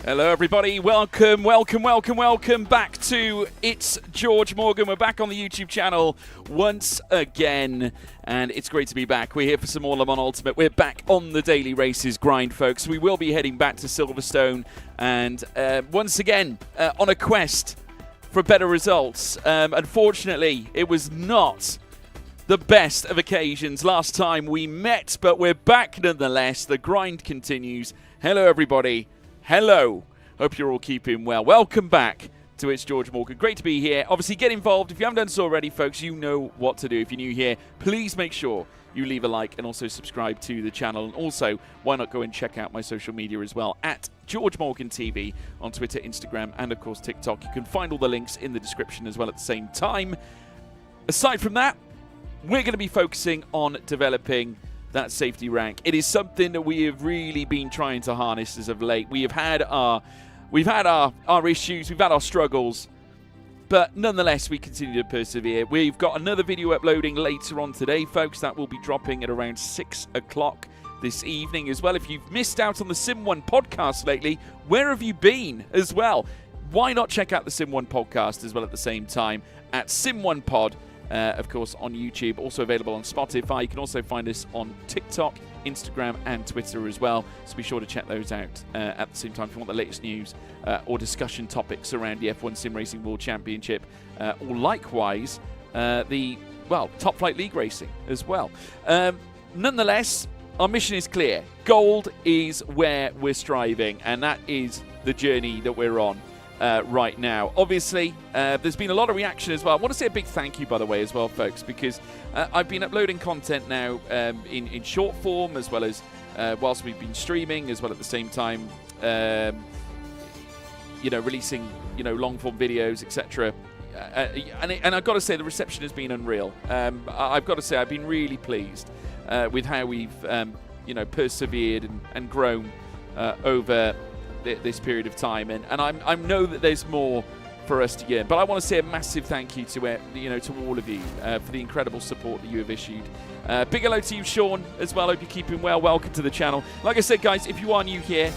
Hello everybody, welcome back to It's George Morgan. We're back on the YouTube channel once again, and it's great to be back. We're here for some more Le Mans Ultimate. We're back on the daily races grind, folks. We will be heading back to Silverstone, and once again, on a quest for better results. Unfortunately, it was not the best of occasions last time we met, but we're back nonetheless. The grind continues. Hello everybody. Hello. Hope you're all keeping well. Welcome back to It's George Morgan. Great to be here. Obviously, get involved. If you haven't done so already, folks, you know what to do. If you're new here, please make sure you leave a like and also subscribe to the channel. And also, why not go and check out my social media as well, at George Morgan TV on Twitter, Instagram, and of course TikTok. You can find all the links in the description as well at the same time. Aside from that, we're going to be focusing on developing that safety rank. It is something that we have really been trying to harness as of late. We've had our issues, we've had our struggles, but nonetheless we continue to persevere. We've got another video uploading later on today, folks. That will be dropping at around 6 o'clock this evening as well. If you've missed out on the Sim 1 podcast lately, where have you been as well? Why not check out the Sim 1 podcast as well at the same time at Sim 1 Pod. Of course, on YouTube, also available on Spotify. You can also find us on TikTok, Instagram, and Twitter as well. So be sure to check those out at the same time if you want the latest news or discussion topics around the F1 Sim Racing World Championship, or likewise the Top Flight League racing as well. Nonetheless, our mission is clear. Gold is where we're striving, and that is the journey that we're on. Right now. Obviously, there's been a lot of reaction as well. I want to say a big thank you, by the way, as well, folks, because I've been uploading content now in short form, as well as whilst we've been streaming, as well at the same time, releasing, long form videos, etc. And I've got to say, the reception has been unreal. I've got to say, I've been really pleased with how we've, persevered and grown over this period of time, and I know that there's more for us to get, but I want to say a massive thank you to to all of you for the incredible support that you have issued. Big hello to you, Sean, as well. Hope you're keeping well. Welcome to the channel. Like I said, guys, if you are new here,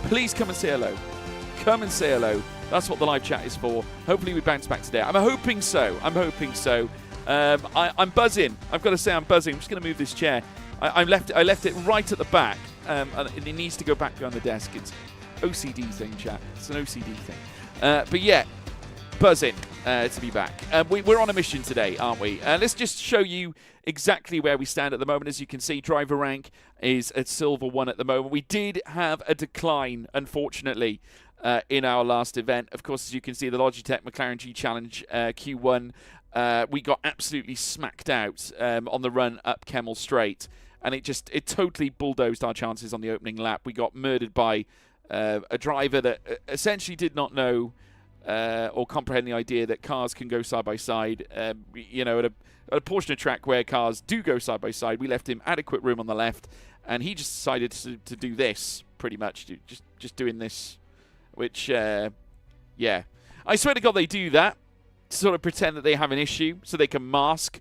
please come and say hello. Come and say hello. That's what the live chat is for. Hopefully we bounce back today. I'm hoping so. I'm buzzing. I've got to say I'm buzzing. I'm just going to move this chair. I left it right at the back, and it needs to go back behind the desk. It's OCD thing, chat. It's an OCD thing. But yeah, buzzing to be back. We're on a mission today, aren't we? Let's just show you exactly where we stand at the moment. As you can see, driver rank is at Silver 1 at the moment. We did have a decline, unfortunately, in our last event. Of course, as you can see, the Logitech McLaren G Challenge Q1, we got absolutely smacked out on the run up Kemmel Straight. And it totally bulldozed our chances on the opening lap. We got murdered by a driver that essentially did not know or comprehend the idea that cars can go side by side. At a portion of track where cars do go side by side, we left him adequate room on the left, and he just decided to do this, pretty much, just doing this, which, I swear to God they do that to sort of pretend that they have an issue so they can mask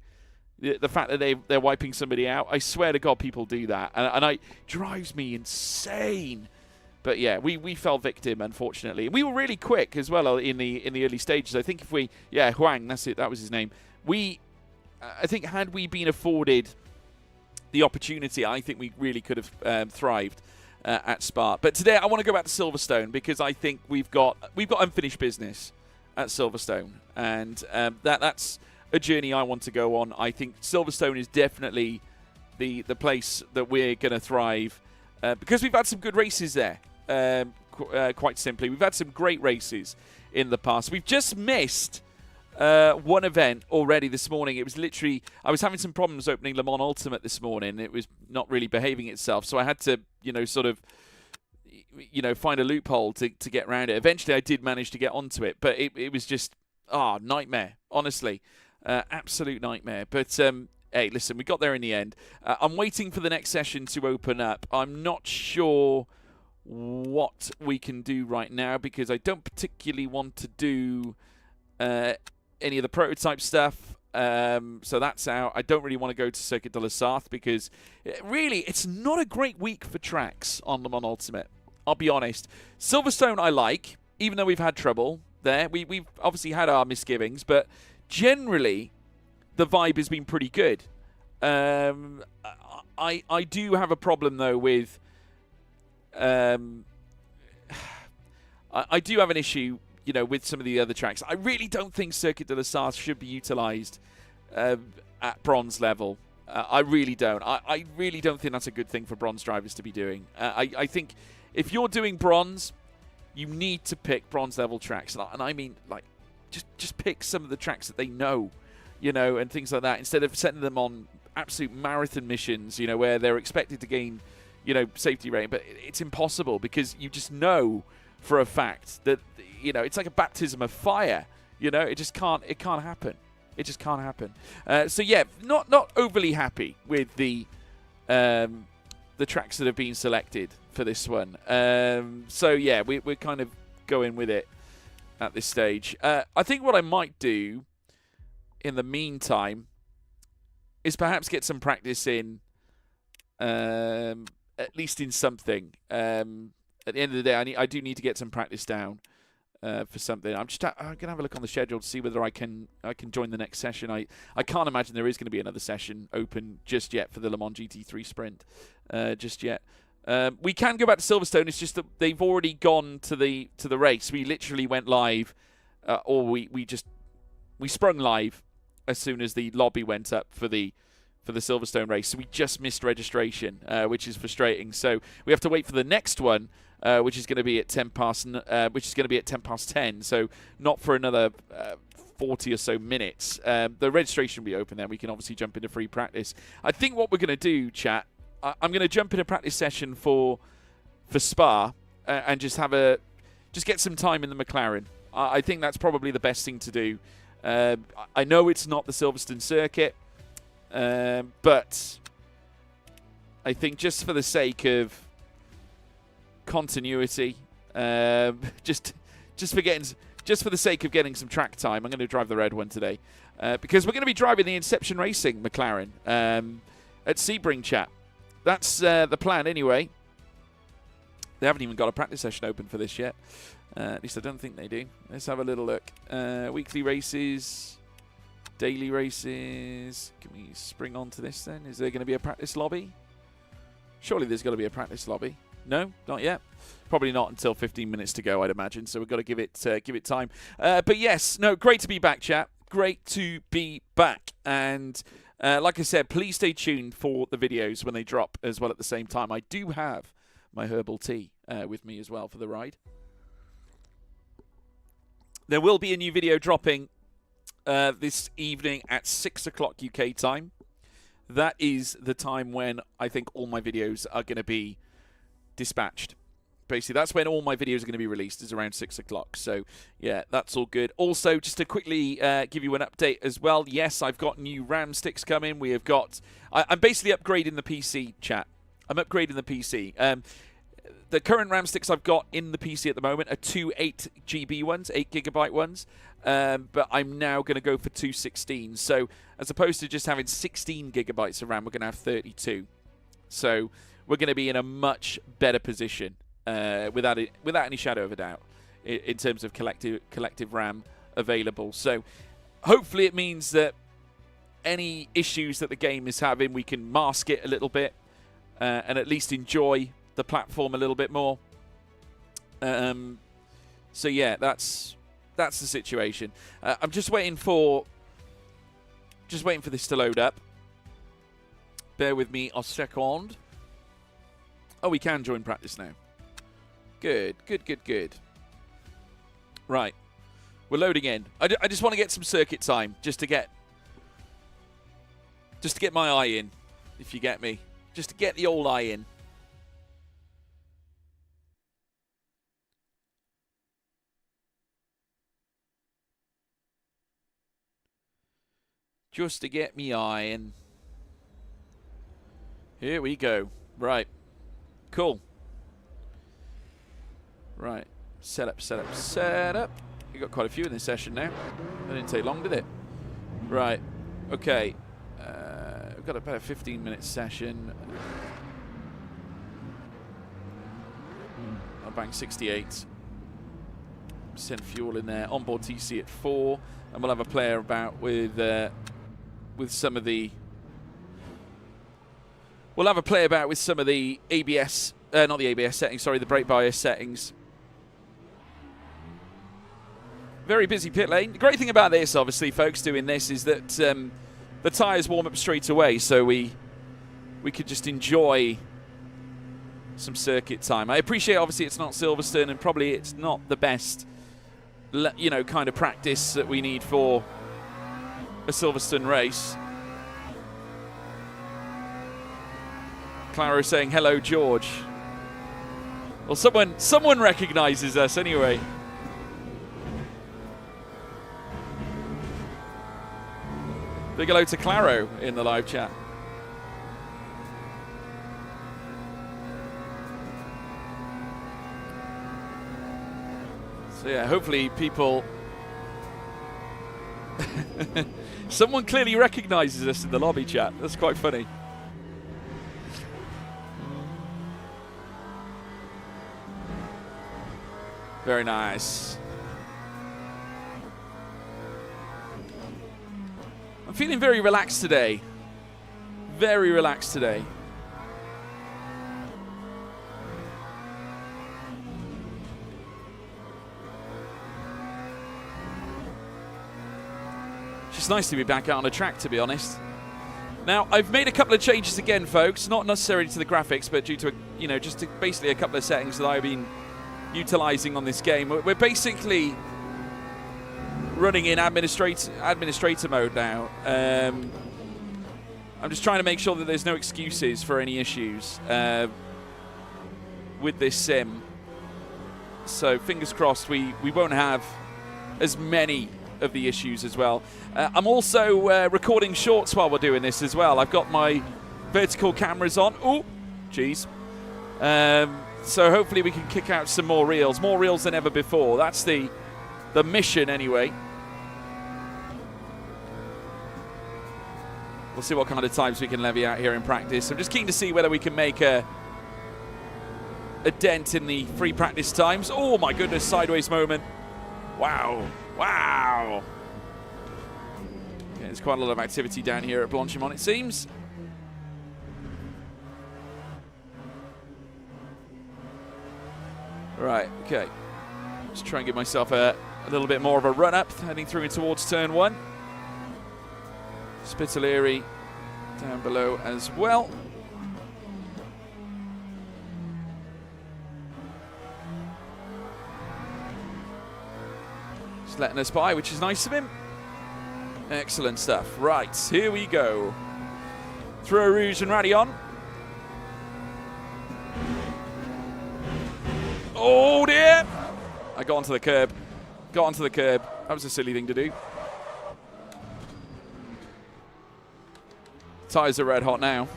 the fact that they're wiping somebody out. I swear to God people do that, and it drives me insane. But yeah, we fell victim, unfortunately. We were really quick as well in the early stages. I think Huang, that's it, that was his name. I think had we been afforded the opportunity, I think we really could have thrived at Spa. But today I want to go back to Silverstone because I think we've got unfinished business at Silverstone, and that's a journey I want to go on. I think Silverstone is definitely the place that we're going to thrive because we've had some good races there. Quite simply, we've had some great races in the past. We've just missed one event already this morning. It was literally, I was having some problems opening Le Mans Ultimate this morning. It was not really behaving itself, so I had to, find a loophole to get around it. Eventually, I did manage to get onto it, but it was just nightmare. Honestly, absolute nightmare. But hey, listen, we got there in the end. I'm waiting for the next session to open up. I'm not sure what we can do right now because I don't particularly want to do any of the prototype stuff. So that's out. I don't really want to go to Circuit de la Sarthe because it's not a great week for tracks on Le Mans Ultimate. I'll be honest. Silverstone I like, even though we've had trouble there. We've obviously had our misgivings, but generally the vibe has been pretty good. I do have a problem, though, with... I do have an issue, you know, with some of the other tracks. I really don't think Circuit de la Sarthe should be utilised at bronze level. I really don't. I really don't think that's a good thing for bronze drivers to be doing. I think if you're doing bronze, you need to pick bronze level tracks. And I mean, like, just pick some of the tracks that they know, you know, and things like that, instead of setting them on absolute marathon missions, you know, where they're expected to gain, you know, safety rating. But it's impossible, because you just know for a fact that, you know, it's like a baptism of fire. You know, it can't happen. It just can't happen. So yeah, not overly happy with the tracks that have been selected for this one. So yeah, we're kind of going with it at this stage. I think what I might do in the meantime is perhaps get some practice in, at least in something. At the end of the day, I do need to get some practice down for something. I'm gonna have a look on the schedule to see whether I can join the next session. I can't imagine there is going to be another session open just yet for the Le Mans GT3 Sprint just yet. We can go back to Silverstone. It's just that they've already gone to the race. We literally went live, or we sprung live as soon as the lobby went up for the Silverstone race. So we just missed registration, which is frustrating. So we have to wait for the next one, which is going to be at 10:10. So not for another 40 or so minutes. The registration will be open then. We can obviously jump into free practice. I think what we're going to do, chat, I'm going to jump in a practice session for Spa and just get some time in the McLaren. I think that's probably the best thing to do. I know it's not the Silverstone circuit, but I think just for the sake of continuity, just for the sake of getting some track time, I'm going to drive the red one today, because we're going to be driving the Inception Racing McLaren at Sebring, chat. That's the plan anyway. They haven't even got a practice session open for this yet. At least I don't think they do. Let's have a little look. Weekly races, daily races. Can we spring onto this then? Is there going to be a practice lobby? Surely there's got to be a practice lobby. No, not yet. Probably not until 15 minutes to go, I'd imagine. So we've got to give it time. But yes, no, great to be back, chat. Great to be back. And like I said, please stay tuned for the videos when they drop as well at the same time. I do have my herbal tea with me as well for the ride. There will be a new video dropping this evening at 6 o'clock UK time. That is the time when I think all my videos are going to be dispatched. Basically, that's when all my videos are going to be released, is around 6 o'clock. So, yeah, that's all good. Also, just to quickly give you an update as well. Yes, I've got new RAM sticks coming. We have got... I'm basically upgrading the PC, chat. I'm upgrading the PC. The current RAM sticks I've got in the PC at the moment are two 8GB ones, 8GB ones. But I'm now going to go for two 16. So as opposed to just having 16GB of RAM, we're going to have 32. So we're going to be in a much better position without any shadow of a doubt in terms of collective RAM available. So hopefully it means that any issues that the game is having, we can mask it a little bit and at least enjoy the platform a little bit more. So yeah, that's the situation. I'm just waiting for this to load up. Bear with me a second. Oh, we can join practice now. Good. Right, we're loading in. I just want to get some circuit time, just to get my eye in, if you get me. Just to get the old eye in. Just to get me eye in. Here we go. Right. Cool. Right. Set up. We got quite a few in this session now. That didn't take long, did it? Right. Okay. We've got about a 15-minute session. bank 68%. Fuel in there. Onboard TC at 4, and we'll have a player about with some of the. We'll have a play about with some of the ABS, not the ABS settings, sorry, the brake bias settings. Very busy pit lane. The great thing about this, obviously, folks, doing this is that the tyres warm up straight away, so we could just enjoy some circuit time. I appreciate, obviously, it's not Silverstone, and probably it's not the best, kind of practice that we need for a Silverstone race. Claro saying, hello, George. Well, someone recognises us anyway. Big hello to Claro in the live chat. So yeah, hopefully people... Someone clearly recognises us in the lobby chat. That's quite funny. Very nice. I'm feeling very relaxed today. Very relaxed today. It's just nice to be back out on the track, to be honest. Now, I've made a couple of changes again, folks. Not necessarily to the graphics, but due to, just to basically a couple of settings that I've been utilizing on this game. We're basically running in administrator mode now. I'm just trying to make sure that there's no excuses for any issues with this sim. So fingers crossed we won't have as many of the issues as well. I'm also recording shorts while we're doing this as well. I've got my vertical cameras on. Oh, jeez. So hopefully we can kick out some more reels than ever before. That's the mission anyway. We'll see what kind of times we can levy out here in practice. I'm just keen to see whether we can make a dent in the free practice times. Oh my goodness, sideways moment. Wow. Wow. Okay, there's quite a lot of activity down here at Blanchimont, it seems. Right, okay. Just try and give myself a little bit more of a run up, heading through towards turn 1. Spitaleri down below as well. Just letting us by, which is nice of him. Excellent stuff. Right, here we go. Through Rouge and Radeon. Oh dear! I got onto the curb. Got onto the curb. That was a silly thing to do. Tyres are red hot now.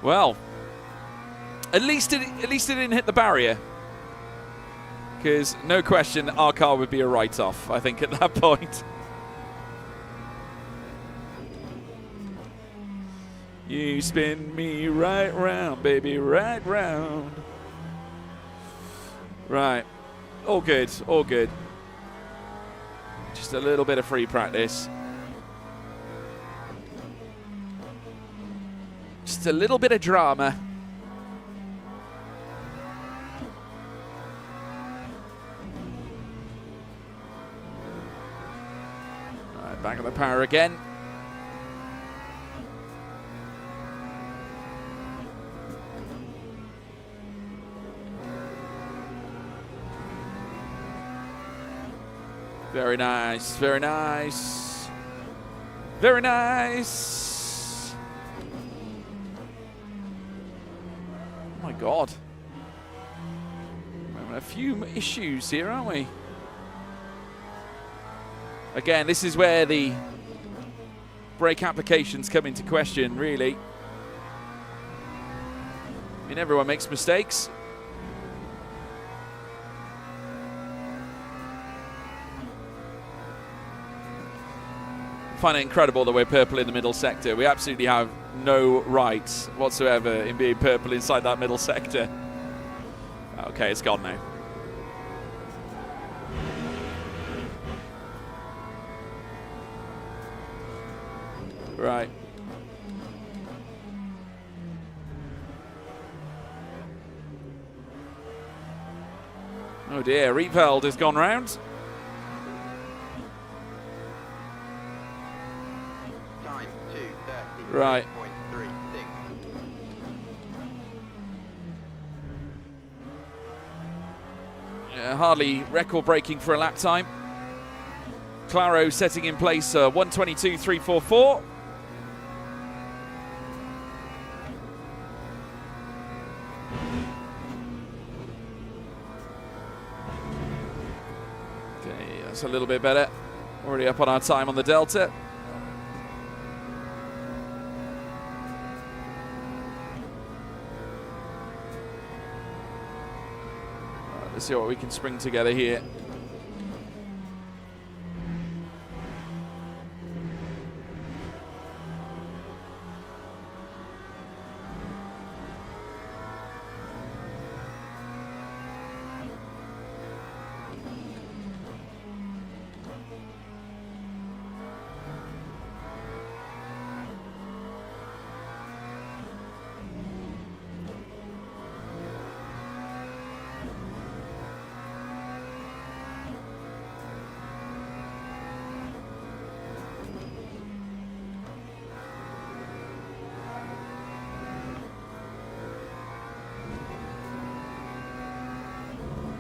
Well, at least it didn't hit the barrier. Because no question, our car would be a write-off, I think, at that point. You spin me right round, baby, right round. Right. All good, all good. Just a little bit of free practice. Just a little bit of drama. All right, back on the power again. Very nice, very nice. Very nice. Oh my God. We're having a few issues here, aren't we? Again, this is where the brake applications come into question, really. I mean, everyone makes mistakes. I find it incredible that we're purple in the middle sector. We absolutely have no right whatsoever in being purple inside that middle sector. Okay, it's gone now. Right. Oh dear, Rieveld has gone round. Time 2:30. Right. 0.36. Hardly record breaking for a lap time. Claro setting in place 1:22.344. Okay, that's a little bit better. Already up on our time on the Delta. Let's see what we can spring together here.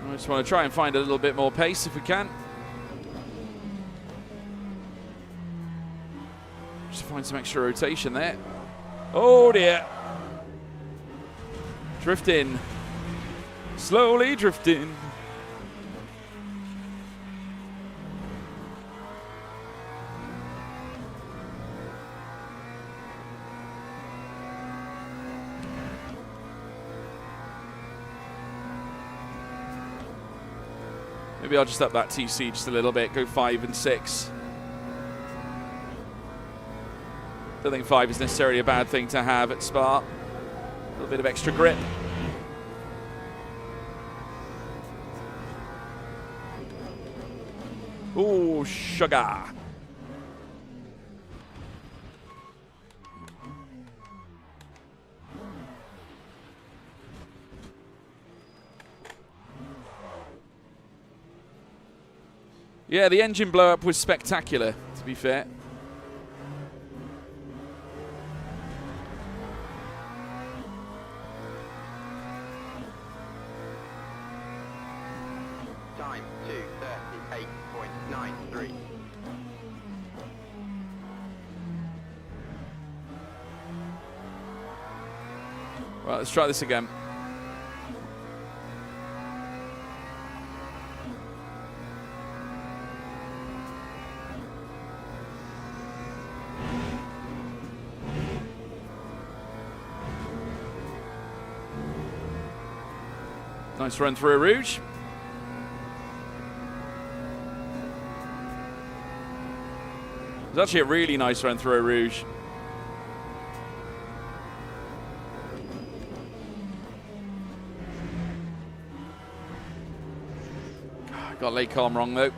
I just want to try and find a little bit more pace if we can. Just find some extra rotation there. Oh dear. Drifting. Slowly drifting. Maybe I'll just up that TC just a little bit, go 5 and 6. Don't think 5 is necessarily a bad thing to have at Spa. A little bit of extra grip. Ooh, sugar. Yeah, the engine blow-up was spectacular, to be fair. Time 2:38.93. Right, let's try this again. Nice run through Rouge. It was actually a really nice run through Rouge. Got late calm wrong though.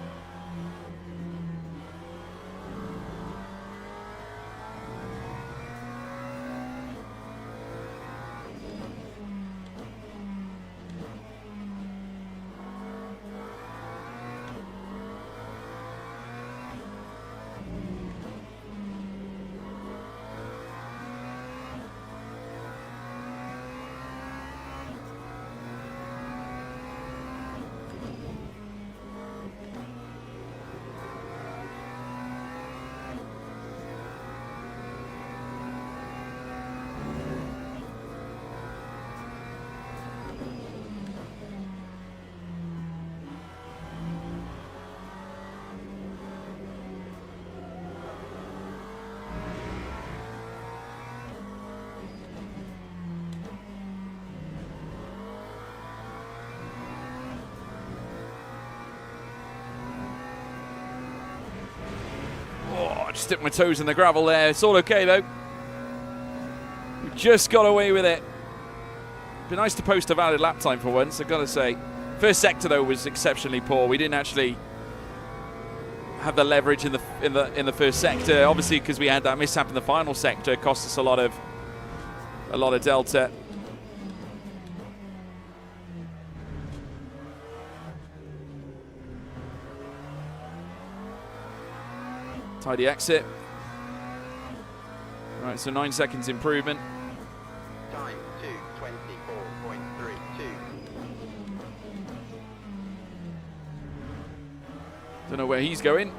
Just dipped my toes in the gravel there. It's all okay though. Just got away with it. Be nice to post a valid lap time for once, I've got to say. First sector though was exceptionally poor. We didn't actually have the leverage in the first sector, obviously, because we had that mishap in the final sector. It cost us a lot of delta. Tidy exit. Right, so 9 seconds improvement. Time 2:24.32. Don't know where he's going.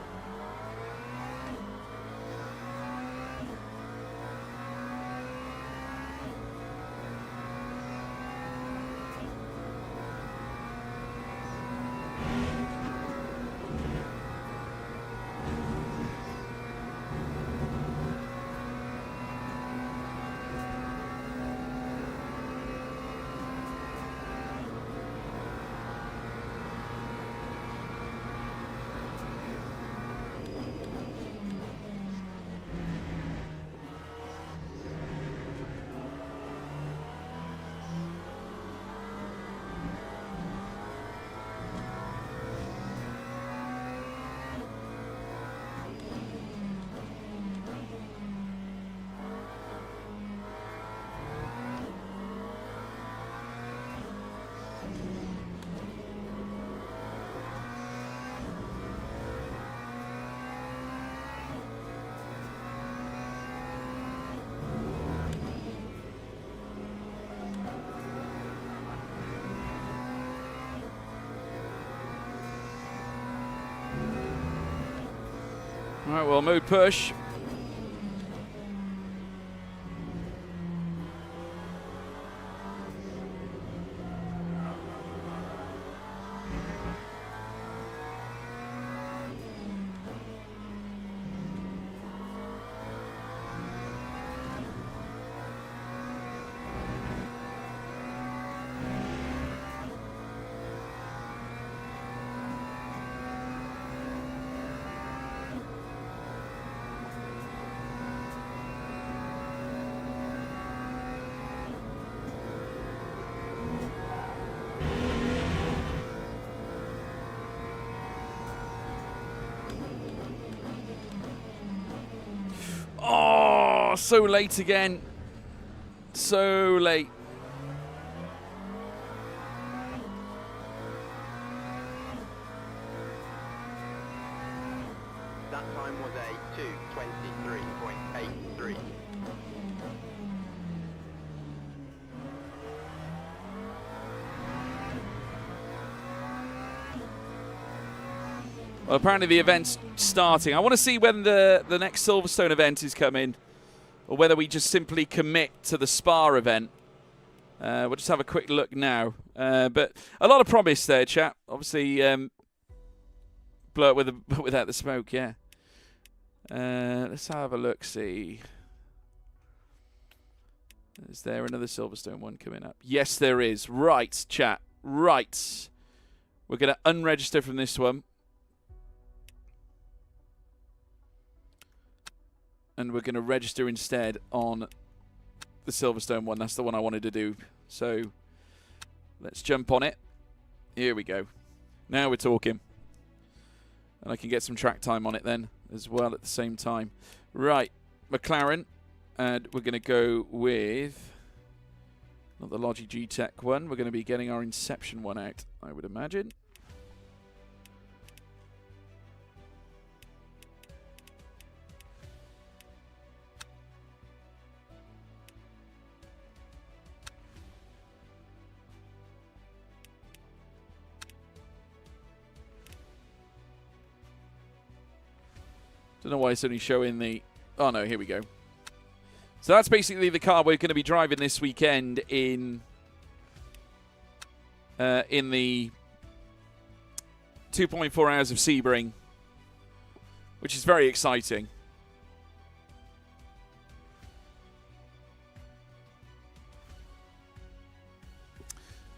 All right, well, mode push. Oh, so late again. So late. That time was a 2:23.83. Well, apparently the event's starting. I want to see when the next Silverstone event is coming, or whether we just simply commit to the Spa event. We'll just have a quick look now. But a lot of promise there, chap. Obviously, blow it without the smoke, yeah. Let's have a look, see. Is there another Silverstone one coming up? Yes, there is. Right, chat. Right. We're going to unregister from this one. And we're going to register instead on the Silverstone one. That's the one I wanted to do. So let's jump on it. Here we go. Now we're talking. And I can get some track time on it then as well at the same time. Right, McLaren. And we're going to go with, not the Logi G-Tech one. We're going to be getting our Inception one out, I would imagine. Don't know why it's only showing the... Oh, no, here we go. So that's basically the car we're going to be driving this weekend in the 2.4 hours of Sebring, which is very exciting.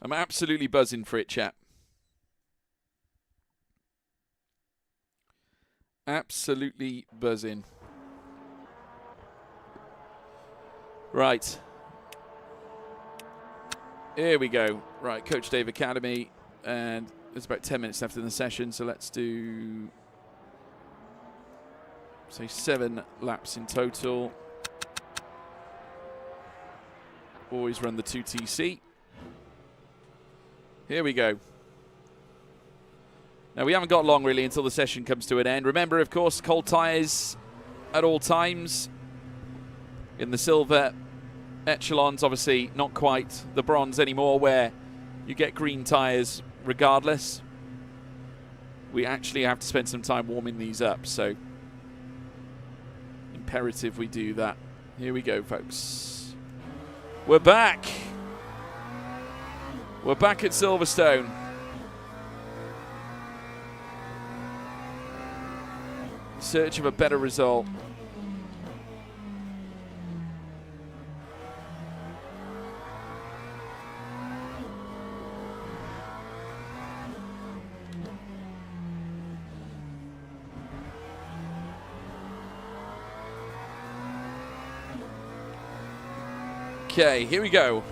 I'm absolutely buzzing for it, chap. Absolutely buzzing. Right, Here we go. Right, Coach Dave Academy, and there's about 10 minutes left in the session, so let's do, say, 7 laps in total. Always run the 2TC. Here we go. Now, we haven't got long, really, until the session comes to an end. Remember, of course, cold tyres at all times. In the silver echelons, obviously not quite the bronze anymore, where you get green tyres regardless. We actually have to spend some time warming these up, so imperative we do that. Here we go, folks. We're back. We're back at Silverstone. In search of a better result. Okay, here we go.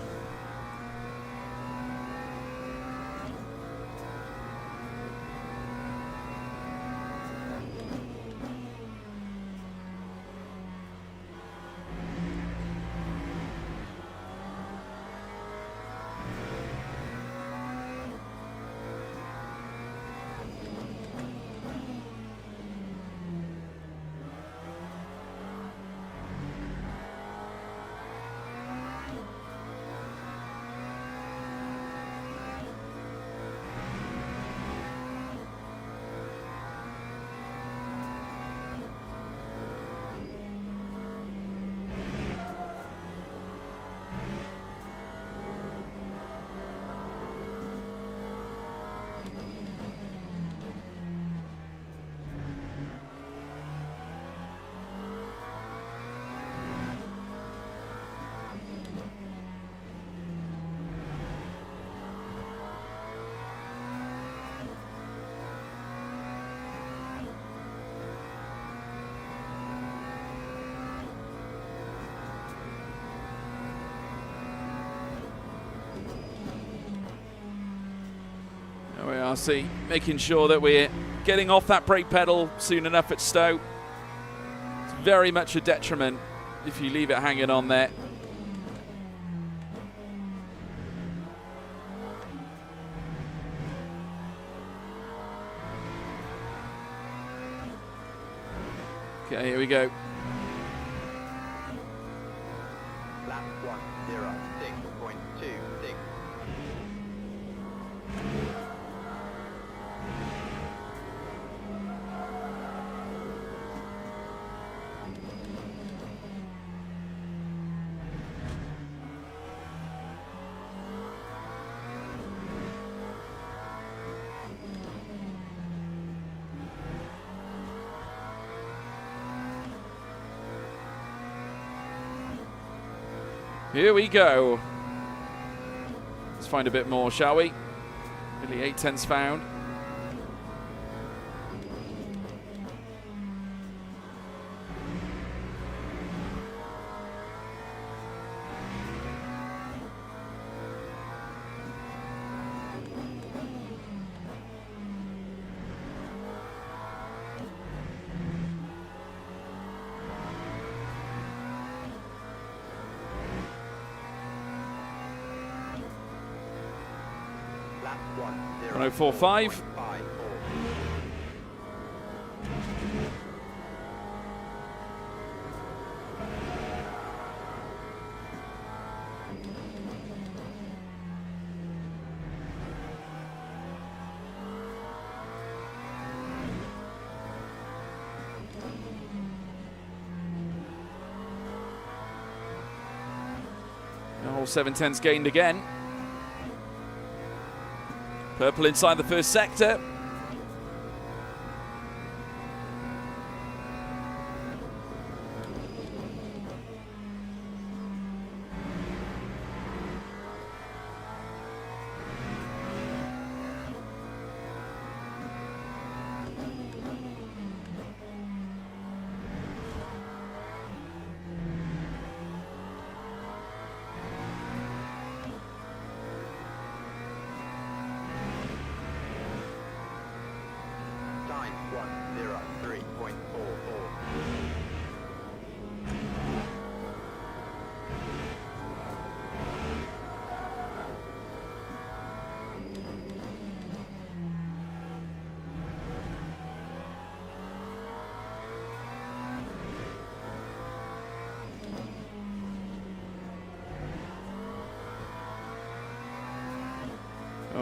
See, making sure that we're getting off that brake pedal soon enough at Stowe. It's very much a detriment if you leave it hanging on there. Okay, here we go. Lap 1:06.26. Here we go. Let's find a bit more, shall we? Really 8/10 found. Lap 1:04.5. 1:04.54. The whole 7/10's gained again. Purple inside the first sector.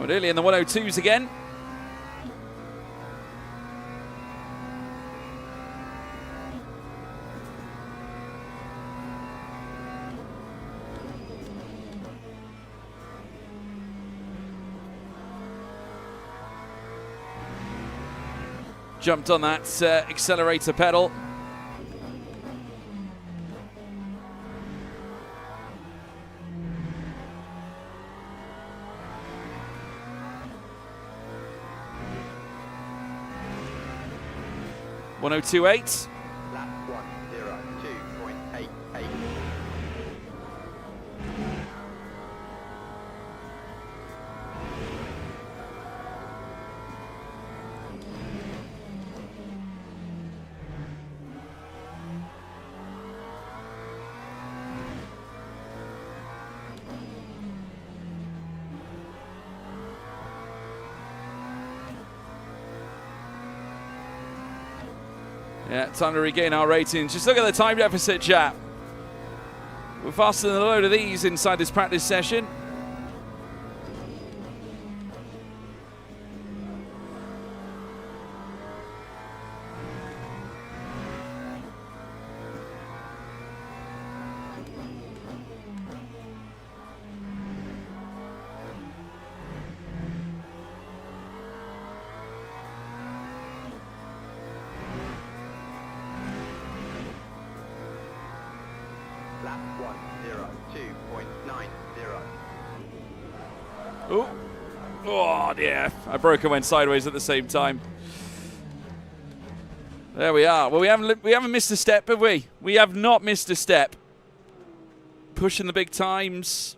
Well, early in the 102s again. Jumped on that accelerator pedal. .102.8. Lap 1:02.88. Yeah, time to regain our ratings. Just look at the time deficit, chap. We're faster than a load of these inside this practice session. Lap 1:02.90. Oh, oh dear. I broke and went sideways at the same time. There we are. Well, we haven't missed a step, have we? We have not missed a step. Pushing the big times.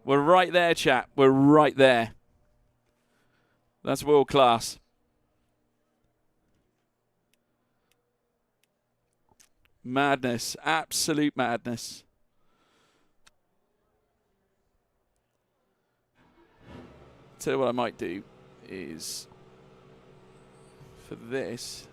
We're right there, chat. We're right there. That's world class. Madness. Absolute madness. Tell you what I might do is for this.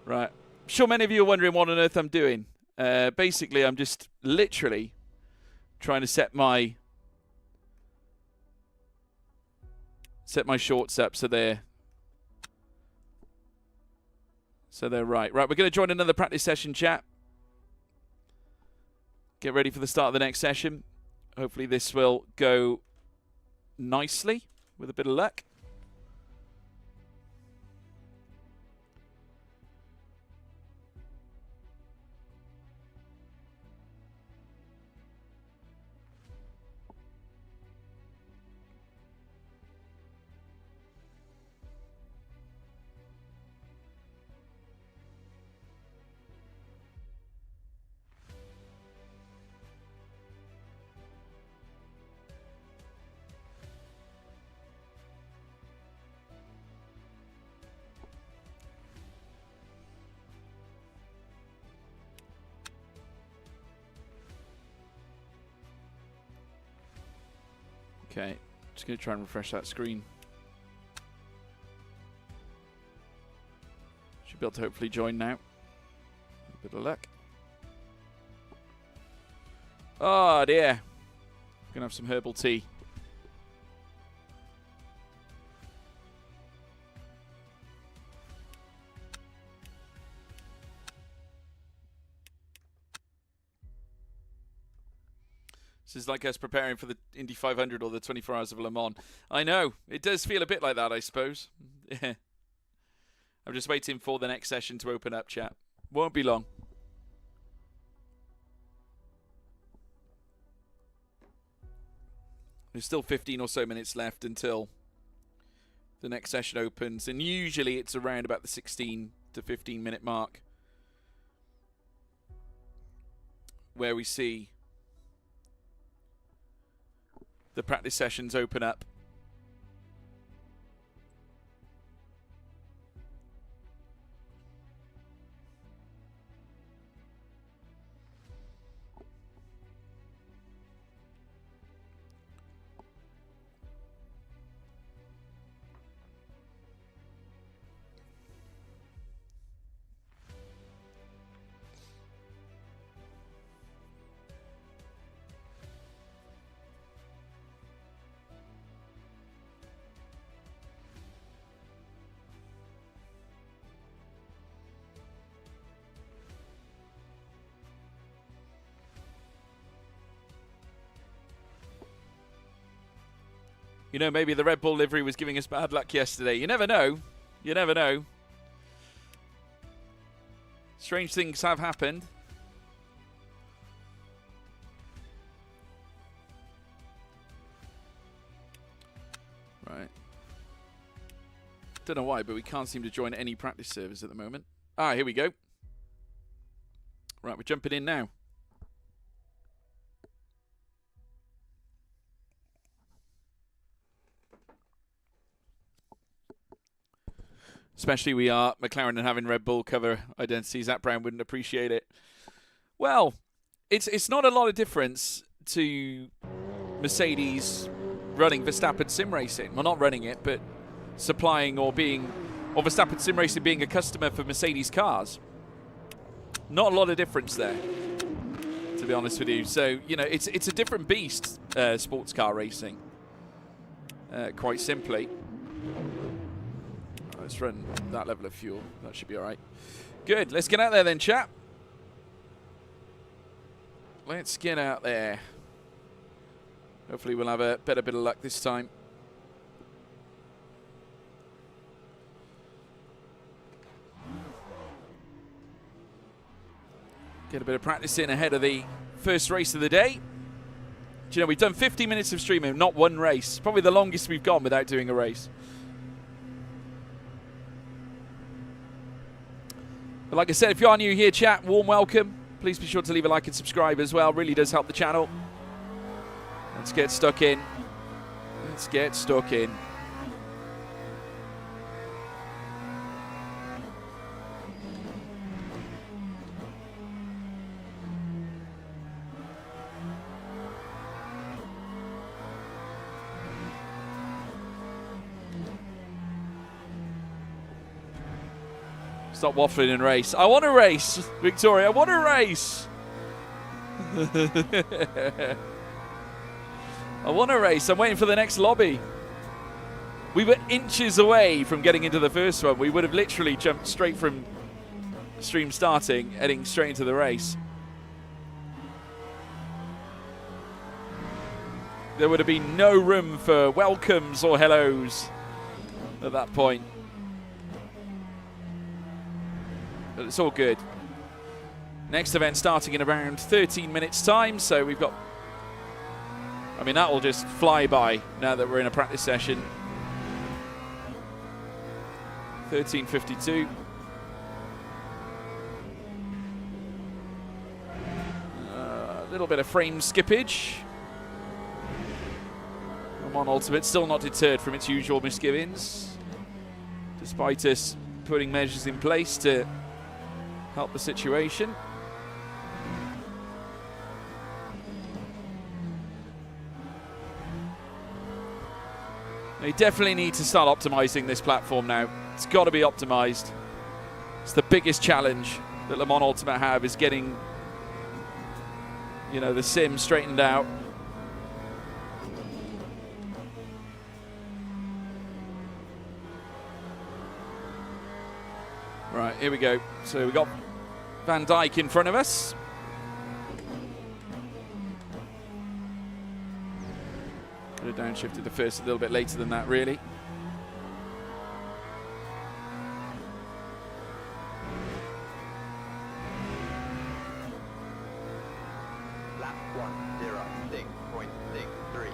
Right. I'm sure many of you are wondering what on earth I'm doing. Basically, I'm just literally trying to set my shorts up so they're right. Right, we're going to join another practice session, chat. Get ready for the start of the next session. Hopefully this will go nicely with a bit of luck. Okay, just going to try and refresh that screen. Should be able to hopefully join now. A bit of luck. Oh dear. Gonna have some herbal tea. This is like us preparing for the Indy 500 or the 24 Hours of Le Mans. I know. It does feel a bit like that, I suppose. Yeah. I'm just waiting for the next session to open up, chat. Won't be long. There's still 15 or so minutes left until the next session opens. And usually it's around about the 16 to 15 minute mark where we see the practice sessions open up. You know, maybe the Red Bull livery was giving us bad luck yesterday. You never know. You never know. Strange things have happened. Right. Don't know why, but we can't seem to join any practice servers at the moment. Ah, here we go. Right, we're jumping in now. Especially we are McLaren and having Red Bull cover identity. Zach Brown wouldn't appreciate it. Well, it's not a lot of difference to Mercedes running Verstappen Sim Racing. Well, not running it, but supplying or Verstappen Sim Racing being a customer for Mercedes cars. Not a lot of difference there, to be honest with you. So, you know, it's a different beast, sports car racing, quite simply. Let's run that level of fuel. That should be all right. Good. Let's get out there then, chap. Let's get out there. Hopefully we'll have a better bit of luck this time. Get a bit of practice in ahead of the first race of the day. Do you know, we've done 50 minutes of streaming, not one race. Probably the longest we've gone without doing a race. But like I said, if you are new here, chat, warm welcome. Please be sure to leave a like and subscribe as well. Really does help the channel. Let's get stuck in. Let's get stuck in. Stop waffling and race. I want to race, Victoria. I want to race. I want to race. I'm waiting for the next lobby. We were inches away from getting into the first one. We would have literally jumped straight from stream starting, heading straight into the race. There would have been no room for welcomes or hellos at that point. But it's all good. Next event starting in around 13 minutes time, so we've got... I mean, that will just fly by now that we're in a practice session. 13:52. A little bit of frame skippage. Le Mans Ultimate still not deterred from its usual misgivings, despite us putting measures in place to help the situation. They definitely need to start optimizing this platform now. It's got to be optimized. It's the biggest challenge that Le Mans Ultimate have, is getting, you know, the sim straightened out. Right, here we go. So we got Van Dijk in front of us. Could have downshifted the first a little bit later than that, really. Lap 1:06.63.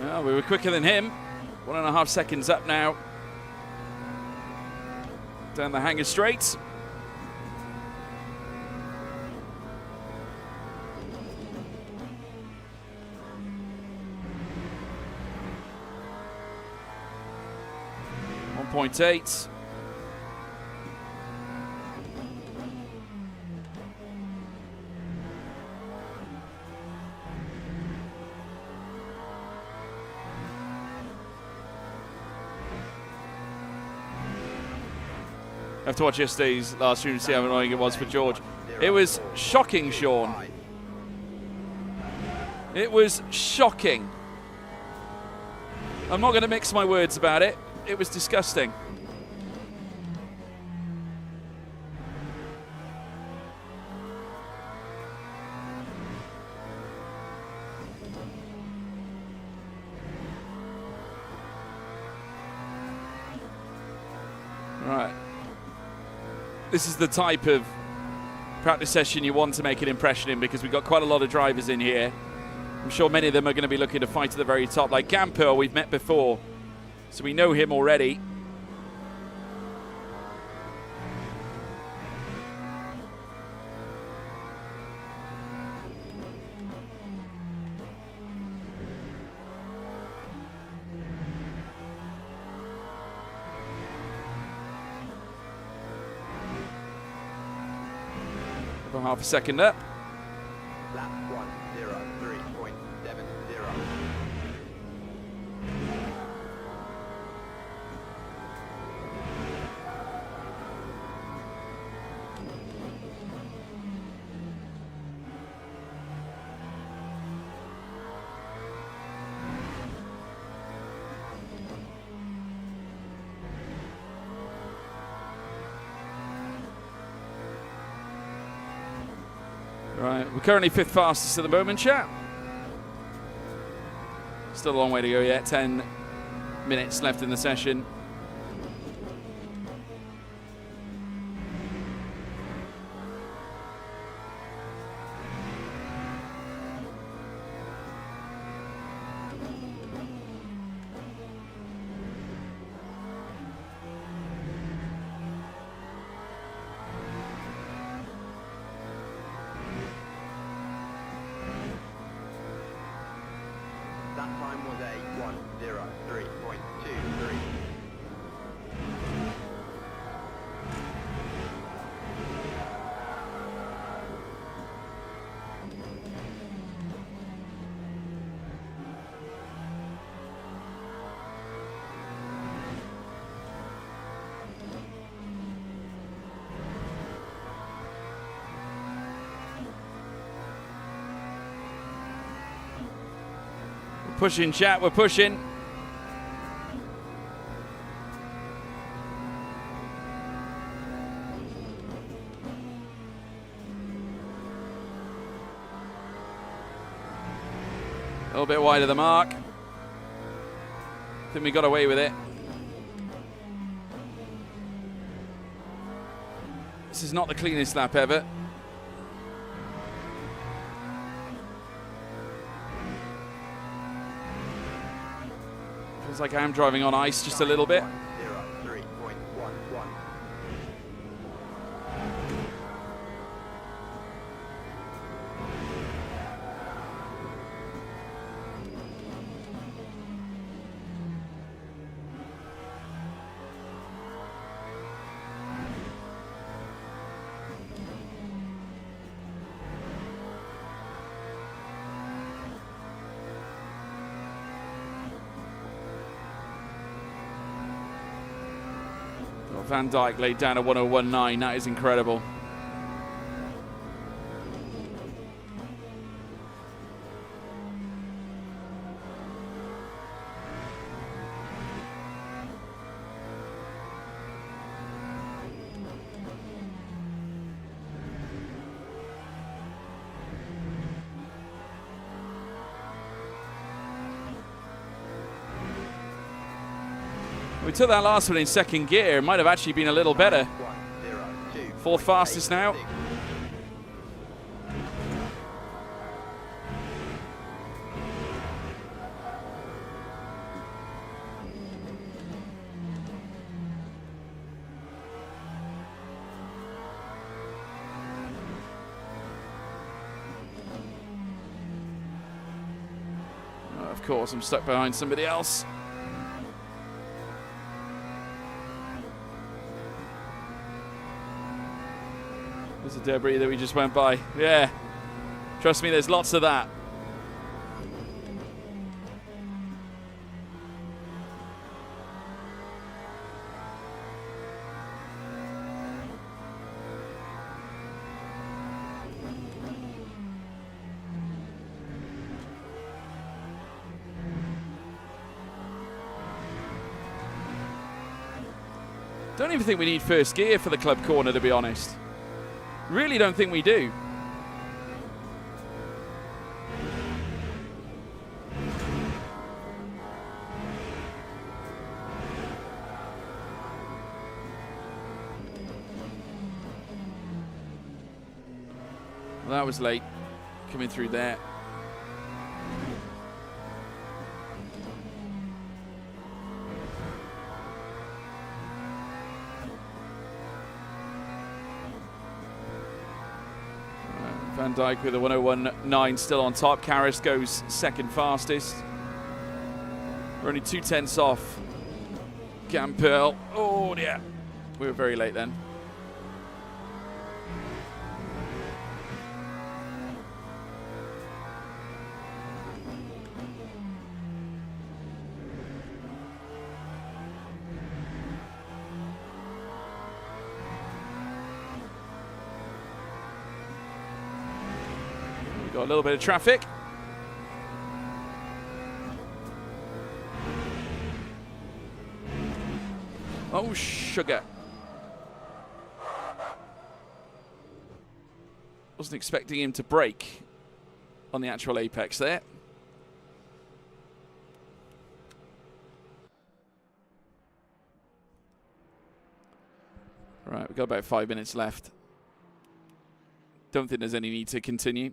Well, we were quicker than him. 1.5 seconds up now. Down the Hangar Straight. .8. I have to watch yesterday's last stream to see how annoying it was for George. It was shocking, Sean. It was shocking. I'm not going to mix my words about it. It was disgusting. Right. This is the type of practice session you want to make an impression in, because we've got quite a lot of drivers in here. I'm sure many of them are going to be looking to fight at the very top. Like Gamper, we've met before, so we know him already. Over half a second up. Lap 1:03.70. Right, we're currently 5th fastest at the moment, chat. Still a long way to go yet. 10 minutes left in the session. was a 103.23. Pushing, chat, we're pushing. A little bit wide of the mark. Think we got away with it. This is not the cleanest lap ever. Feels like I am driving on ice just a little bit. 103.11. Van Dijk laid down a 101.9. That is incredible. We took that last one in second gear. It might have actually been a little better. 102. Fourth fastest now. Of course, I'm stuck behind somebody else. There's a debris that we just went by. Yeah. Trust me, there's lots of that. Don't even think we need first gear for the club corner, to be honest. Really don't think we do. Well, that was late coming through there. Van Dijk with a 101.9 still on top. Karras goes second fastest. We're only 2/10 off Campbell. Oh, yeah. We were very late then. Got a little bit of traffic. Oh, sugar. Wasn't expecting him to brake on the actual apex there. Right, we've got about 5 minutes left. Don't think there's any need to continue.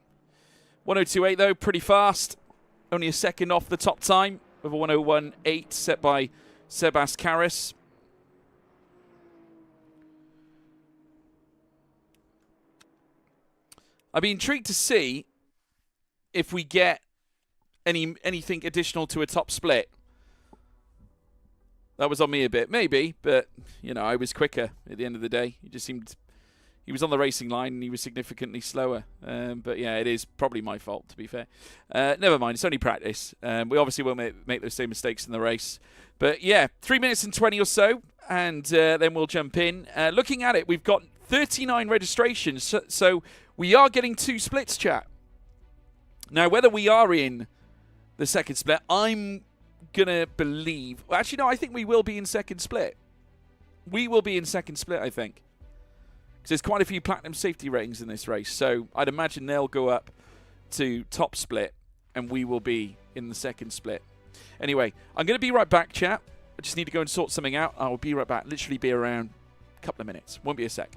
102.8 though, pretty fast. Only a second off the top time of a 101.8 set by Sebas Karras. I'd be intrigued to see if we get anything additional to a top split. That was on me a bit, maybe, but I was quicker at the end of the day. He was on the racing line and he was significantly slower. But yeah, it is probably my fault, to be fair. Never mind, it's only practice. We obviously won't make those same mistakes in the race. But yeah, 3 minutes and 20 or so, and then we'll jump in. Looking at it, we've got 39 registrations, so we are getting 2 splits, chat. Now, whether we are in the second split, I'm going to believe... Well, actually, no, I think we will be in second split. We will be in second split, I think. Because there's quite a few platinum safety ratings in this race, so I'd imagine they'll go up to top split, and we will be in the second split. Anyway, I'm going to be right back, chat. I just need to go and sort something out. I'll be right back. Literally be around a couple of minutes. Won't be a sec.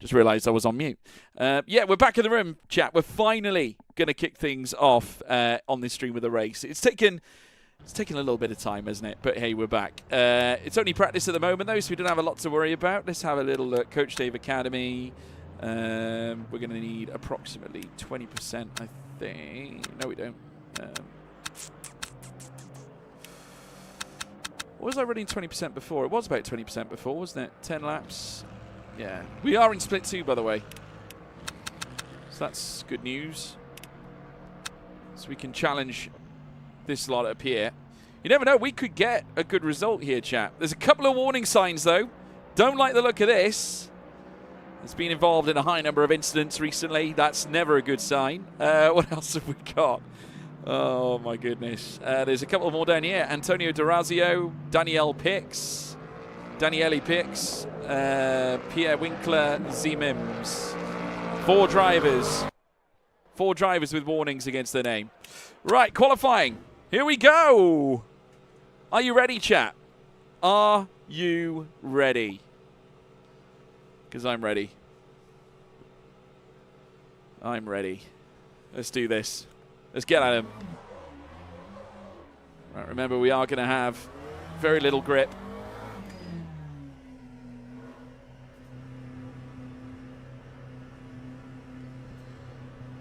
Just realised I was on mute. Yeah, we're back in the room, chat. We're finally going to kick things off on this stream with a race. It's taken a little bit of time, hasn't it? But hey, we're back. It's only practice at the moment, though, so we don't have a lot to worry about. Let's have a little look. Coach Dave Academy. We're going to need approximately 20%, I think. No, we don't. Was I running 20% before? It was about 20% before, wasn't it? 10 laps. Yeah. We are in split 2, by the way. So that's good news. So we can challenge this lot up here. You never know. We could get a good result here, chat. There's a couple of warning signs, though. Don't like the look of this. It's been involved in a high number of incidents recently. That's never a good sign. What else have we got? Oh, my goodness. There's a couple more down here. Antonio D'Orazio, Daniele Pix, Pierre Winkler, Z-Mims. 4 drivers. 4 drivers with warnings against their name. Right, qualifying. Here we go. Are you ready, chat? Are you ready? Because I'm ready. I'm ready. Let's do this. Let's get at him. Right, remember, we are going to have very little grip.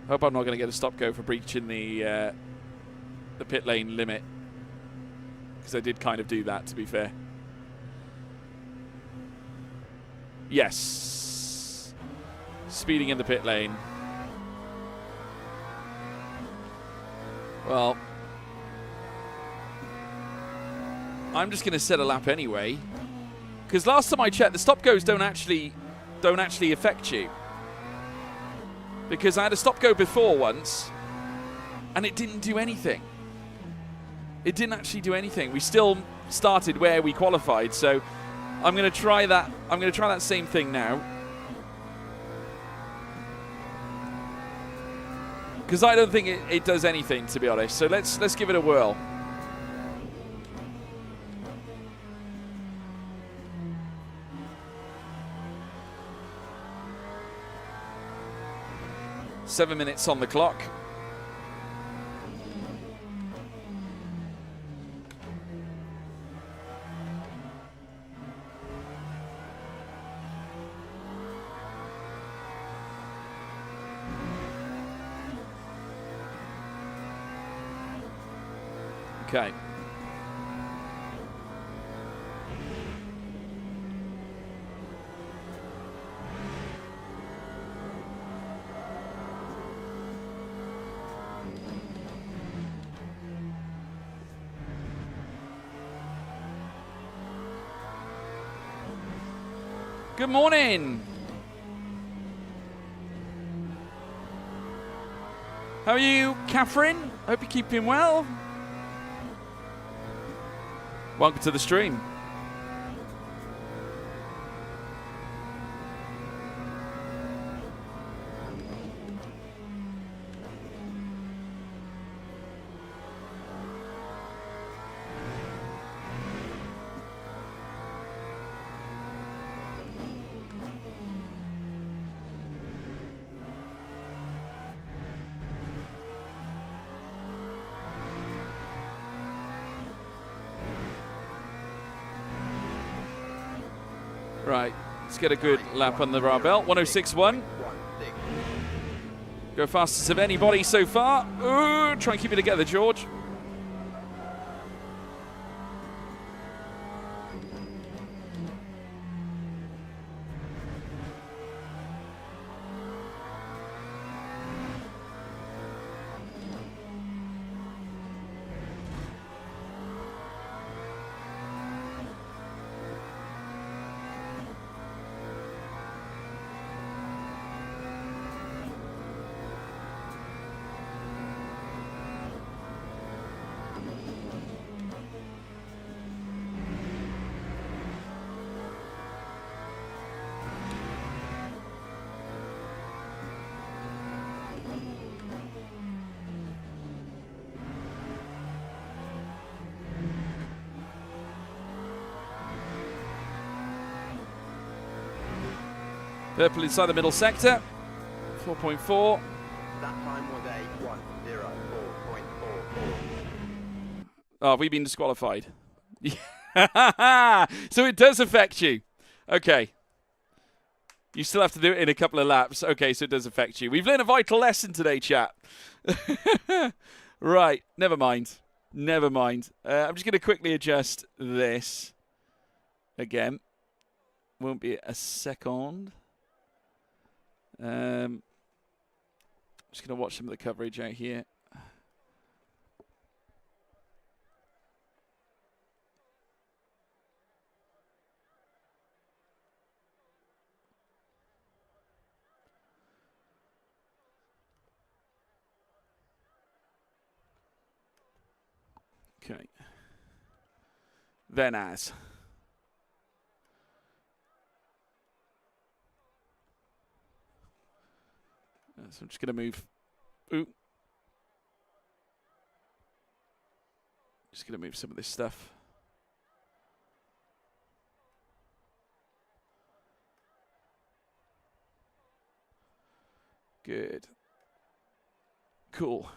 Hope I'm not going to get a stop-go for breaching the pit lane limit. Because I did kind of do that, to be fair. Yes. Speeding in the pit lane. Well, I'm just going to set a lap anyway, because last time I checked, the stop goes don't actually affect you. Because I had a stop go before once, and it didn't do anything. It didn't actually do anything. We still started where we qualified, so I'm going to try that. I'm going to try that same thing now. Because I don't think it does anything, to be honest. So let's give it a whirl. Seven minutes on the clock. Okay. Good morning. How are you, Catherine? Hope you're keeping well. Welcome to the stream. Right, let's get a good lap on the belt. 106.1. Go fastest of anybody so far. Ooh, try and keep it together, George. Purple inside the middle sector. 4.4. That time was a 1:04.44. Oh, have we been disqualified? So it does affect you. Okay. You still have to do it in a couple of laps. Okay, so it does affect you. We've learned a vital lesson today, chat. Right, never mind. Never mind. I'm just going to quickly adjust this again. Won't be a second. Just going to watch some of the coverage out here. Okay. Then as. So I'm just going to move. Ooh. Just going to move some of this stuff. Good. Cool.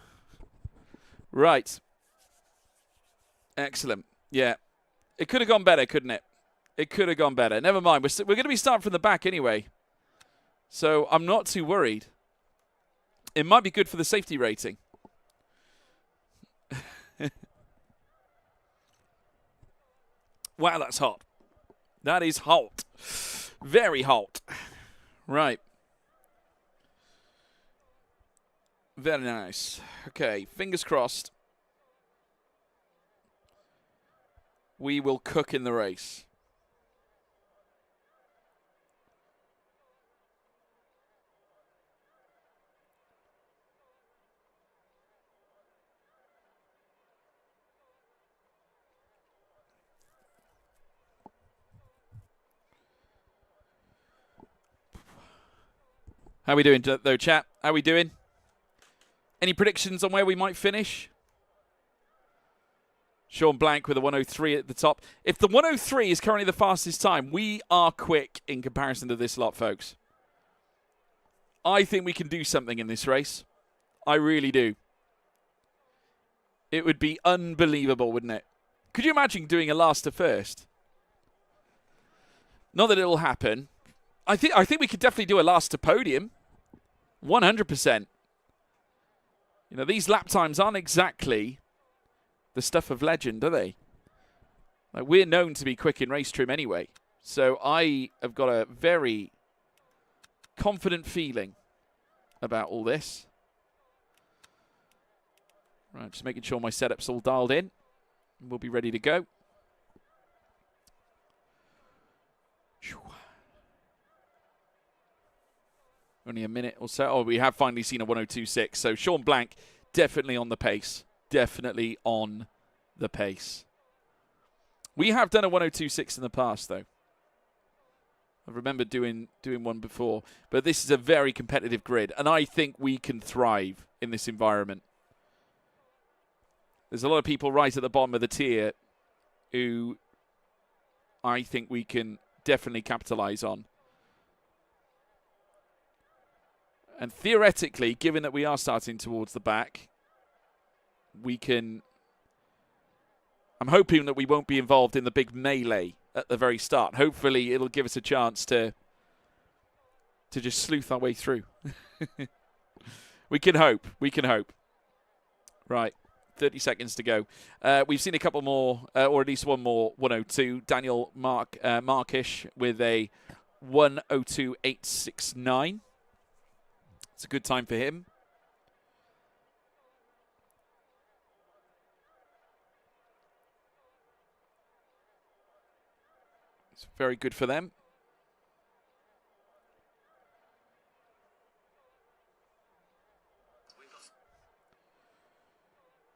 Right. Excellent. Yeah. It could have gone better, couldn't it? It could have gone better. Never mind. We're going to be starting from the back anyway. So I'm not too worried. It might be good for the safety rating. Wow, that's hot. That is hot. Very hot. Right. Very nice. Okay, fingers crossed. We will cook in the race. How we doing, though, chat? How we doing? Any predictions on where we might finish? Sean Blank with a 103 at the top. If the 103 is currently the fastest time, we are quick in comparison to this lot, folks. I think we can do something in this race. I really do. It would be unbelievable, wouldn't it? Could you imagine doing a last to first? Not that it will happen. I think we could definitely do a last to podium. 100%. You know, these lap times aren't exactly the stuff of legend, are they? Like, we're known to be quick in race trim anyway. So I have got a very confident feeling about all this. Right, just making sure my setup's all dialed in. We'll be ready to go. Only a minute or so. Oh, we have finally seen a 102.6. So Sean Blank definitely on the pace. Definitely on the pace. We have done a 102.6 in the past, though. I remember doing one before. But this is a very competitive grid. And I think we can thrive in this environment. There's a lot of people right at the bottom of the tier who I think we can definitely capitalize on. And theoretically, given that we are starting towards the back, we can... I'm hoping that we won't be involved in the big melee at the very start. Hopefully, it'll give us a chance to just sleuth our way through. We can hope. We can hope. Right. 30 seconds to go. We've seen a couple more, or at least one more 102. Daniel Markish with a 102.869. It's a good time for him. It's very good for them.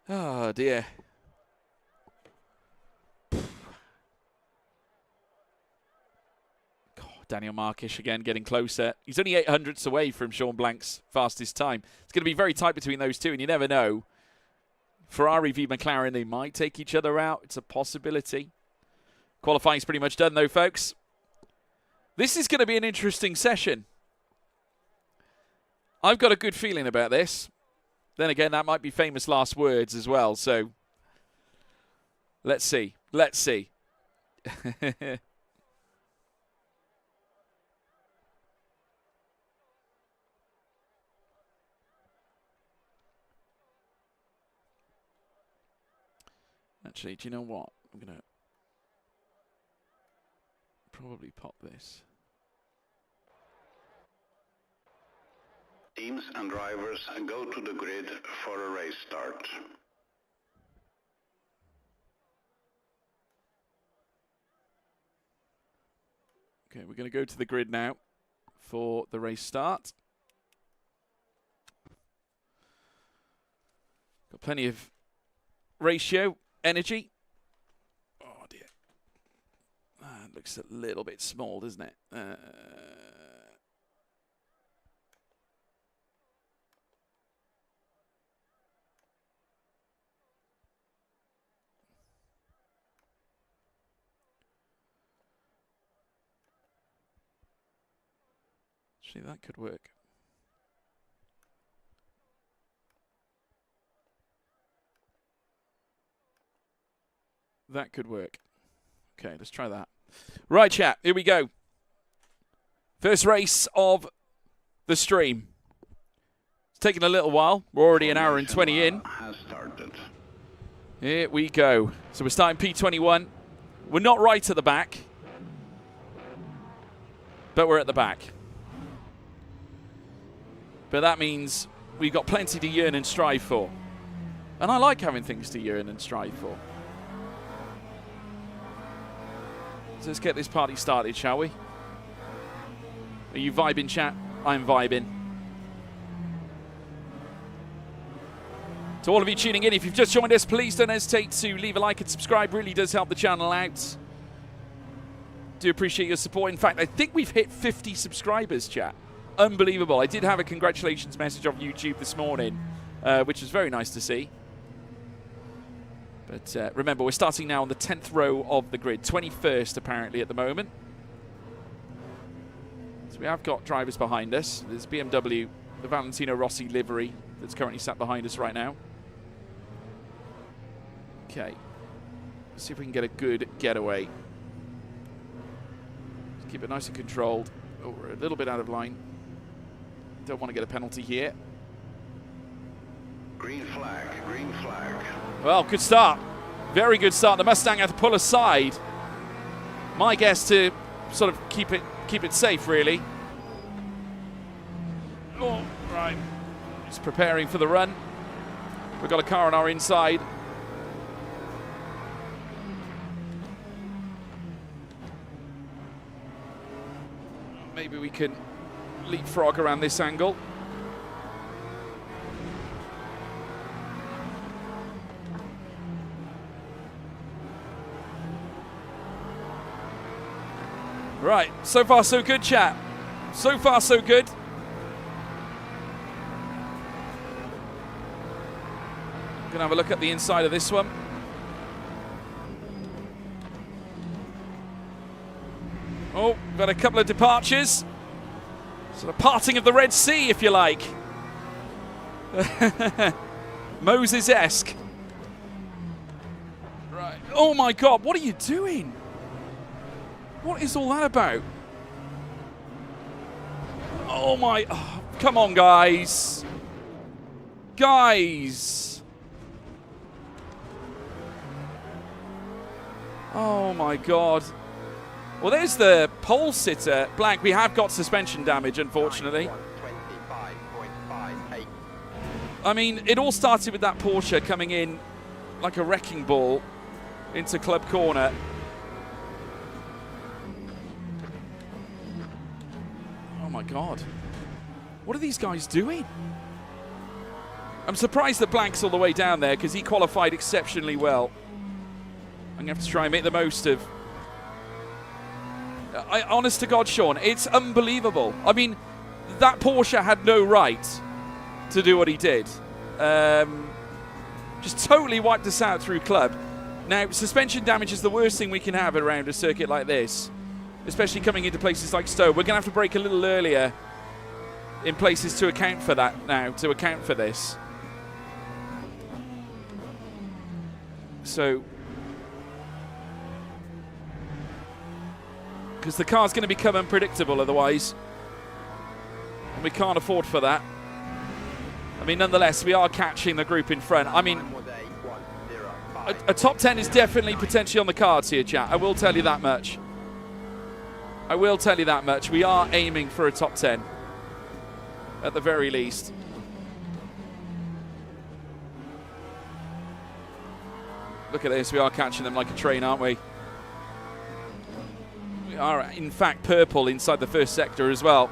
Oh, dear. Daniel Markish again getting closer. He's only 800ths away from Sean Blank's fastest time. It's going to be very tight between those two, and you never know. Ferrari v McLaren, they might take each other out. It's a possibility. Qualifying's pretty much done, though, folks. This is going to be an interesting session. I've got a good feeling about this. Then again, that might be famous last words as well. So let's see. Let's see. Actually, do you know what? I'm going to probably pop this. Teams and drivers go to the grid for a race start. Okay, we're going to go to the grid now for the race start. Got plenty of ratio, energy. Oh dear. It looks a little bit small, doesn't it? Actually, that could work. That could work. Okay, let's try that. Right, chat, here we go. First race of the stream. It's taken a little while. We're already an hour and 20 in. Has started. Here we go. So we're starting P21. We're not right at the back, but we're at the back. But that means we've got plenty to yearn and strive for. And I like having things to yearn and strive for. So let's get this party started, shall we? Are you vibing, chat? I'm vibing. To all of you tuning in, if you've just joined us, please don't hesitate to leave a like and subscribe. Really does help the channel out. Do appreciate your support. In fact, I think we've hit 50 subscribers, chat. Unbelievable. I did have a congratulations message off YouTube this morning, which was very nice to see. But remember, we're starting now on the 10th row of the grid. 21st, apparently, at the moment. So we have got drivers behind us. There's BMW, the Valentino Rossi livery that's currently sat behind us right now. Okay. Let's see if we can get a good getaway. Let's keep it nice and controlled. Oh, we're a little bit out of line. Don't want to get a penalty here. Green flag, green flag. Well, good start. Very good start. The Mustang had to pull aside. My guess to sort of keep it safe, really. Oh, right. Just preparing for the run. We've got a car on our inside. Maybe we can leapfrog around this angle. Right, so far so good, chat. So far so good. Gonna have a look at the inside of this one. Oh, we've got a couple of departures. Sort of parting of the Red Sea, if you like. Moses-esque. Right. Oh my God, what are you doing? What is all that about? Oh my... Oh, come on, guys. Guys. Oh my God. Well, there's the pole sitter. Blank, we have got suspension damage, unfortunately. 25.58. I mean, it all started with that Porsche coming in like a wrecking ball into Club Corner. Oh my God. What are these guys doing? I'm surprised that Blank's all the way down there because he qualified exceptionally well. I'm going to have to try and make the most of... honest to God, Sean, it's unbelievable. I mean, that Porsche had no right to do what he did. Just totally wiped us out through Club. Now, suspension damage is the worst thing we can have around a circuit like this, especially coming into places like Stowe. We're going to have to brake a little earlier in places to account for that now, to account for this. So, because the car's going to become unpredictable otherwise, and we can't afford for that. I mean, nonetheless, we are catching the group in front. I mean, a top 10 is definitely potentially on the cards here, chat. I will tell you that much. I will tell you that much. We are aiming for a top 10, at the very least. Look at this. We are catching them like a train, aren't we? We are, in fact, purple inside the first sector as well.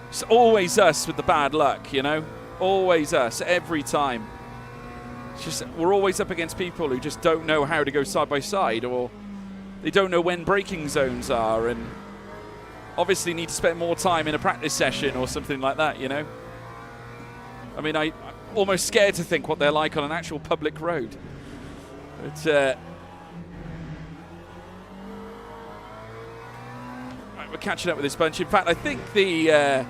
It's always us with the bad luck, you know? Always us, every time. It's just, we're always up against people who just don't know how to go side by side, or they don't know when braking zones are, and obviously need to spend more time in a practice session or something like that, you know? I mean, I'm almost scared to think what they're like on an actual public road. But, right, we're catching up with this bunch. In fact, I think the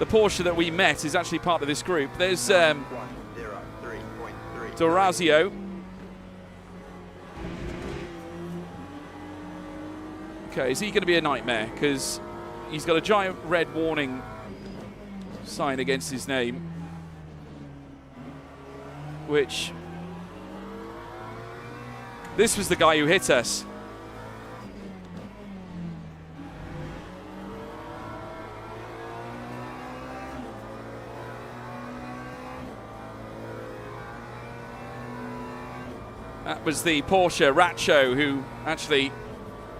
Porsche that we met is actually part of this group. There's D'Orazio. Okay, is he going to be a nightmare? Because he's got a giant red warning sign against his name, which, this was the guy who hit us. That was the Porsche Ratcho who actually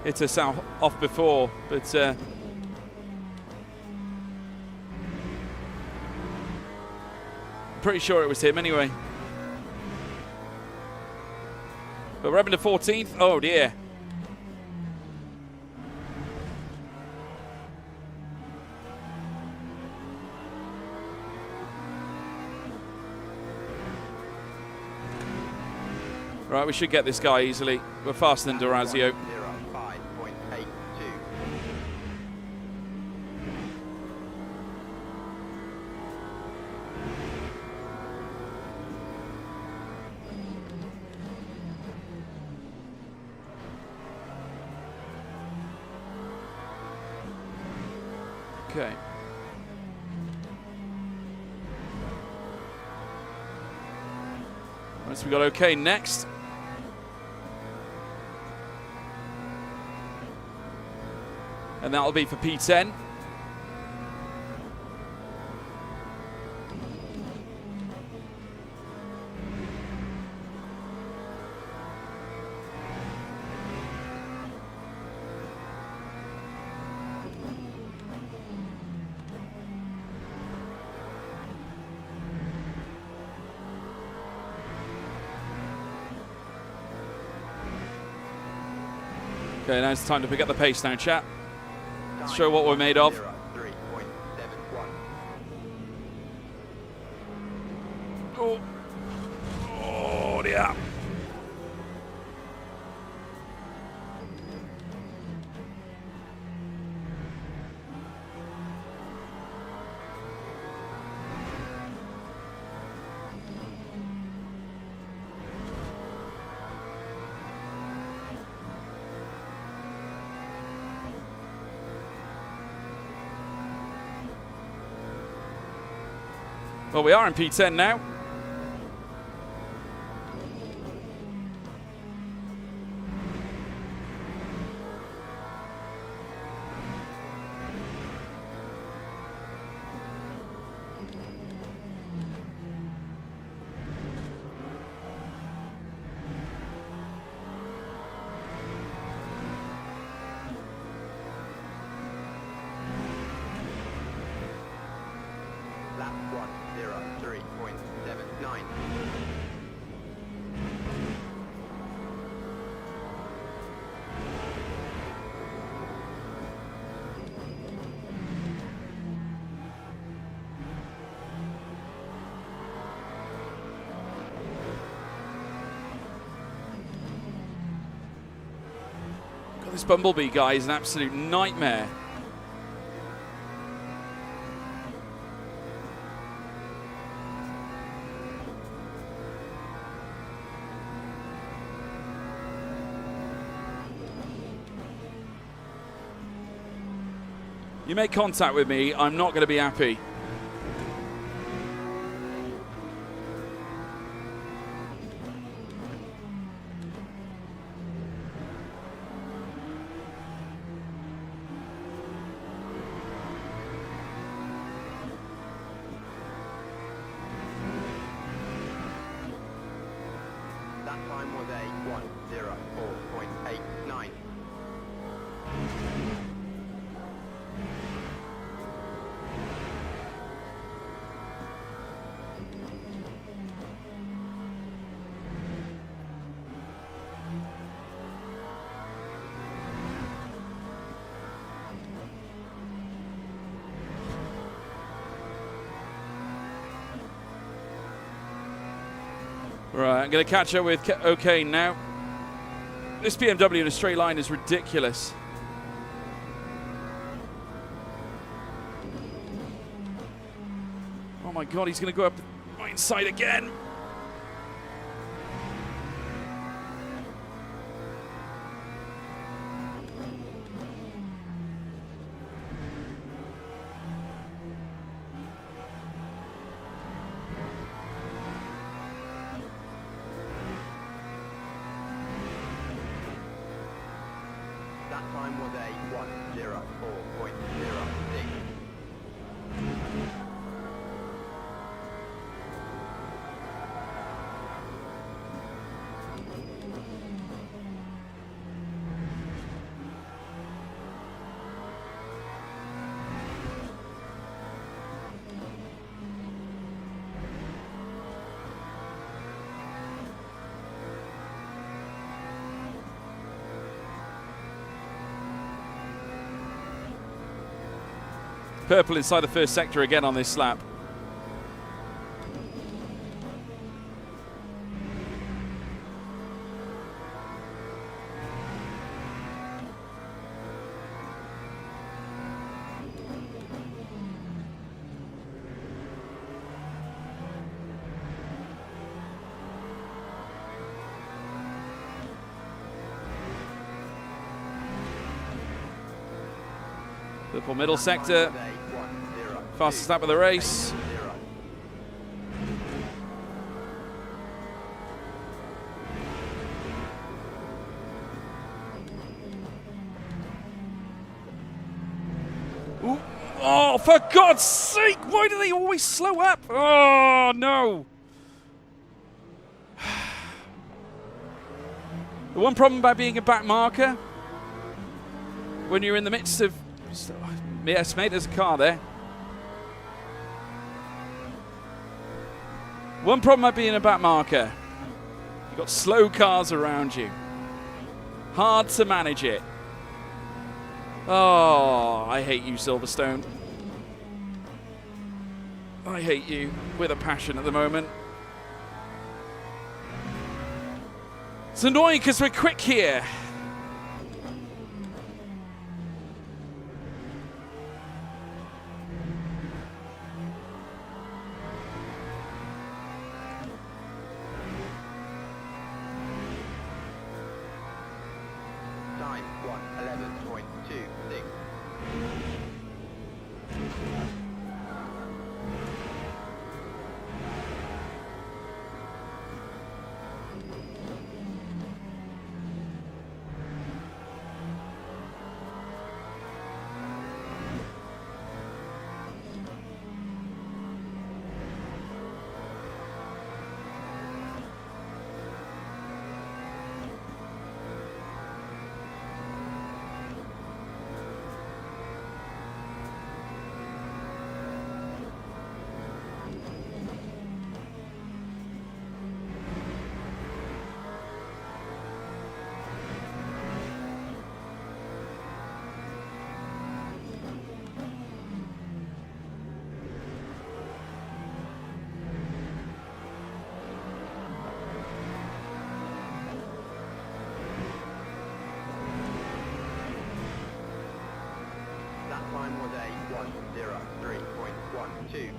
hit us off before, but pretty sure it was him anyway. But we're up into 14th. Oh dear. Right, we should get this guy easily. We're faster than D'Orazio. Okay. Right, so we got okay next. And that'll be for P10. Okay, now it's time to pick up the pace now, chat. Let's show what we're made of. Oh, oh dear. Well, we are in P10 now. This Bumblebee guy is an absolute nightmare. You make contact with me, I'm not going to be happy. That time was a 1:04.89. Right, I'm going to catch up with O'Kane now. This BMW in a straight line is ridiculous. Oh my God, he's going to go up right inside again. That time was a 1:04.06. Purple inside the first sector again on this lap. Purple middle sector. Fastest lap of the race. Ooh. Oh, for God's sake! Why do they always slow up? Oh, no. The one problem about being a back marker, when you're in the midst of... Yes, mate, there's a car there. One problem about being a back marker, you've got slow cars around you. Hard to manage it. Oh, I hate you, Silverstone. I hate you with a passion at the moment. It's annoying because we're quick here. Time 1:11.26. 103.12.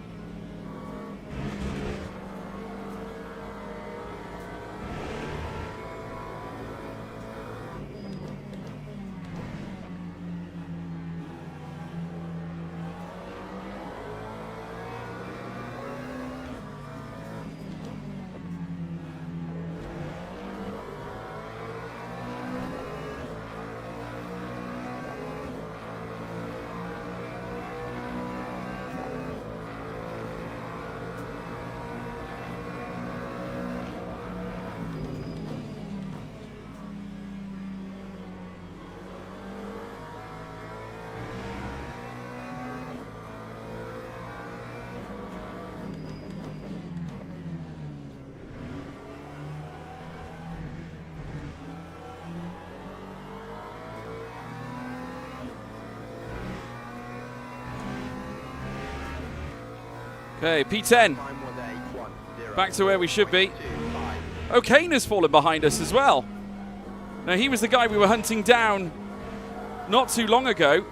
Okay, P10. Time was a 10. Back to where we should be. 25. O'Kane has fallen behind us as well. Now, he was the guy we were hunting down not too long ago.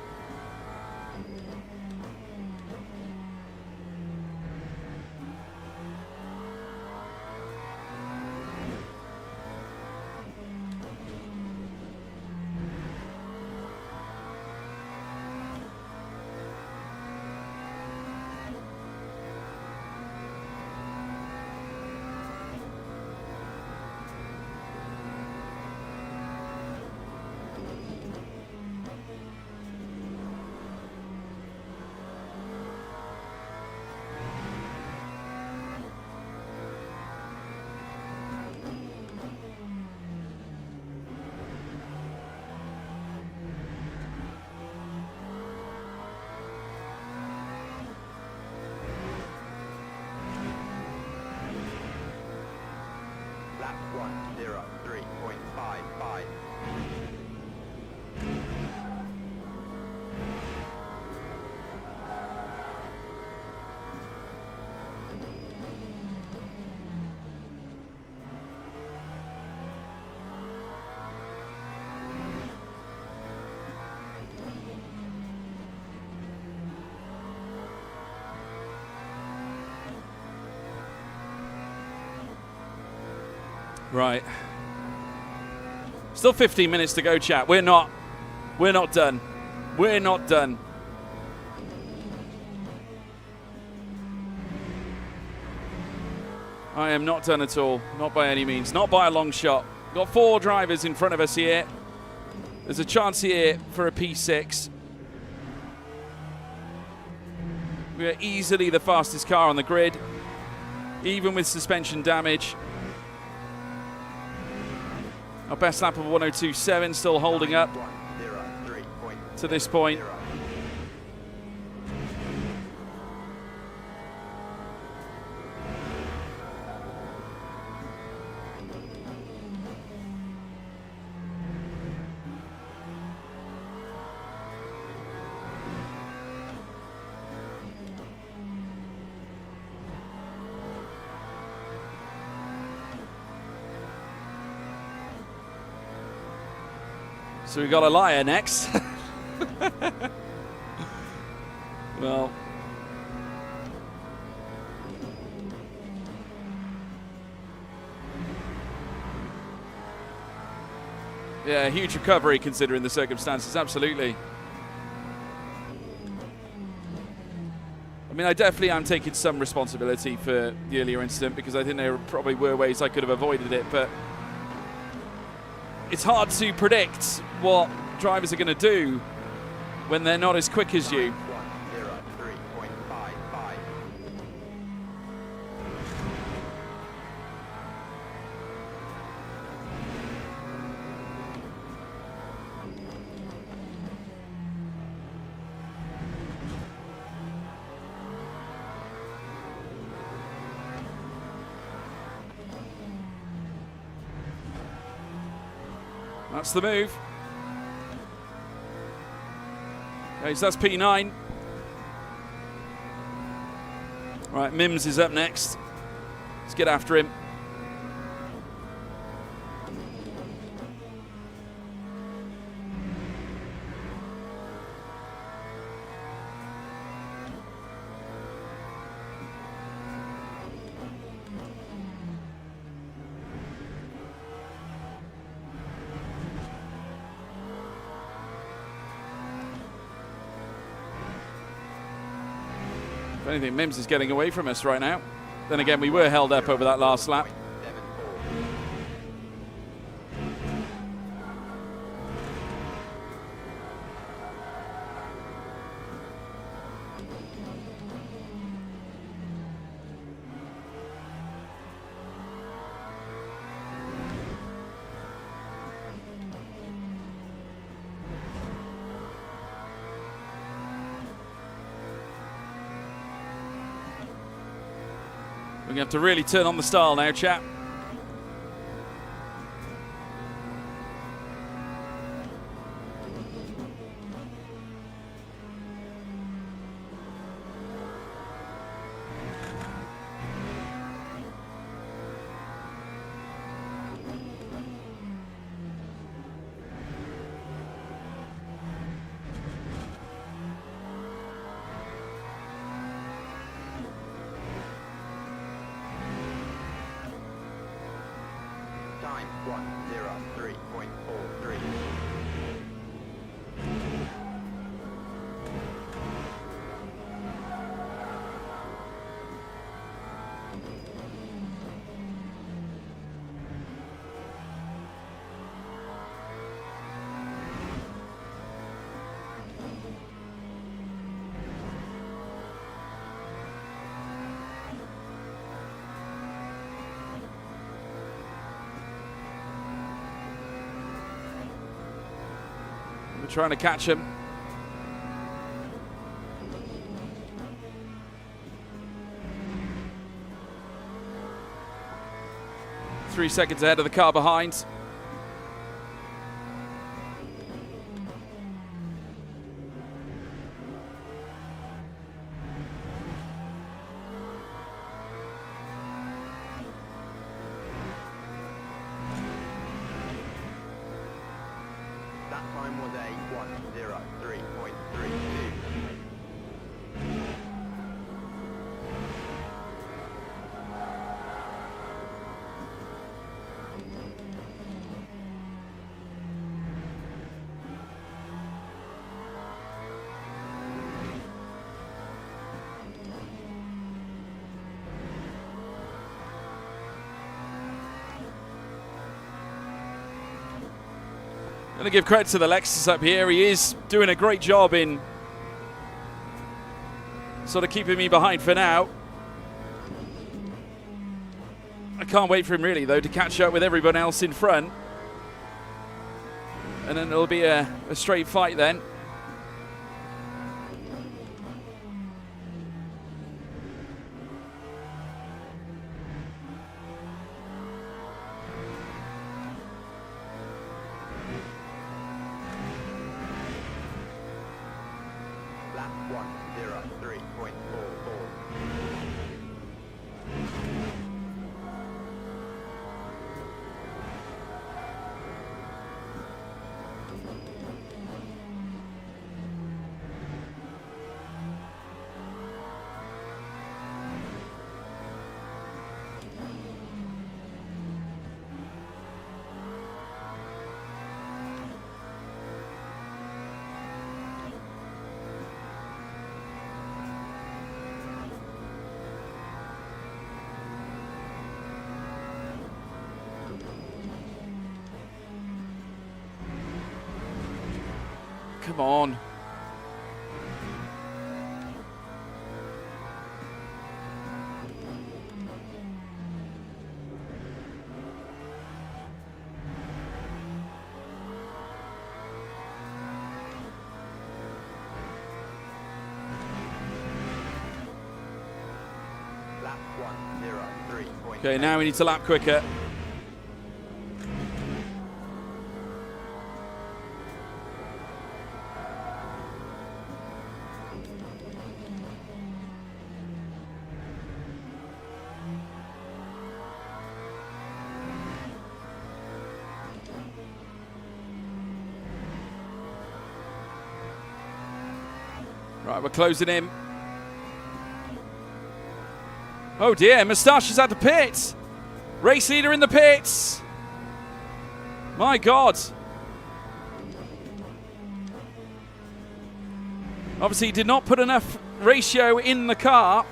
Lap 103.55. Right. Still 15 minutes to go, chat. We're not done. We're not done. I am not done at all. Not by any means. Not by a long shot. Got 4 drivers in front of us here. There's a chance here for a P6. We are easily the fastest car on the grid, even with suspension damage. Our best lap of 102.7 still holding up to this point. So we got a liar next. Well, yeah, huge recovery considering the circumstances, absolutely. I mean, I definitely am taking some responsibility for the earlier incident because I think there probably were ways I could have avoided it, but it's hard to predict what drivers are going to do when they're not as quick as you. 103.55. That's the move. Okay, so that's P9. Right, Mims is up next. Let's get after him. I don't think Mims is getting away from us right now. Then again, we were held up over that last lap. 74. We're going to have to really turn on the style now, chap. Time 1:03.43. We're trying to catch him. Three seconds ahead of the car behind. That time was a 1:03.32. Going to give credit to the Lexus up here. He is doing a great job in sort of keeping me behind for now. I can't wait for him really though to catch up with everyone else in front. And then it'll be a straight fight then. Lap 1:03.44. Come on. Lap 1:03.8. Okay, now we need to lap quicker. Right, we're closing in. Oh dear, Moustache is at the pits. Race leader in the pits. My God. Obviously, he did not put enough ratio in the car.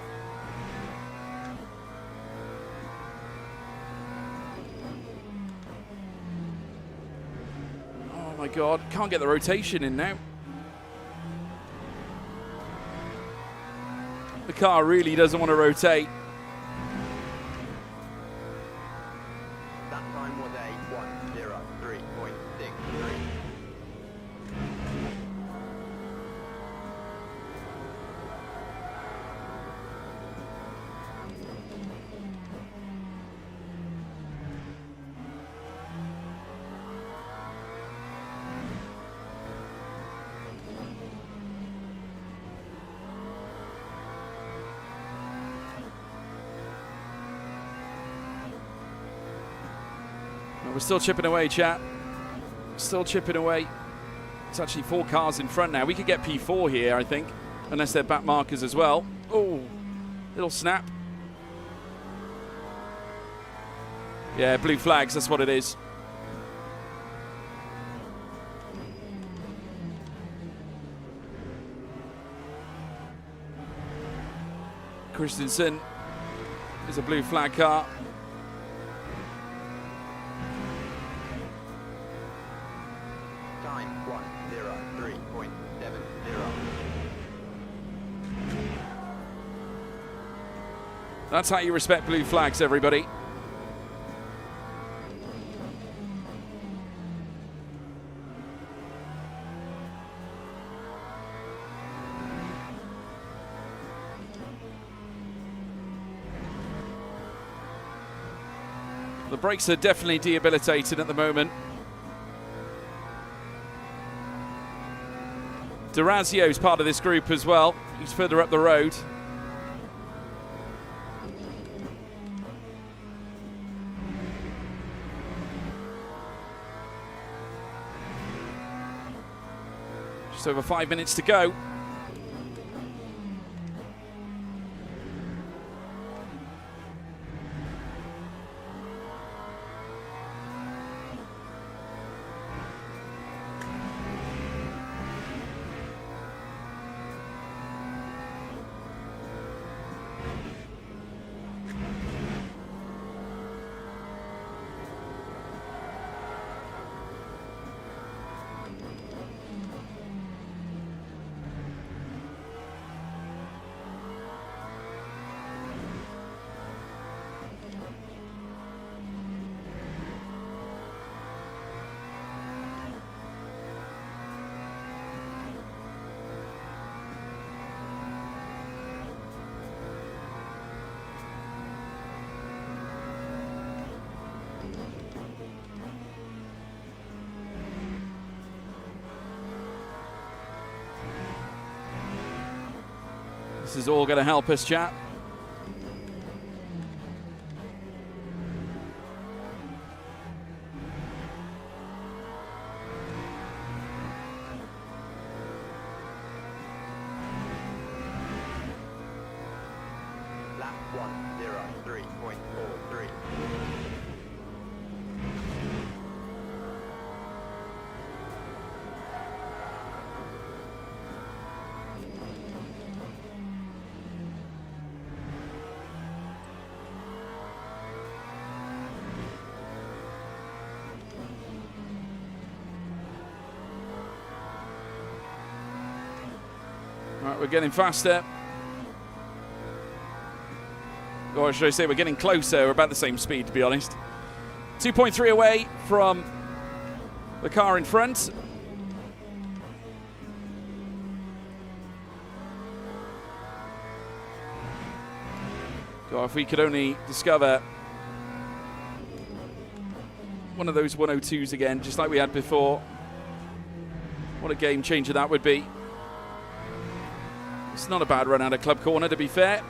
Oh my God, can't get the rotation in now. The car really doesn't want to rotate. That time was a 1:03.63. We're still chipping away, chat. Still chipping away. It's actually 4 cars in front now. We could get P4 here, I think, unless they're back markers as well. Oh, little snap. Yeah, blue flags, that's what it is. Christensen is a blue flag car. Time 1:03.70. That's how you respect blue flags, everybody. The brakes are definitely debilitated at the moment. D'Orazio is part of this group as well. He's further up the road. Just over 5 minutes to go. This is all going to help us, chat. Lap 1:03.43. Right, we're getting faster. Or should I say we're getting closer. We're about the same speed, to be honest. 2.3 away from the car in front. God, if we could only discover one of those 102s again, just like we had before. What a game changer that would be. It's not a bad run out of Club Corner, to be fair.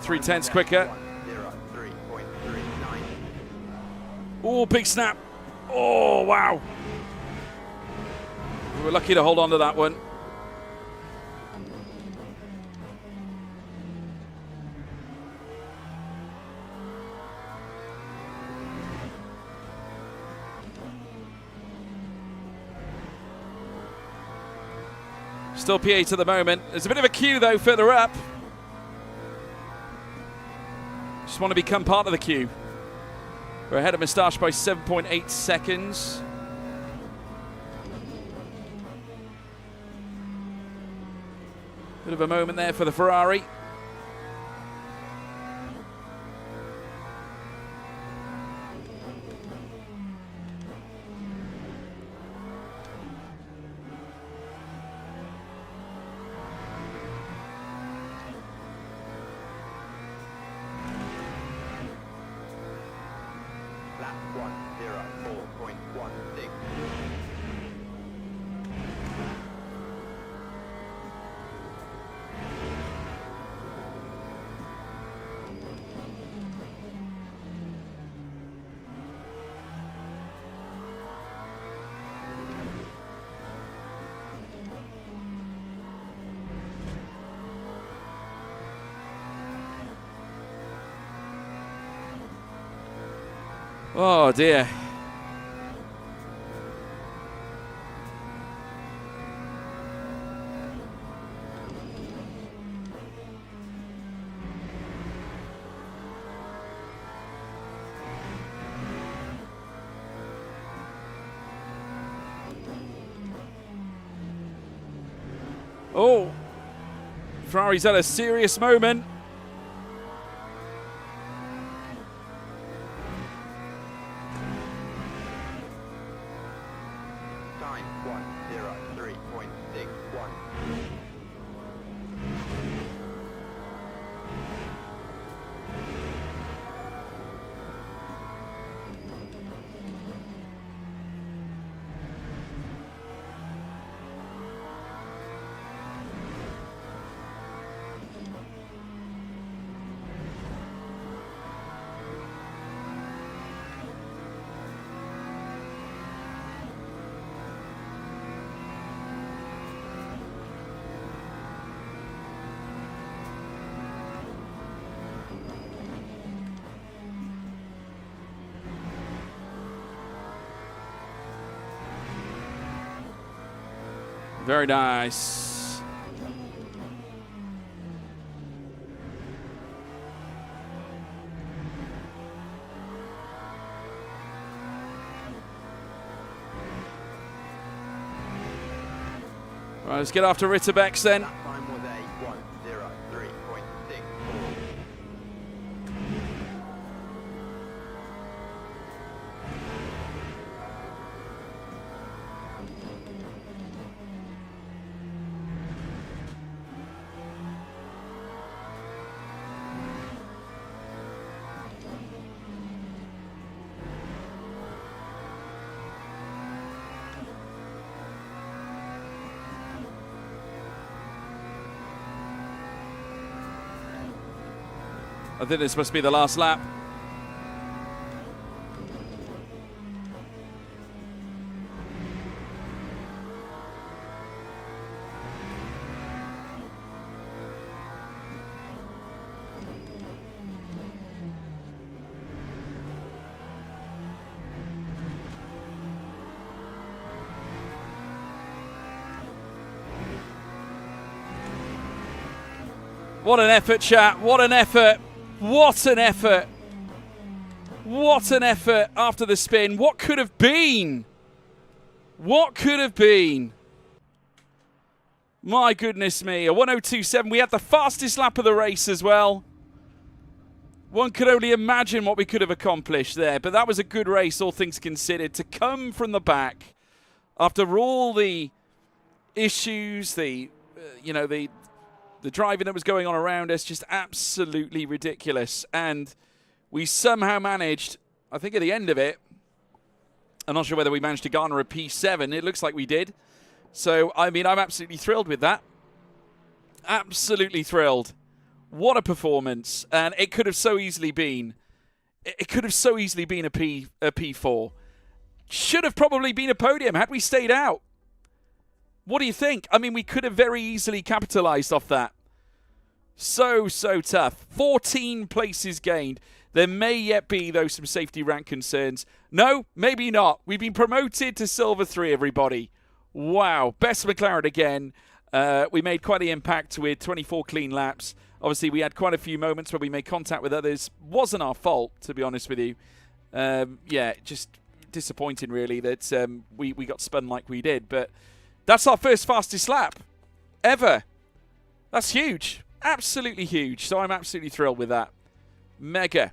3/10 quicker. 1:03.39. Oh, big snap. Oh, wow. We were lucky to hold on to that one. Still P8 at the moment. There's a bit of a queue, though, further up. Just want to become part of the queue. We're ahead of Moustache by 7.8 seconds. Bit of a moment there for the Ferrari. Lap 104.16. Oh dear. Oh, Ferrari's at a serious moment. Time 103.61. Very nice. Right, let's get after Ritterbeck's then. That time was a 103.64. I think this must be the last lap. What an effort, chat. What an effort. What an effort. What an effort after the spin. What could have been? What could have been? My goodness me. A 102.7. We had the fastest lap of the race as well. One could only imagine what we could have accomplished there. But that was a good race, all things considered. To come from the back after all the issues, the driving that was going on around us, just absolutely ridiculous. And we somehow managed, I think at the end of it, I'm not sure whether we managed to garner a P7. It looks like we did. So, I mean, I'm absolutely thrilled with that. Absolutely thrilled. What a performance. And it could have so easily been, it could have so easily been a P4. Should have probably been a podium had we stayed out. What do you think? I mean, we could have very easily capitalized off that. So tough. 14 places gained. There may yet be, though, some safety rank concerns. No, maybe not. We've been promoted to Silver 3, everybody. Wow. Best McLaren again. We made quite the impact with 24 clean laps. Obviously, we had quite a few moments where we made contact with others. Wasn't our fault, to be honest with you. Yeah, just disappointing, really, that we got spun like we did. But that's our first fastest lap ever. That's huge. Absolutely huge. So I'm absolutely thrilled with that. Mega.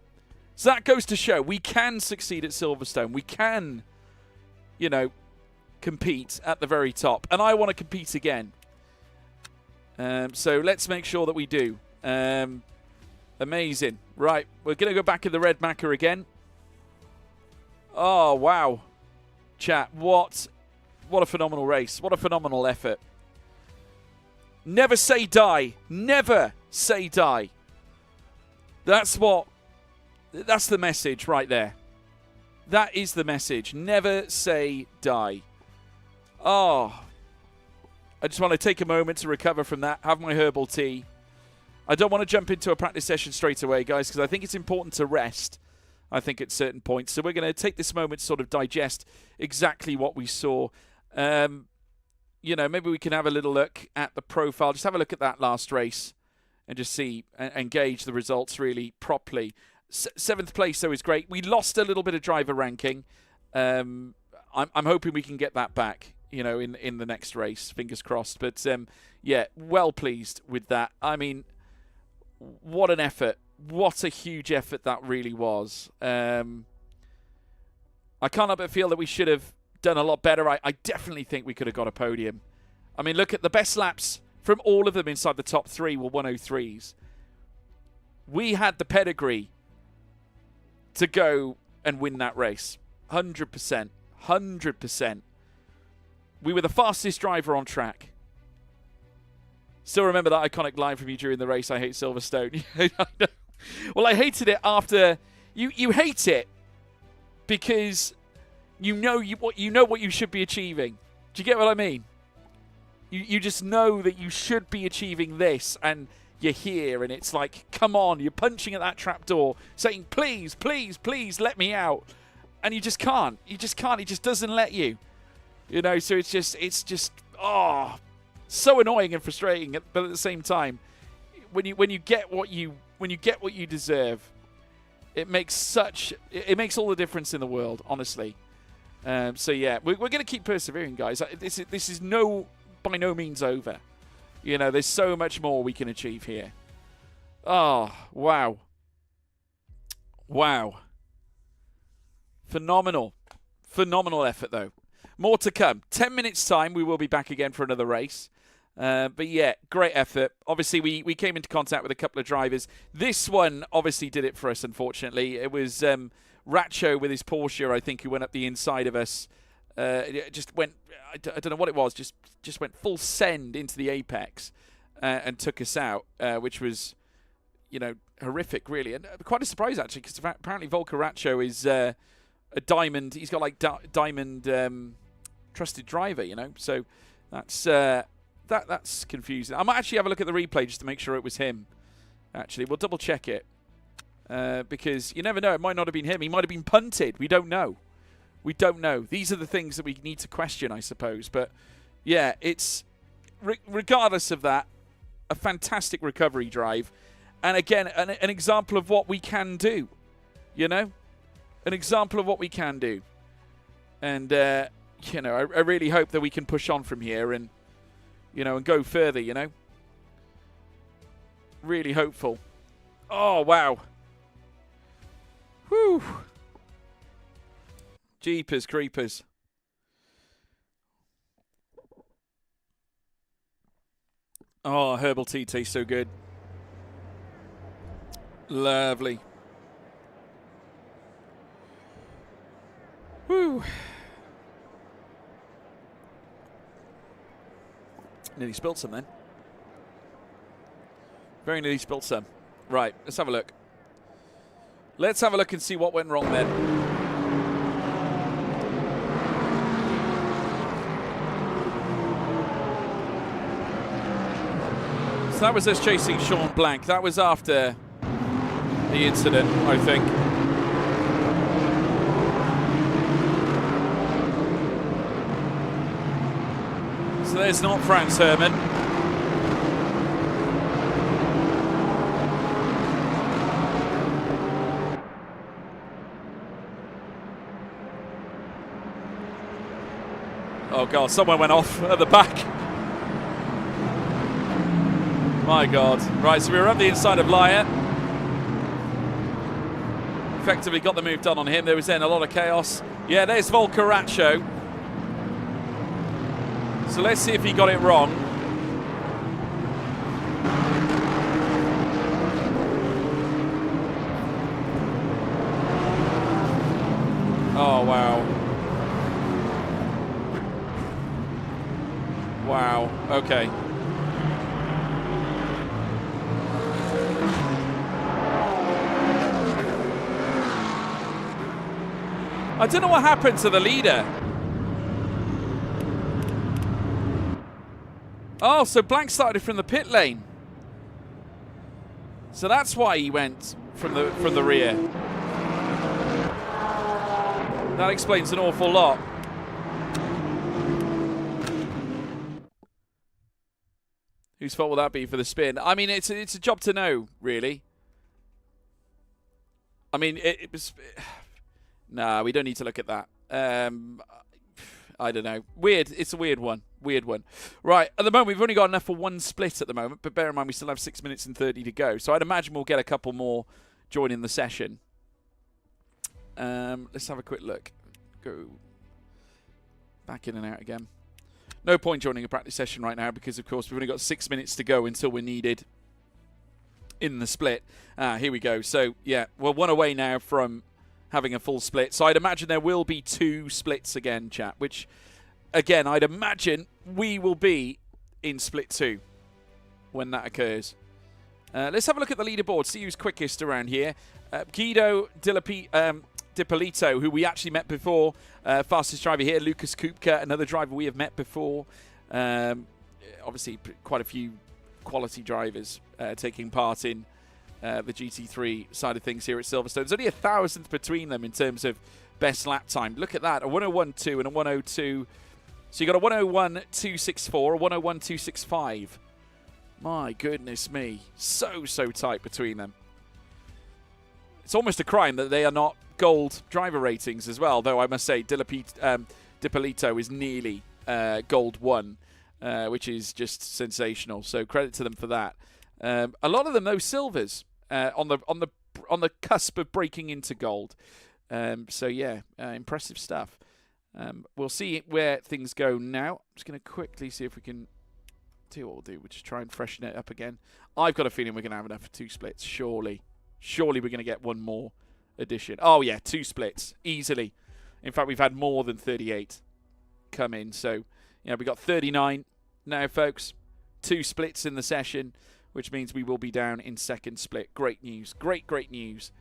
So that goes to show we can succeed at Silverstone. We can, you know, compete at the very top. And I want to compete again. So let's make sure that we do. Amazing. Right, we're going to go back in the red Macca again. Oh, wow. Chat, what a phenomenal race. What a phenomenal effort. Never say die. Never say die. That's the message right there. That is the message. Never say die. Oh, I just want to take a moment to recover from that, have my herbal tea. I don't want to jump into a practice session straight away, guys, because I think it's important to rest, I think, at certain points. So we're going to take this moment to sort of digest exactly what we saw. You know, maybe we can have a little look at the profile. Just have a look at that last race and just see and gauge the results really properly. 7th place, though, is great. We lost a little bit of driver ranking. I'm hoping we can get that back, you know, in the next race. Fingers crossed. But, yeah, well pleased with that. I mean, what an effort. What a huge effort that really was. I can't help but feel that we should have done a lot better. I definitely think we could have got a podium. I mean, look at the best laps from all of them inside the top 3 were 103s. We had the pedigree to go and win that race. 100%. 100%. We were the fastest driver on track. Still remember that iconic line from you during the race, I hate Silverstone. I know. Well, I hated it after... You hate it because you know what you should be achieving. Do you get what I mean? You just know that you should be achieving this, and you're here, and it's like, come on, you're punching at that trapdoor, saying, please, please, please, let me out. And you just can't. You just can't. It just doesn't let you. You know, so it's just, oh, so annoying and frustrating. But at the same time, when you get what you deserve, it makes all the difference in the world, honestly. So yeah, we're going to keep persevering, guys. This is by no means over. You know, there's so much more we can achieve here. Oh, wow. Wow. Phenomenal. Phenomenal effort, though. More to come. 10 minutes' time, we will be back again for another race. But yeah, great effort. Obviously, we came into contact with a couple of drivers. This one obviously did it for us, unfortunately. It was Ratcho with his Porsche, I think, who went up the inside of us. It just went, I don't know what it was, just went full send into the apex and took us out, which was, you know, horrific, really. And quite a surprise, actually, because apparently Volker Ratcho is a diamond. He's got, like, diamond trusted driver, you know. So that's confusing. I might actually have a look at the replay just to make sure it was him, actually. We'll double-check it because you never know. It might not have been him. He might have been punted. We don't know. We don't know. These are the things that we need to question, I suppose. But, yeah, it's, regardless of that, a fantastic recovery drive. And, again, an example of what we can do, you know? An example of what we can do. And, you know, I really hope that we can push on from here and, you know, and go further, you know? Really hopeful. Oh, wow. Whew. Jeepers creepers. Oh, herbal tea tastes so good. Lovely. Whew. Nearly spilled some then. Very nearly spilled some. Right, let's have a look. Let's have a look and see what went wrong then. So that was us chasing Sean Blank. That was after the incident, I think. So there's not Franz Herrmann. Oh, God, someone went off at the back. My God. Right, so we were up the inside of Laya. Effectively got the move done on him. There was then a lot of chaos. Yeah, there's Volcaraccio. So let's see if he got it wrong. Oh, wow. Wow, okay. I don't know what happened to the leader. Oh, so Blank started from the pit lane. So that's why he went from the rear. That explains an awful lot. Whose fault will that be for the spin? I mean, it's a job to know, really. I mean, it was... Nah, we don't need to look at that. I don't know. Weird. It's a weird one. Weird one. Right, at the moment, we've only got enough for one split at the moment, but bear in mind we still have 6 minutes and 30 to go. So I'd imagine we'll get a couple more joining the session. Let's have a quick look. Go back in and out again. No point joining a practice session right now because, of course, we've only got 6 minutes to go until we're needed in the split. Here we go. So, yeah, we're one away now from having a full split. So I'd imagine there will be 2 splits again, chat, which, again, I'd imagine we will be in split 2 when that occurs. Let's have a look at the leaderboard, see who's quickest around here. Guido Dipolito, who we actually met before, fastest driver here. Lucas Kupka, another driver we have met before. Obviously, quite a few quality drivers taking part in the GT3 side of things here at Silverstone. There's only 1,000th between them in terms of best lap time. Look at that, a 101.2 and a 102. So you got a 101.264, a 101.265. My goodness me, so tight between them. It's almost a crime that they are not gold driver ratings as well, though I must say Dipolito is nearly gold 1, which is just sensational. So credit to them for that. A lot of them, though, silvers on the cusp of breaking into gold. So yeah, impressive stuff. We'll see where things go now. I'm just going to quickly see if we can do what we'll do. We'll just try and freshen it up again. I've got a feeling we're going to have enough for 2 splits. Surely we're going to get one more edition. Oh yeah, 2 splits easily. In fact, we've had more than 38 come in. So yeah, we got 39 now, folks. 2 splits in the session, which means we will be down in second split. Great news. Great news.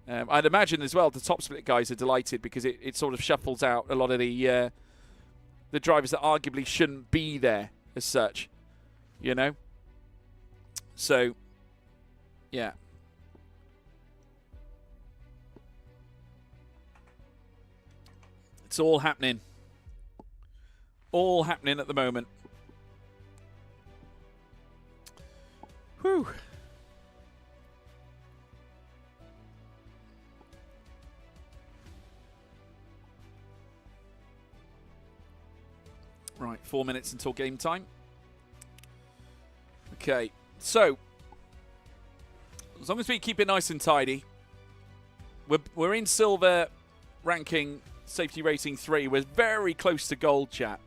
I'd imagine as well the top split guys are delighted because it sort of shuffles out a lot of the drivers that arguably shouldn't be there as such, you know. So, yeah. It's all happening. All happening at the moment. Whew. Right, 4 minutes until game time. Okay, so as long as we keep it nice and tidy, we're in silver ranking, safety rating 3. We're very close to gold, chat.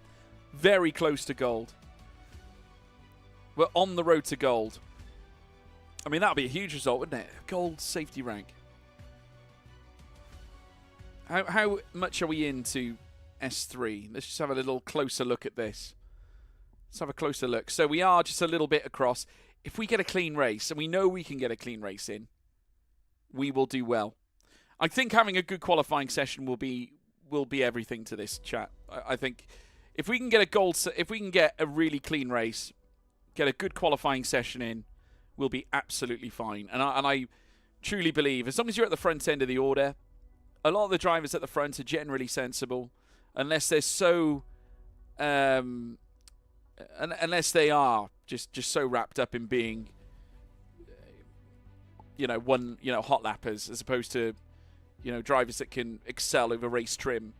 Very close to gold. We're on the road to gold. I mean, that would be a huge result, wouldn't it? Gold safety rank. How much are we into S3? Let's just have a little closer look at this. Let's have a closer look. So we are just a little bit across. If we get a clean race, and we know we can get a clean race in, we will do well. I think having a good qualifying session will be everything to this, chat. I think if we can get a really clean race, get a good qualifying session in, we'll be absolutely fine. And I truly believe, as long as you're at the front end of the order, a lot of the drivers at the front are generally sensible, unless they're so, unless they are just so wrapped up in being, hot lappers, as opposed to, drivers that can excel over race trim,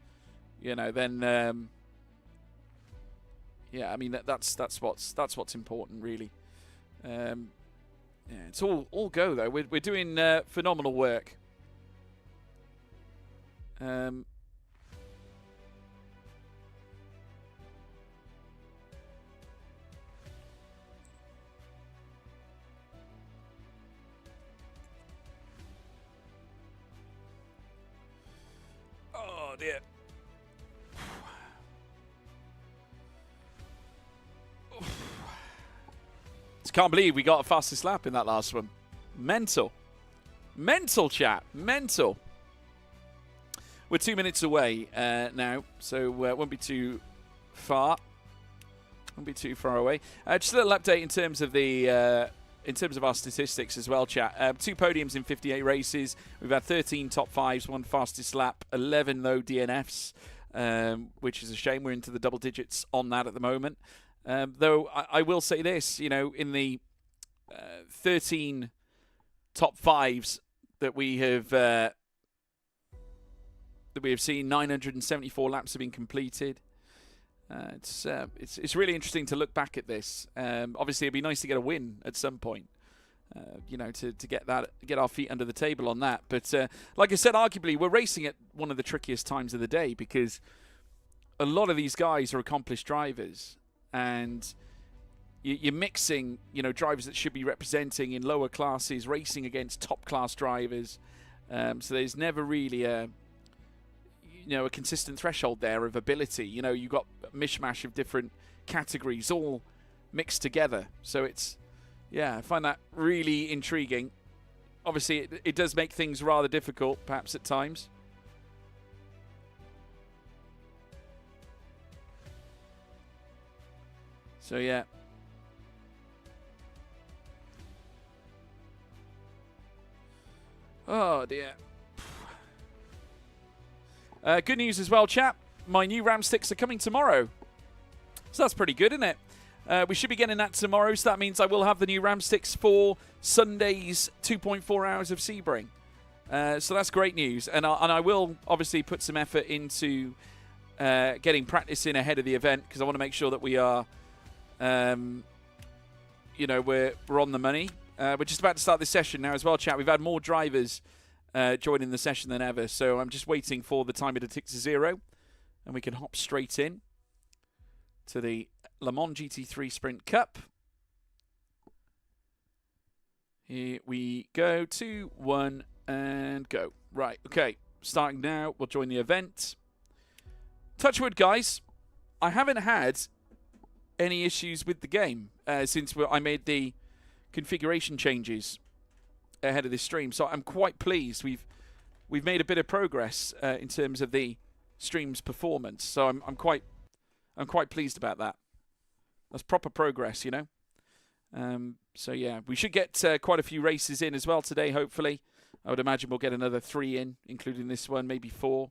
then yeah, I mean that's what's important, really. Yeah, it's all go though. We're doing phenomenal work. Oh dear. Just can't believe we got a fastest lap in that last one. Mental. Mental, chat. Mental. We're 2 minutes away now, so won't be too far. Won't be too far away. Just a little update in terms of the in terms of our statistics as well, chat. 2 podiums in 58 races. We've had 13 top 5s, 1 fastest lap, 11 though DNFs, which is a shame. We're into the double digits on that at the moment. Though I will say this, you know, in the 13 top 5s that we have seen, 974 laps have been completed. It's really interesting to look back at this. Obviously, it'd be nice to get a win at some point, you know, to get our feet under the table on that. But like I said, arguably we're racing at one of the trickiest times of the day because a lot of these guys are accomplished drivers, and you're mixing, you know, drivers that should be representing in lower classes, racing against top class drivers. So there's never really a consistent threshold there of ability. You know, you've got a mishmash of different categories all mixed together. So it's, yeah, I find that really intriguing. Obviously, it does make things rather difficult, perhaps at times. So, yeah. Oh, dear. Good news as well, chap. My new RAM sticks are coming tomorrow. So that's pretty good, isn't it? We should be getting that tomorrow, so that means I will have the new RAM sticks for Sunday's 2.4 hours of Sebring. So that's great news. And I will obviously put some effort into getting practice in ahead of the event, because I want to make sure that we are, you know, we're on the money. We're just about to start this session now as well, chat. We've had more drivers joining the session than ever, so I'm just waiting for the timer to tick to 0, and we can hop straight in to the Le Mans GT3 Sprint Cup. Here we go. 2, 1, and go. Right, okay. Starting now. We'll join the event. Touchwood, guys. I haven't had any issues with the game since I made the configuration changes ahead of this stream, so I'm quite pleased. We've made a bit of progress in terms of the stream's performance, so I'm quite pleased about that. That's proper progress, you know. So yeah, we should get quite a few races in as well today. Hopefully, I would imagine we'll get another 3 in, including this one, maybe 4.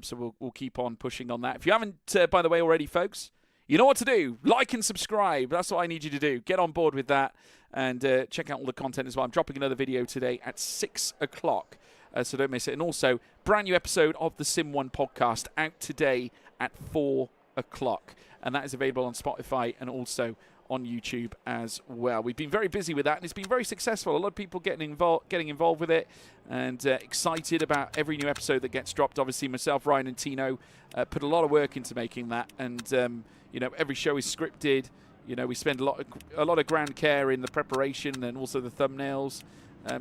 So we'll keep on pushing on that. If you haven't, by the way, already, folks, you know what to do. Like and subscribe. That's what I need you to do. Get on board with that and check out all the content as well. I'm dropping another video today at 6 o'clock, so don't miss it. And also, brand new episode of the Sim 1 podcast out today at 4 o'clock. And that is available on Spotify and also on YouTube as well. We've been very busy with that, and it's been very successful. A lot of people getting involved with it, and excited about every new episode that gets dropped. Obviously, myself, Ryan, and Tino put a lot of work into making that, and you know, every show is scripted. You know, we spend a lot of grand care in the preparation and also the thumbnails.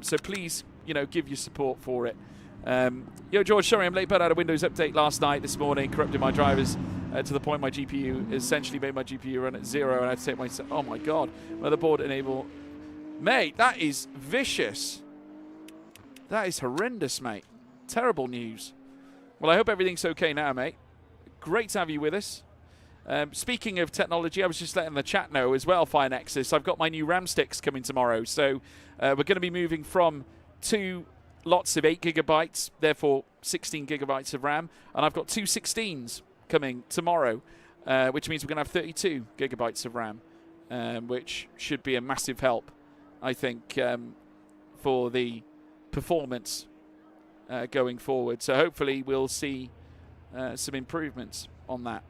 So please, you know, give your support for it. Yo, George, sorry I'm late, but I had a Windows update last night, this morning, corrupted my drivers to the point my GPU essentially made my GPU run at 0, and I had to take my, oh my god, motherboard enable. Mate, that is vicious. That is horrendous, mate. Terrible news. Well, I hope everything's okay now, mate. Great to have you with us. Speaking of technology, I was just letting the chat know as well, Fire Nexus, I've got my new RAM sticks coming tomorrow. So we're going to be moving from 2 lots of 8 gigabytes, therefore 16 gigabytes of RAM, and I've got 2 16s coming tomorrow, which means we're going to have 32 gigabytes of RAM, which should be a massive help, I think, for the performance going forward. So hopefully we'll see some improvements on that.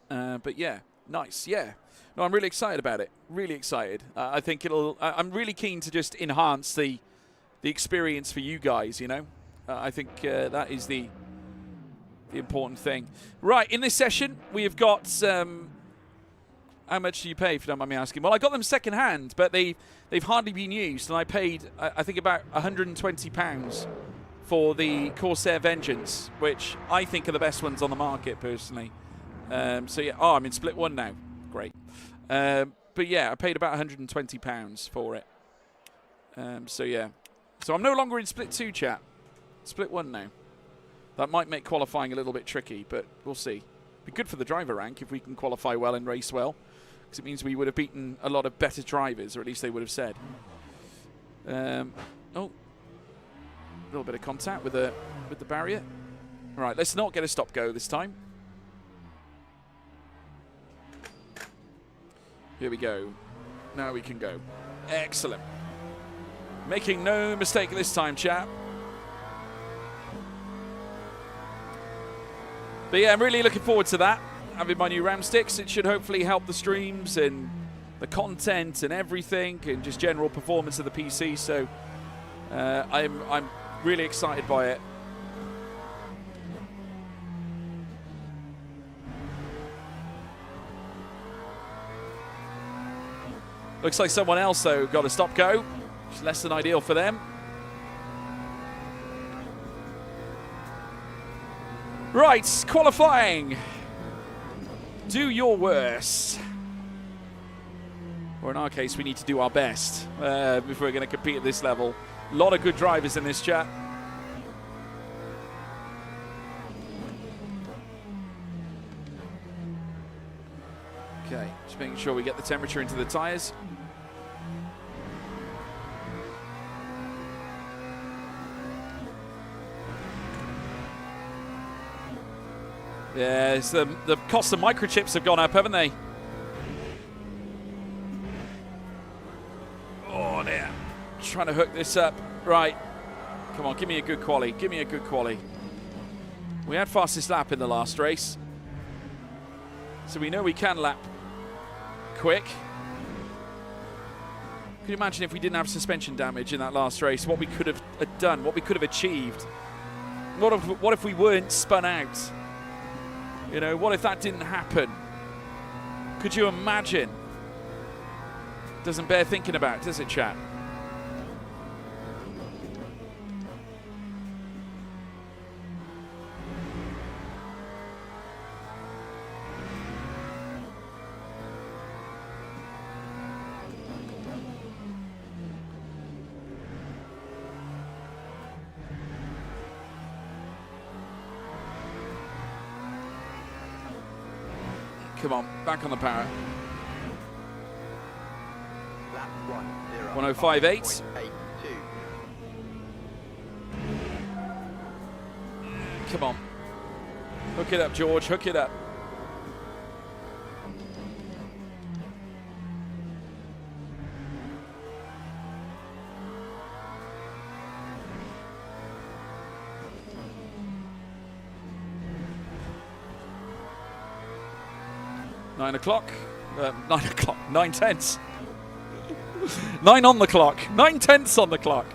But yeah, nice. Yeah. No, I'm really excited about it. Really excited. I think I'm really keen to just enhance the experience for you guys. You know, I think that is the important thing. Right, in this session we have got. How much do you pay, if you don't mind me asking? Well, I got them second hand, but they've hardly been used, and I paid I think about £120 for the Corsair Vengeance, which I think are the best ones on the market personally. So yeah, I'm in split 1 now. Great. But yeah, I paid about £120 for it. So yeah, so I'm no longer in split 2, chat. Split 1 now. That might make qualifying a little bit tricky, but we'll see. Be good for the driver rank if we can qualify well and race well, because it means we would have beaten a lot of better drivers, or at least they would have said. Oh, a little bit of contact with the barrier. All right, let's not get a stop-go this time. Here we go. Now we can go. Excellent. Making no mistake this time, chap. But yeah, I'm really looking forward to that. Having my new RAM sticks, it should hopefully help the streams and the content and everything, and just general performance of the PC. So I'm really excited by it. Looks like someone else though got a stop go, which is less than ideal for them. Right, qualifying. Do your worst. Or in our case, we need to do our best if we're going to compete at this level. A lot of good drivers in this chat. Okay, just making sure we get the temperature into the tyres. Yeah, it's the cost of microchips have gone up, haven't they? Oh, dear. Trying to hook this up. Right. Come on, give me a good quali. Give me a good quali. We had fastest lap in the last race, so we know we can lap quick. Can you imagine if we didn't have suspension damage in that last race, what we could have done, what we could have achieved? What if we weren't spun out? You know, what if that didn't happen? Could you imagine? Doesn't bear thinking about, does it, chat? Come on, back on the power. 105.8. Come on. Hook it up, George. Hook it up. Nine o'clock. 9 o'clock. 9/10. 9 on the clock. 9/10 on the clock.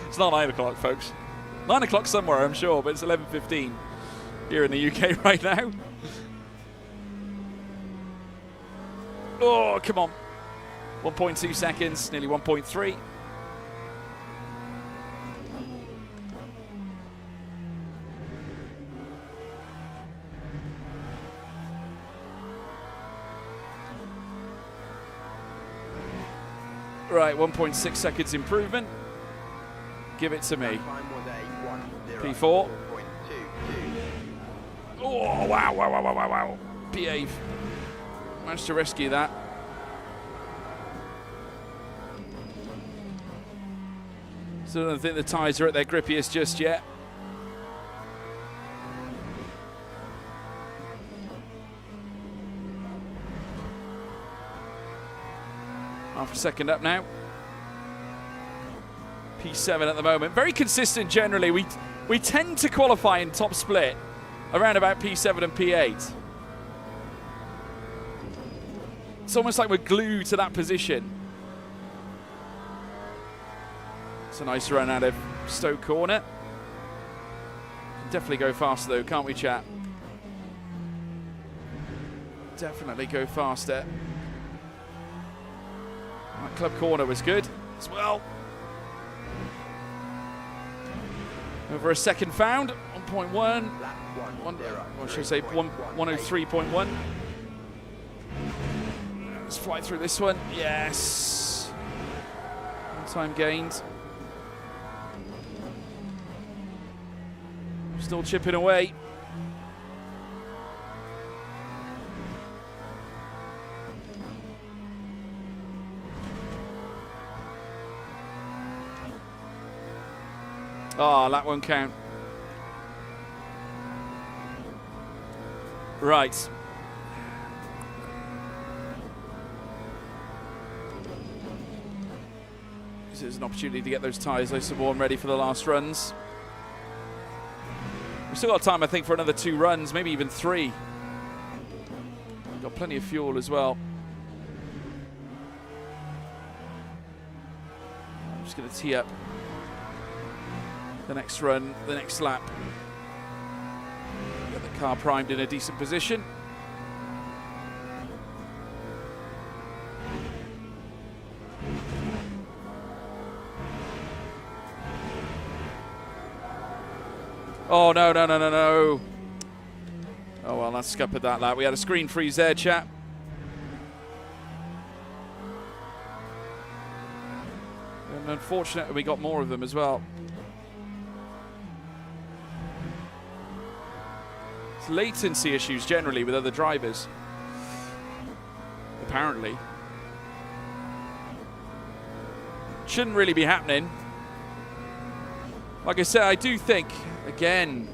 It's not 9 o'clock, folks. 9 o'clock somewhere, I'm sure, but it's 11:15 here in the UK right now. Oh, come on. 1.2 seconds, nearly 1.3. Right, 1.6 seconds improvement. Give it to me. P4. Oh, wow. Behave. Managed to rescue that. So I don't think the tyres are at their grippiest just yet. Half a second up now. P7 at the moment. Very consistent generally. We tend to qualify in top split around about P7 and P8. It's almost like we're glued to that position. It's a nice run out of Stoke Corner. Definitely go faster though, can't we, chat? Definitely go faster. That Club Corner was good as well. Over a second found, 1.1. Lap 1, 0, Or should I say 103.1. Let's fly through this one. Yes. Time gained. Still chipping away. Oh, that won't count. Right. This is an opportunity to get those tyres nice and warm, ready for the last runs. We've still got time, I think, for another 2 runs, maybe even 3. Got plenty of fuel as well. I'm just going to tee up the next run, the next lap. Get the car primed in a decent position. Oh, no, no, no, no, no. Oh, well, that's scuppered that lap. We had a screen freeze there, chap. And unfortunately, we got more of them as well. It's latency issues generally with other drivers. Apparently. Shouldn't really be happening. Like I said, I do think, again,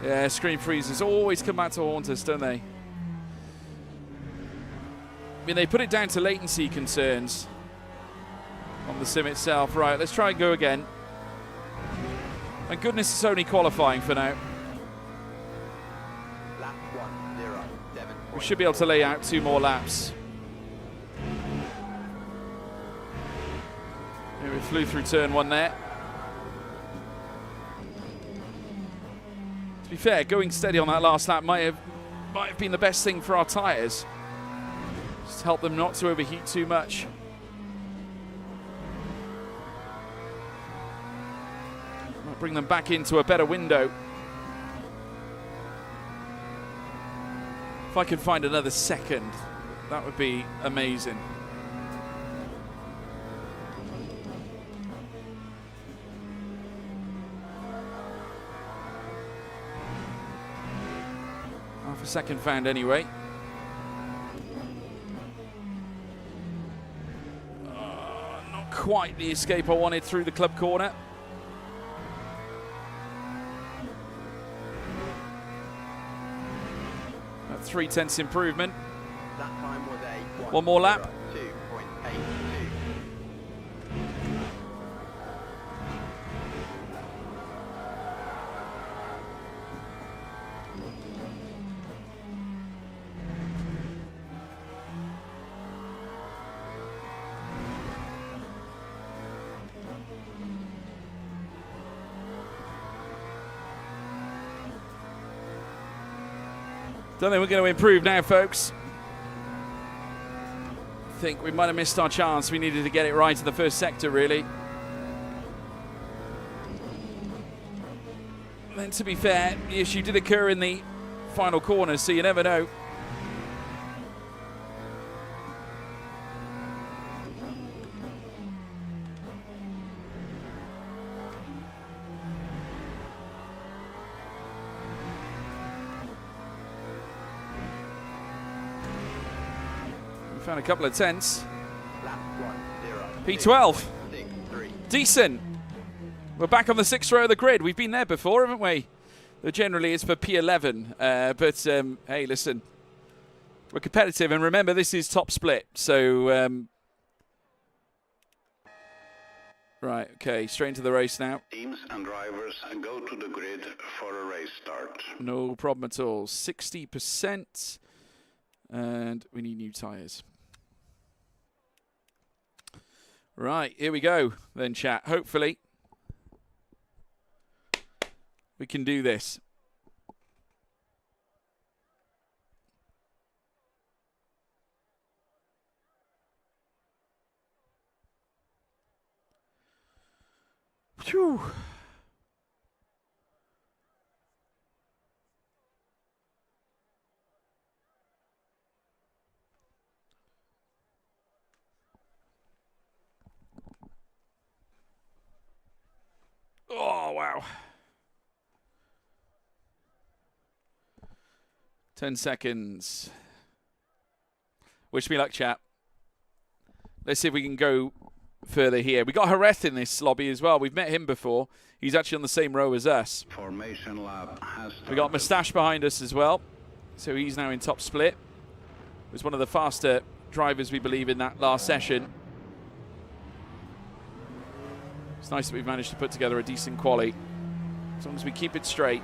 yeah, screen freezes always come back to haunt us, don't they? I mean, they put it down to latency concerns on the sim itself. Right, let's try and go again. Thank goodness it's only qualifying for now. Lap 1, 0, 7. We should be able to lay out 2 more laps. Yeah, we flew through turn 1 there. To be fair, going steady on that last lap might have been the best thing for our tyres. Just help them not to overheat too much. Might bring them back into a better window. If I could find another second, that would be amazing. Half a second found anyway. Not quite the escape I wanted through the Club Corner. That 0.3 improvement. That time was a 1, One more lap. 2.82. Don't think we're going to improve now, folks. I think we might have missed our chance. We needed to get it right in the first sector, really. Then, to be fair, the issue did occur in the final corner, so you never know. Found a couple of tenths. Lap 1, 0. P12. 6, 3. Decent. We're back on the 6th row of the grid. We've been there before, haven't we? Though generally it's for P11. But hey, listen. We're competitive. And remember, this is top split. So Right, okay, straight into the race now. Teams and drivers go to the grid for a race start. No problem at all. 60%. And we need new tyres. Right, here we go then, chat. Hopefully, we can do this. Phew. Oh, wow. 10 seconds. Wish me luck, chat. Let's see if we can go further here. We got Jerez in this lobby as well. We've met him before. He's actually on the same row as us. Formation lap has started. We got Moustache behind us as well. So he's now in top split. He was one of the faster drivers, we believe, in that last session. It's nice that we've managed to put together a decent quali. As long as we keep it straight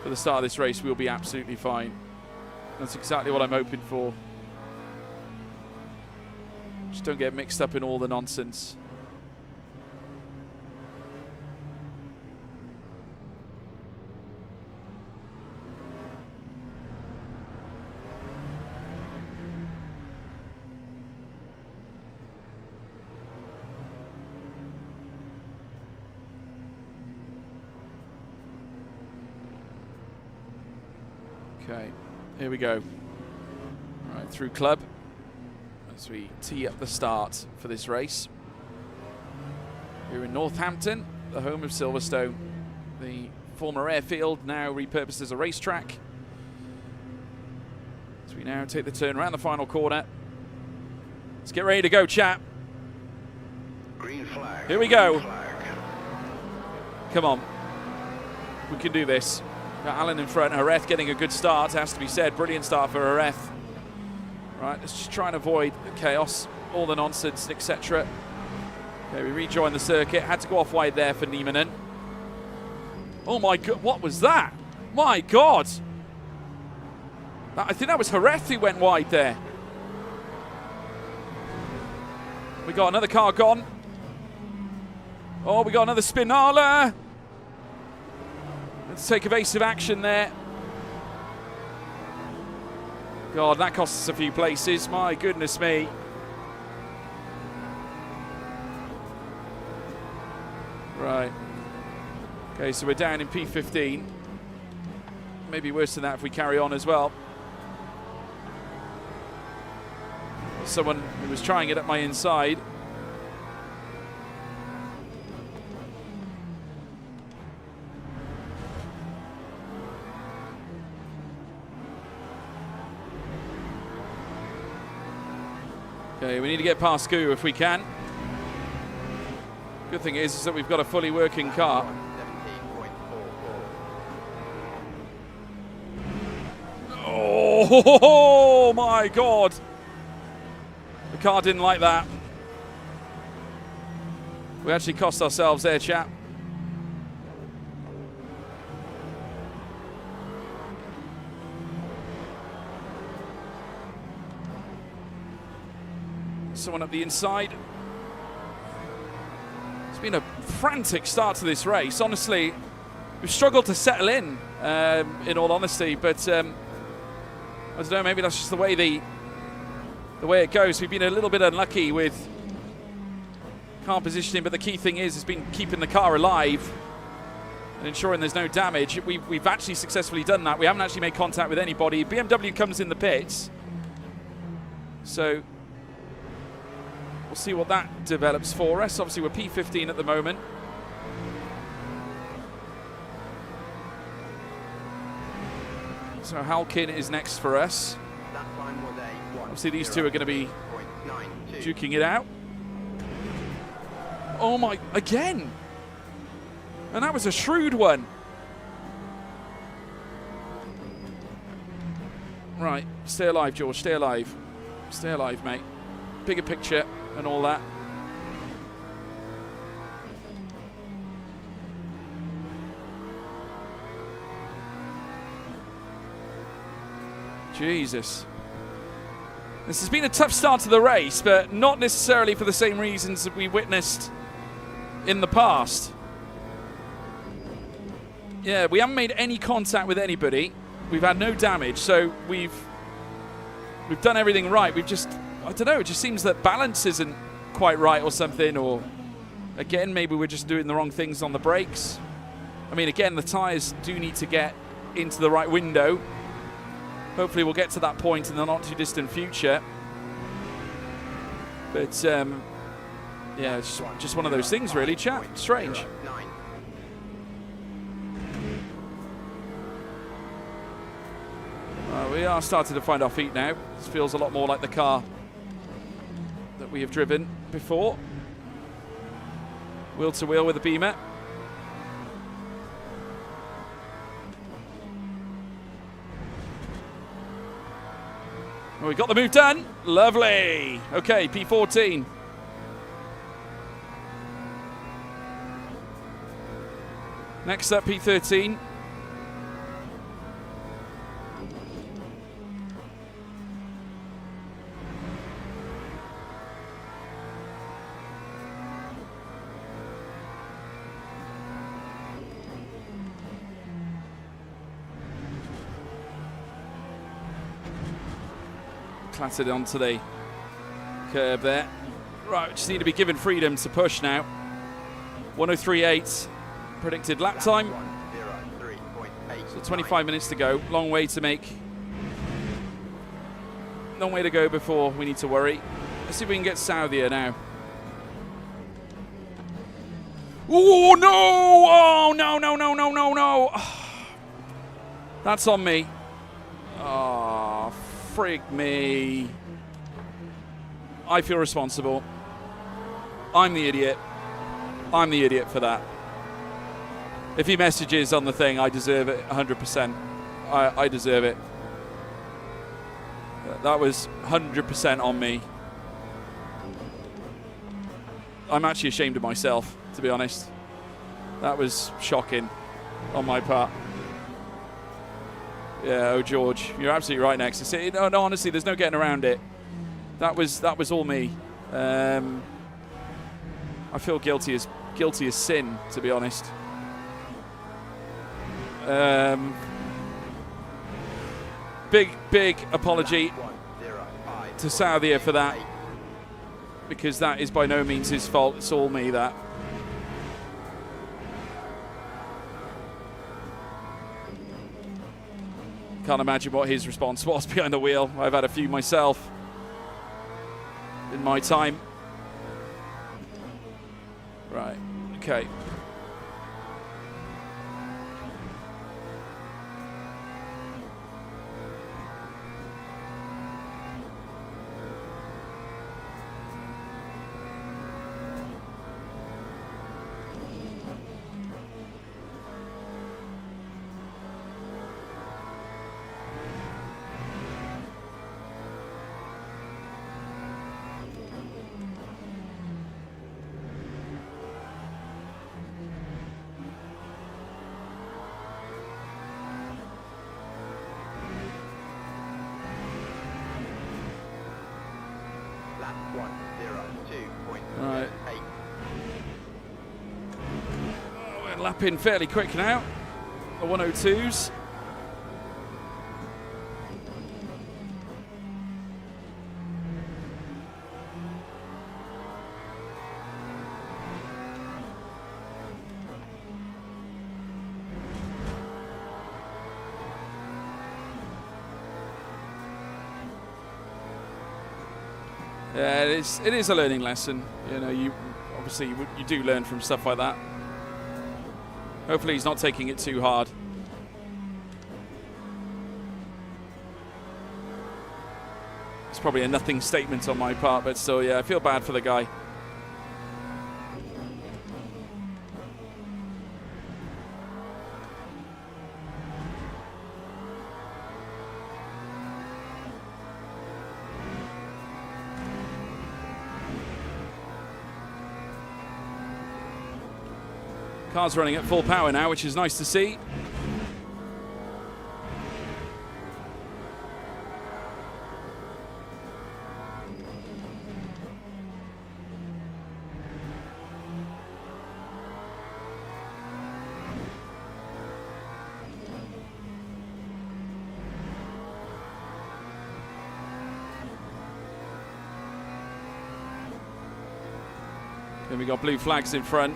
for the start of this race, we'll be absolutely fine. That's exactly what I'm hoping for. Just don't get mixed up in all the nonsense. Okay, here we go. Right, through club as we tee up the start for this race. We're in Northampton, the home of Silverstone, the former airfield, now repurposed as a racetrack. As we now take the turn around the final corner. Let's get ready to go, chat. Green flag. Here we go. Green flag. Come on. We can do this. Got Alan in front. Jerez getting a good start, has to be said. Brilliant start for Jerez. Right, let's just try and avoid the chaos, all the nonsense, etc. Okay, we rejoin the circuit. Had to go off wide there for Nieminen. Oh my God, what was that? My God. I think that was Jerez who went wide there. We got another car gone. Oh, we got another Spinala. Let's take evasive action there. God, that cost us a few places. My goodness me. Right. Okay, so we're down in P15. Maybe worse than that if we carry on as well. Someone who was trying it at my inside. Okay, we need to get past Gu if we can. Good thing is that we've got a fully working car. 17.44. Oh my God. The car didn't like that. We actually cost ourselves there, chap. Someone up the inside. It's been a frantic start to this race. Honestly, we've struggled to settle in all honesty. But I don't know, maybe that's just the way it goes. We've been a little bit unlucky with car positioning, but the key thing is been keeping the car alive and ensuring there's no damage. We've actually successfully done that. We haven't actually made contact with anybody. BMW comes in the pits. So we'll see what that develops for us. Obviously, we're P15 at the moment. So Halkin is next for us. That time was a 1. Obviously, these two are going to be 0.92. duking it out. Oh my, again. And that was a shrewd one. Right, stay alive, George, stay alive. Stay alive, mate. Bigger picture and all that. Jesus. This has been a tough start to the race, but not necessarily for the same reasons that we witnessed in the past. Yeah, we haven't made any contact with anybody. We've had no damage, so we've done everything right. We've just, I don't know, it just seems that balance isn't quite right or something, or again, maybe we're just doing the wrong things on the brakes. I mean, again, the tyres do need to get into the right window. Hopefully we'll get to that point in the not too distant future. But yeah, it's just one of those things really, chat. Strange. We are starting to find our feet now. This feels a lot more like the car that we have driven before. Wheel to wheel with the Beamer. Well, we got the move done. Lovely. Okay, P14. Next up, P13. Clattered onto the curb there. Right, just need to be given freedom to push now. 1:03.8 predicted lap time. So 25 minutes to go. Long way to make. Long way to go before we need to worry. Let's see if we can get Southier now. Oh no! Oh no! No! No! No! No! No! That's on me. Oh. Frig me. I feel responsible. I'm the idiot. I'm the idiot for that. If he messages on the thing, I deserve it 100%. I deserve it. That was 100% on me. I'm actually ashamed of myself, to be honest. That was shocking on my part. Yeah, oh George, you're absolutely right, Nexus. No, honestly, there's no getting around it. That was all me. I feel guilty as sin, to be honest. Big apology to Southier for that, because that is by no means his fault. It's all me, that. Can't imagine what his response was behind the wheel. I've had a few myself in my time. Right, okay. Right. We're lapping fairly quick now. The 102s. Yeah, it is a learning lesson. You know, you do learn from stuff like that. Hopefully he's not taking it too hard. It's probably a nothing statement on my part, but still, yeah, I feel bad for the guy. Car's running at full power now, which is nice to see. Then we got blue flags in front.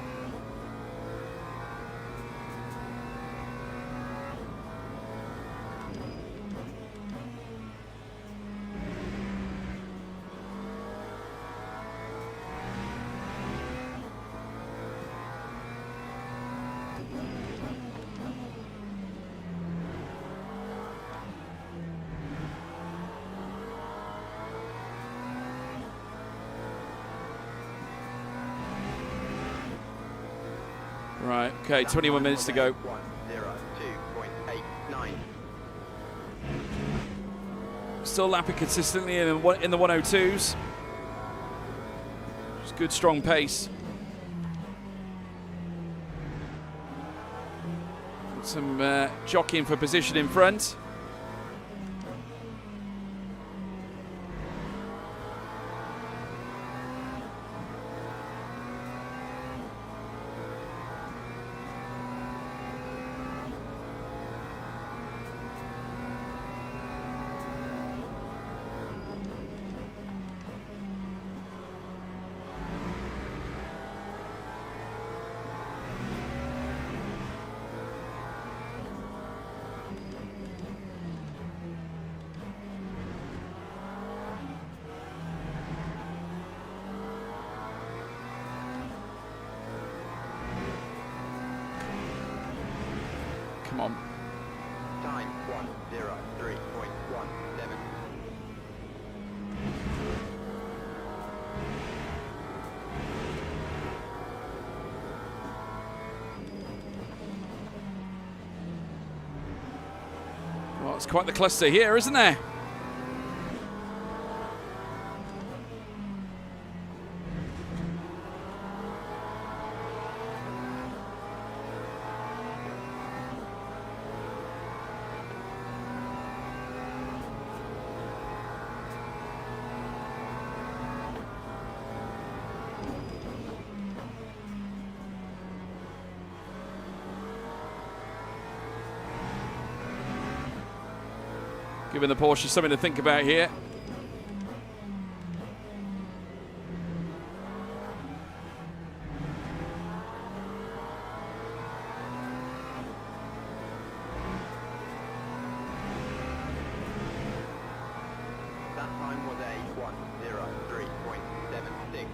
Right, okay, 21 minutes to go. 1:02.89. Still lapping consistently in the 102s. It's good, strong pace. Got some jockeying for position in front. Come on. Time 1:03.17. Well, it's quite the cluster here, isn't there? Giving the Porsche something to think about here. That time was a 1:03.76.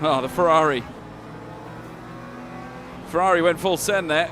Oh, the Ferrari. Ferrari went full send there.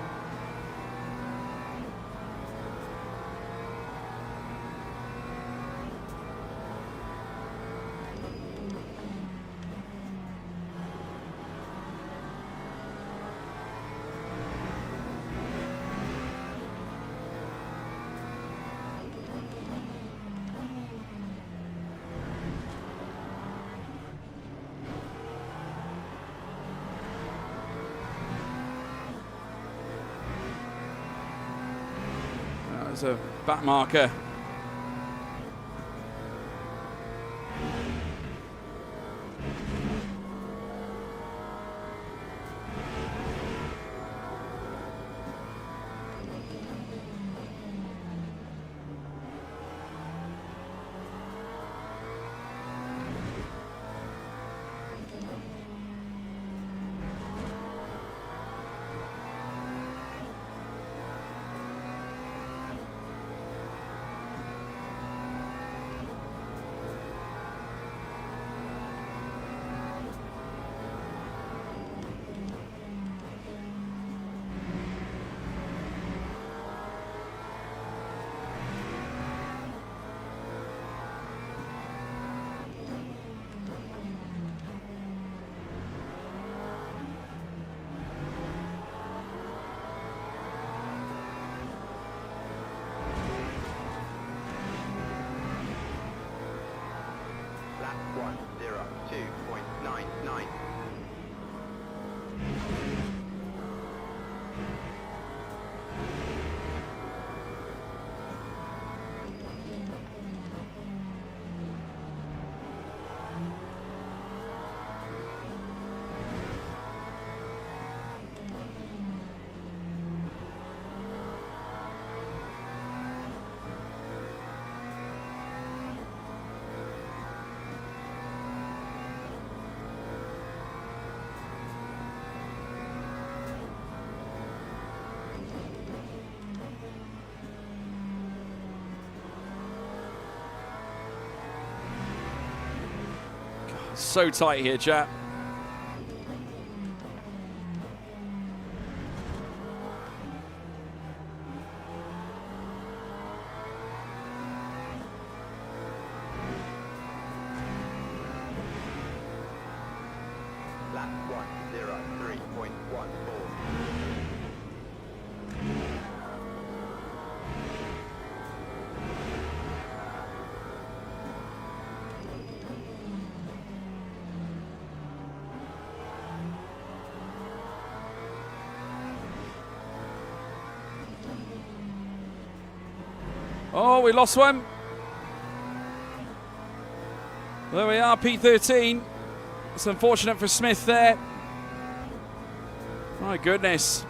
There's a back marker. So tight here, chat. Lap 1:03.14. Oh, we lost one. There we are, P13. It's unfortunate for Smith there. My goodness.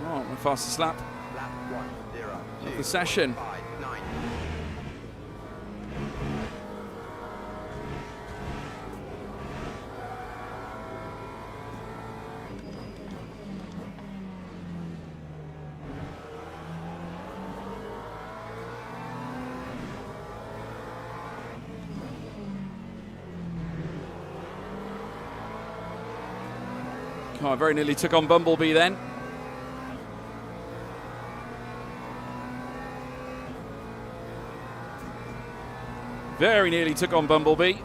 Oh, my fastest lap Lap of the session. 1:02.59. Oh, I very nearly took on Bumblebee then. Very nearly took on Bumblebee.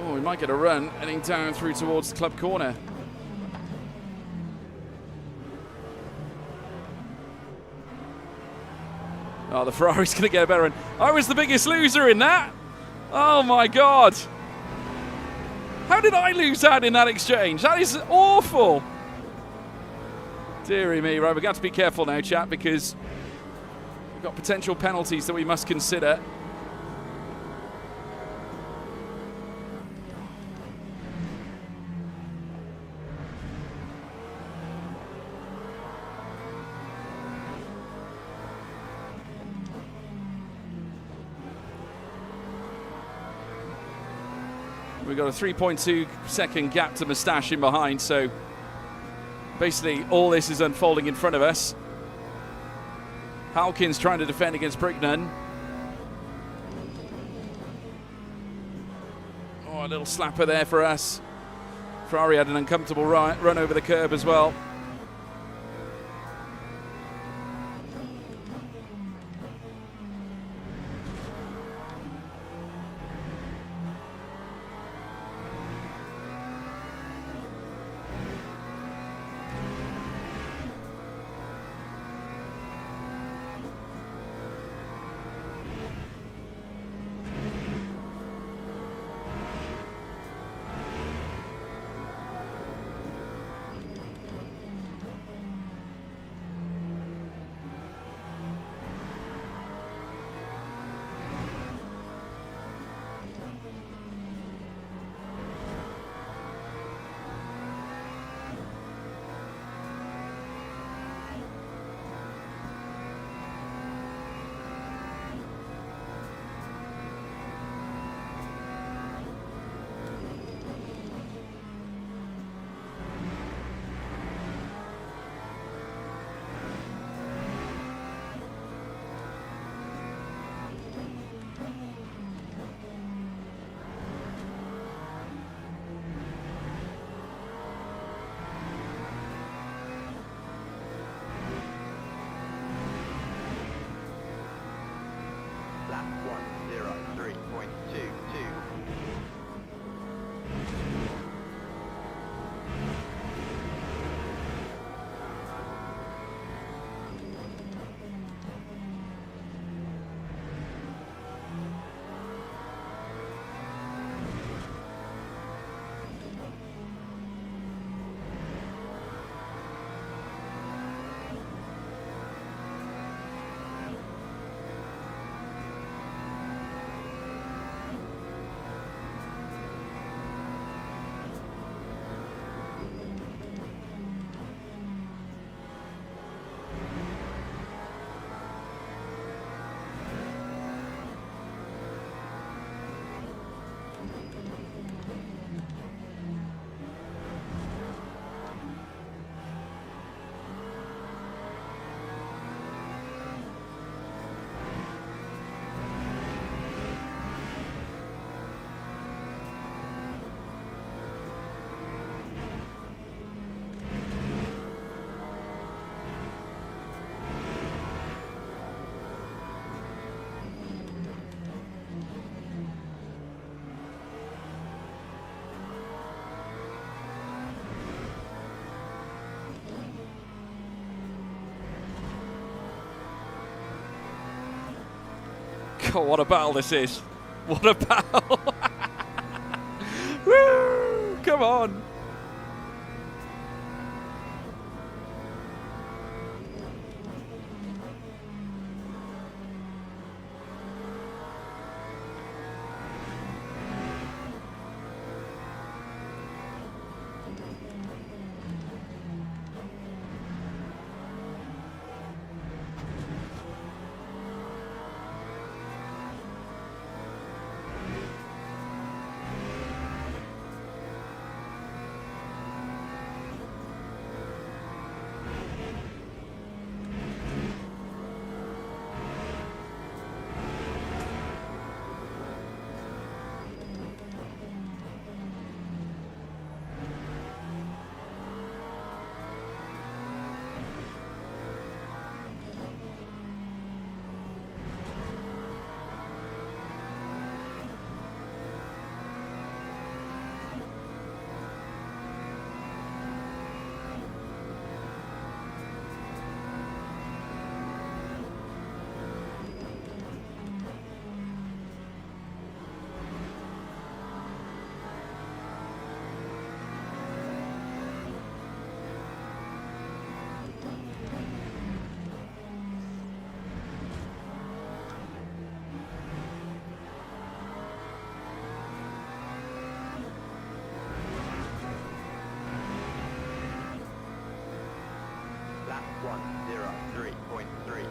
Oh, we might get a run heading down through towards the club corner. Oh, the Ferrari's going to get a better run. I was the biggest loser in that. Oh my God. How did I lose out in that exchange? That is awful. Deary me. Right, we've got to be careful now, chat, because we've got potential penalties that we must consider. We've got a 3.2 second gap to Moustache in behind, so basically all this is unfolding in front of us. Halkins trying to defend against Brignan. Oh, a little slapper there for us. Ferrari had an uncomfortable run over the curb as well. God, what a battle this is. What a battle. Woo! Come on. Lap 103.34.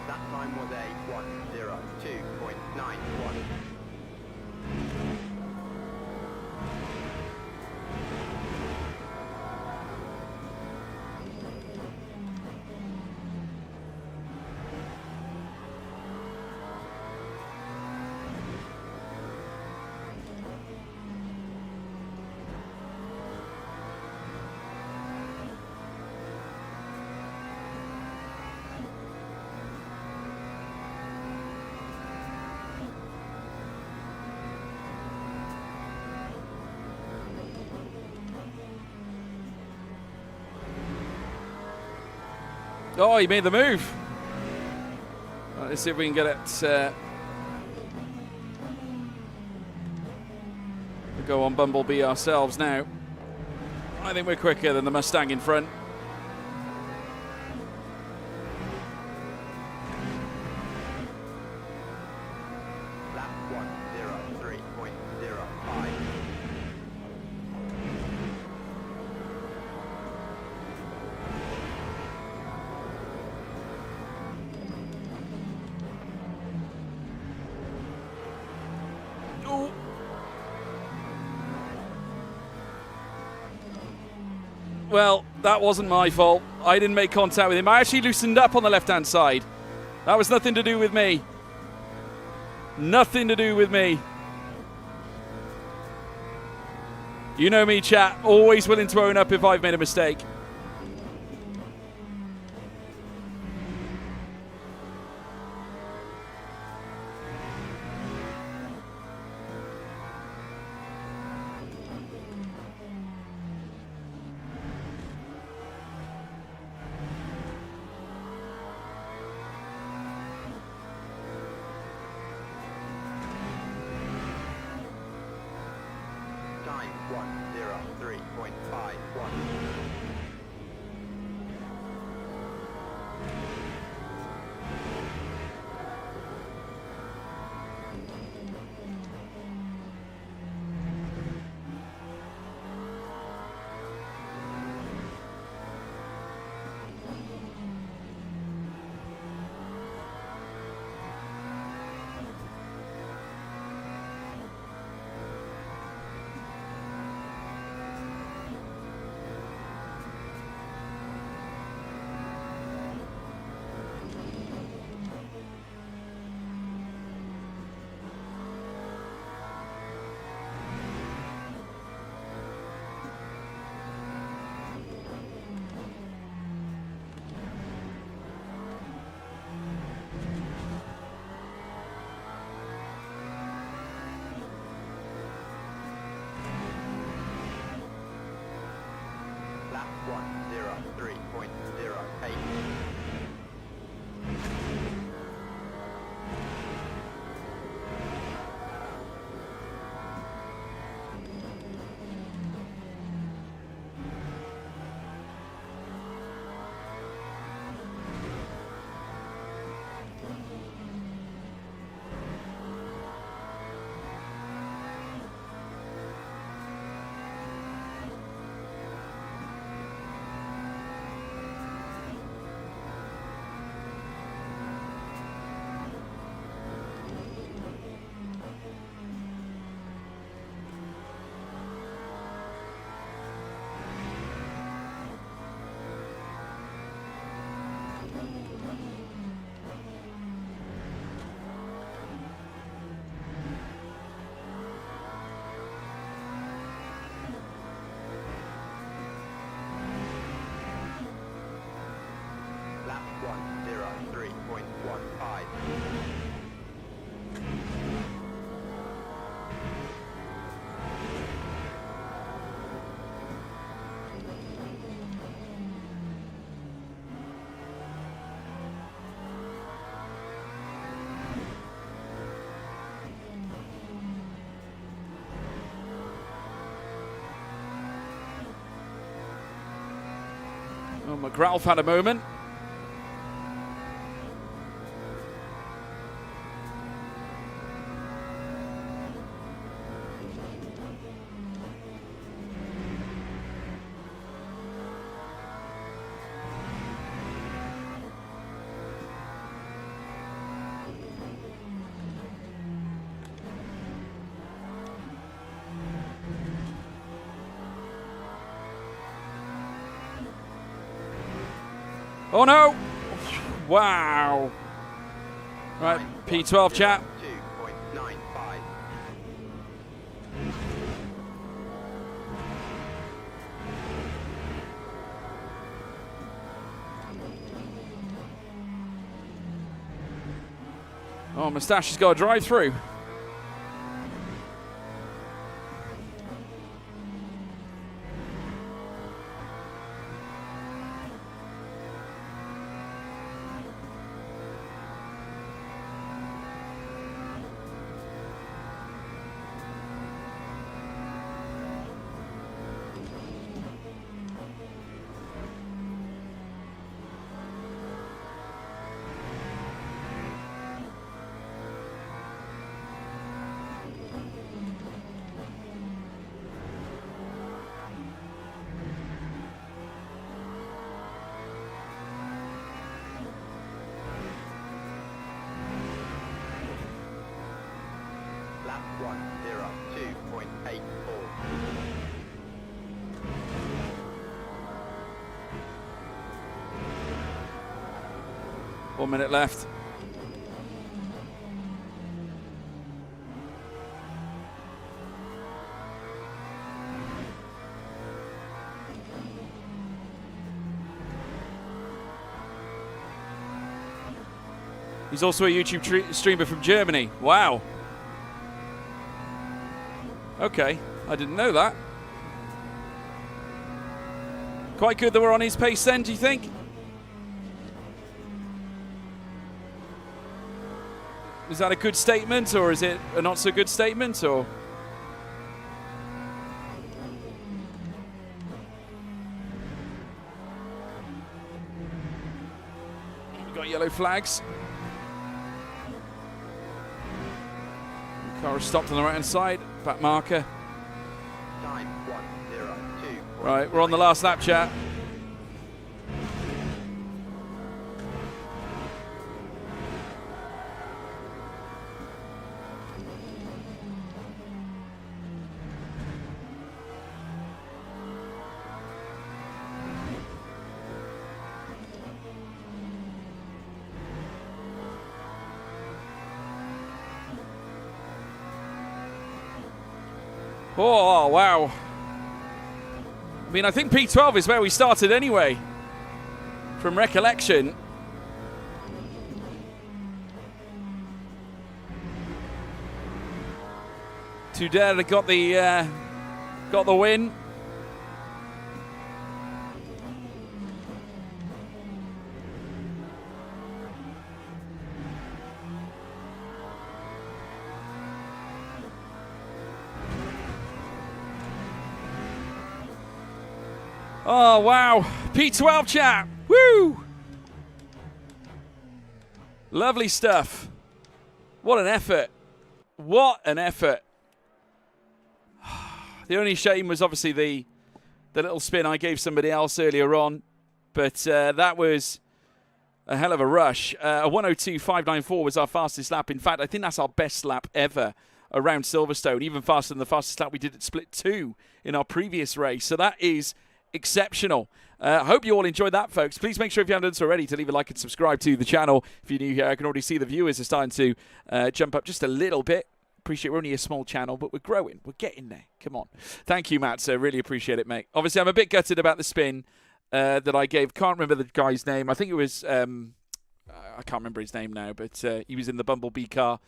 That time was a 102.91. Oh, he made the move. Right, let's see if we can get it. We'll go on Bumblebee ourselves now. I think we're quicker than the Mustang in front. Lap 103.05. Oh. Well, that wasn't my fault. I didn't make contact with him. I actually loosened up on the left-hand side. That was nothing to do with me. Nothing to do with me. You know me, chat. Always willing to own up if I've made a mistake. Time 103.51. McGrath had a moment. Oh no! Wow. Right, P12 chat. 2.95. Oh, Moustache has got a drive through. Lap 1:02.84. 1 minute left. He's also a YouTube streamer from Germany. Wow. Okay, I didn't know that. Quite good that we're on his pace then, do you think? Is that a good statement, or is it a not so good statement, or? We've got yellow flags. Car has stopped on the right-hand side. Back marker. Time 1:02. Right, we're on the last lap, chat. Oh, wow. I mean, I think P12 is where we started anyway, from recollection. Tudela got the win. Oh, wow. P12 chat. Woo! Lovely stuff. What an effort. What an effort. The only shame was obviously the little spin I gave somebody else earlier on. But that was a hell of a rush. A 1:02.594 was our fastest lap. In fact, I think that's our best lap ever around Silverstone, even faster than the fastest lap we did at Split 2 in our previous race. So that is exceptional. I hope you all enjoyed that, folks. Please make sure, if you haven't done so already, to leave a like and subscribe to the channel. If you're new here, I can already see the viewers are starting to jump up just a little bit. Appreciate we're only a small channel, but we're growing. We're getting there. Come on. Thank you, Matt. So really appreciate it, mate. Obviously, I'm a bit gutted about the spin that I gave. Can't remember the guy's name. I think it was, I can't remember his name now, but he was in the Bumblebee car.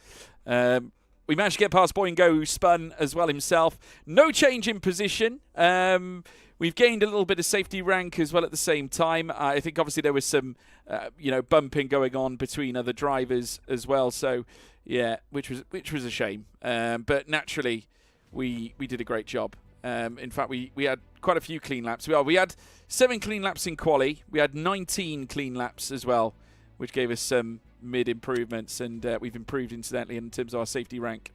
We managed to get past Boingo, who spun as well himself. No change in position. We've gained a little bit of safety rank as well at the same time. I think obviously there was some, bumping going on between other drivers as well. So, yeah, which was a shame. But naturally, we did a great job. In fact, we had quite a few clean laps. We had 7 clean laps in quali. We had 19 clean laps as well, which gave us some mid improvements, and we've improved incidentally in terms of our safety rank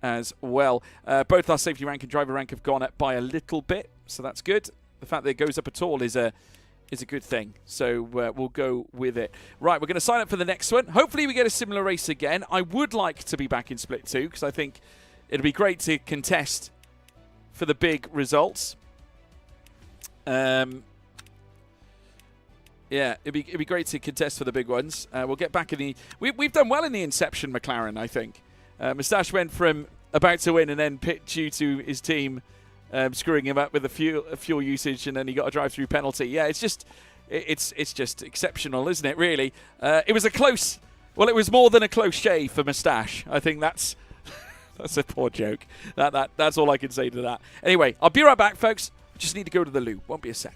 as well. Both our safety rank and driver rank have gone up by a little bit, so that's good. The fact that it goes up at all is a good thing, so we'll go with it. Right, we're going to sign up for the next one. Hopefully we get a similar race again. I would like to be back in Split 2 because I think it'll be great to contest for the big results. Yeah, it'd be great to contest for the big ones. We'll get back in the... We've done well in the Inception McLaren, I think. Moustache went from about to win and then pit due to his team screwing him up with the fuel usage, and then he got a drive-through penalty. Yeah, it's just exceptional, isn't it, really? It was a close... Well, it was more than a close shave for Moustache. I think that's... that's a poor joke. That's all I can say to that. Anyway, I'll be right back, folks. Just need to go to the loo. Won't be a sec.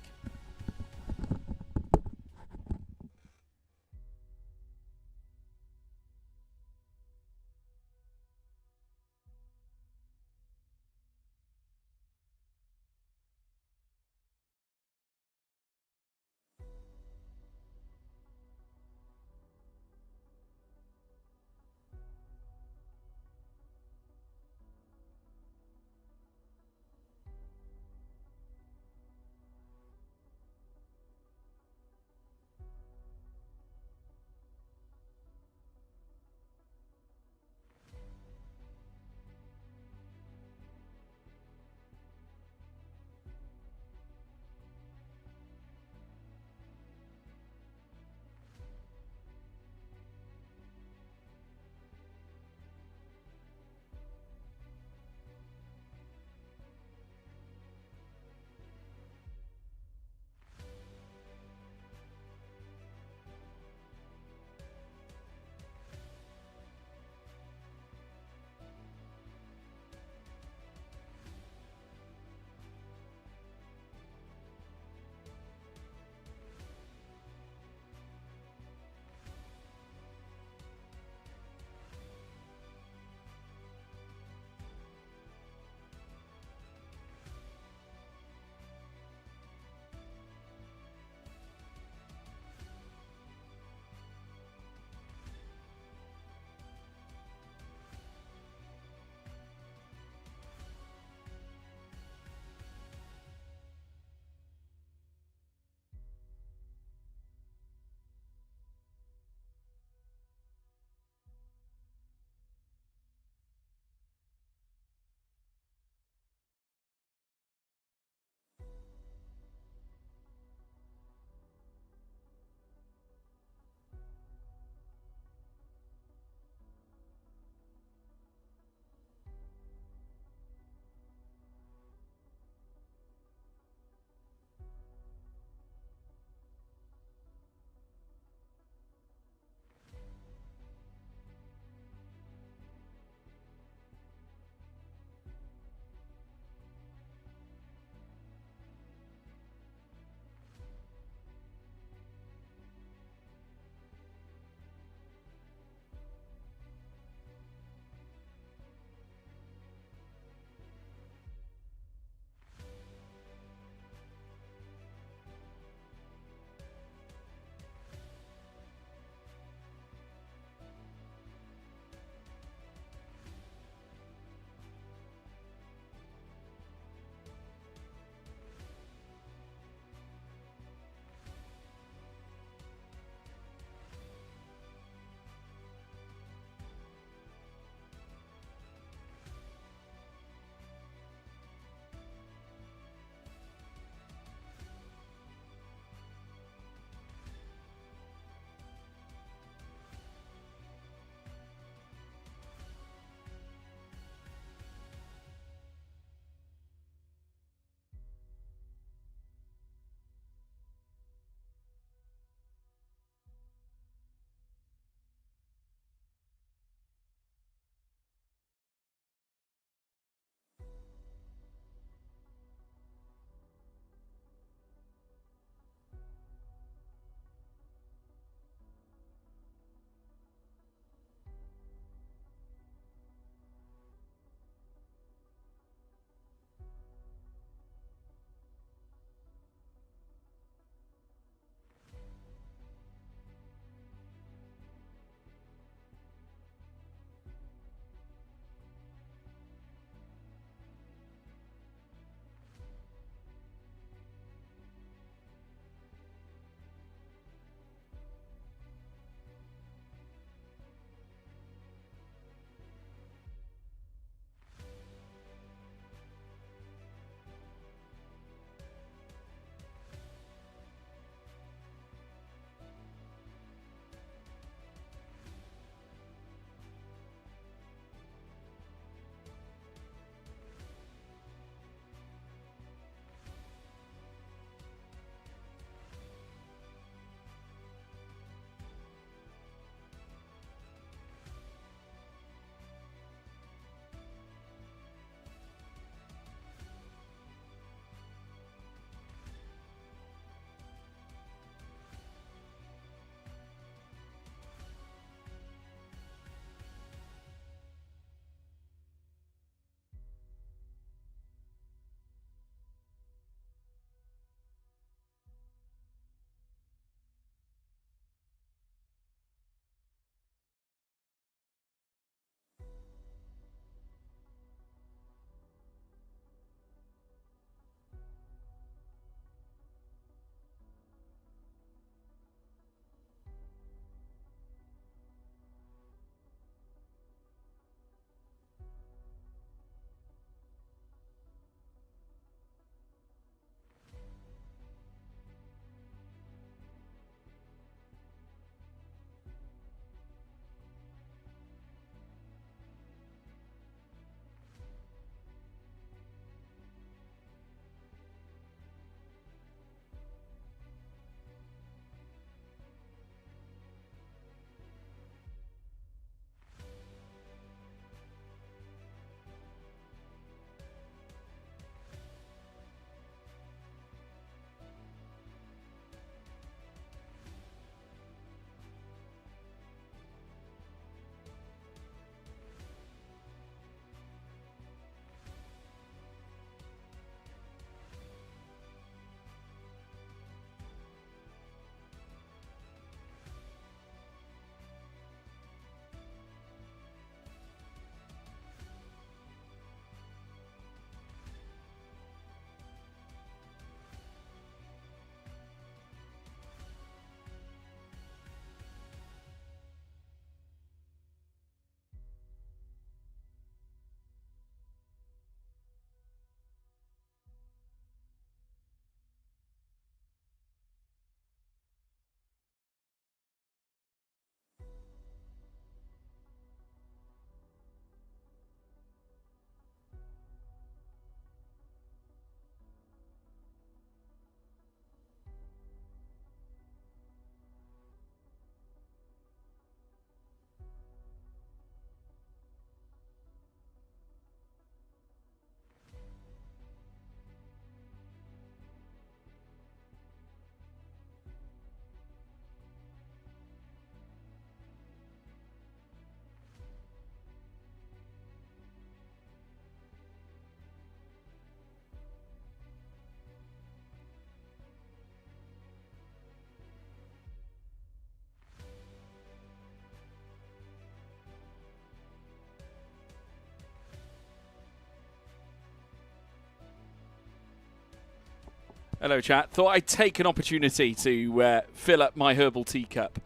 Hello, chat. Thought I'd take an opportunity to fill up my herbal teacup.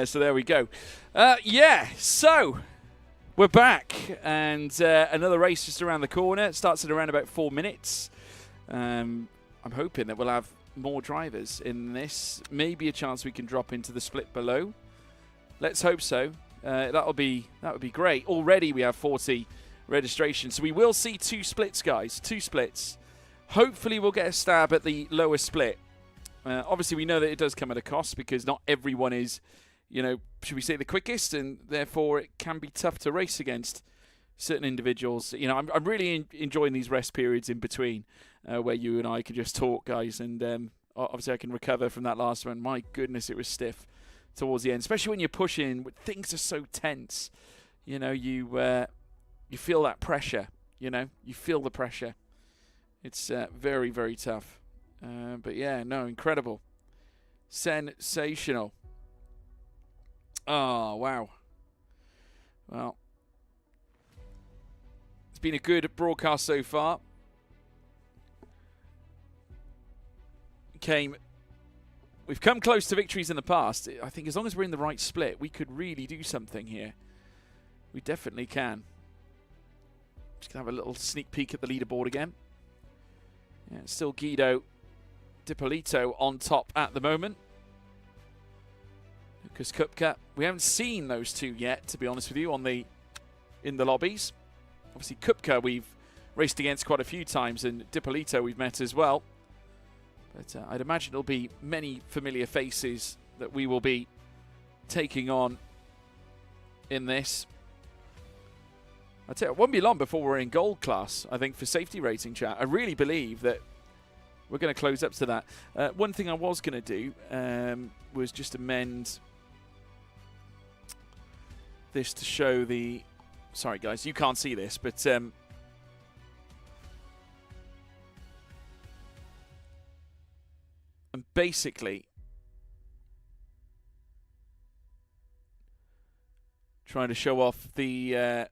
So there we go. So we're back, and another race just around the corner. It starts in around about 4 minutes. I'm hoping that we'll have more drivers in this. Maybe a chance we can drop into the split below. Let's hope so. That would be great. Already we have 40 registrations, so we will see 2 splits, guys. 2 splits. Hopefully we'll get a stab at the lower split. Obviously we know that it does come at a cost because not everyone is, should we say the quickest, and therefore it can be tough to race against certain individuals. I'm really enjoying these rest periods in between where you and I can just talk, guys, and obviously I can recover from that last one. My goodness, it was stiff towards the end, especially when you're pushing. Things are so tense. You feel that pressure. You feel the pressure. It's very, very tough. But yeah, no, incredible. Sensational. Oh, wow. Well, it's been a good broadcast so far. We've come close to victories in the past. I think as long as we're in the right split, we could really do something here. We definitely can. Just going to have a little sneak peek at the leaderboard again. Yeah, still Guido Dipolito on top at the moment. Lucas Kupka. We haven't seen those two yet, to be honest with you, in the lobbies. Obviously, Kupka we've raced against quite a few times, and Dipolito we've met as well. But I'd imagine there'll be many familiar faces that we will be taking on in this. I tell you, it won't be long before we're in gold class, I think, for safety rating, chat. I really believe that we're going to close up to that. One thing I was going to do was just amend this to show the... Sorry, guys, you can't see this, but... and basically... trying to show off the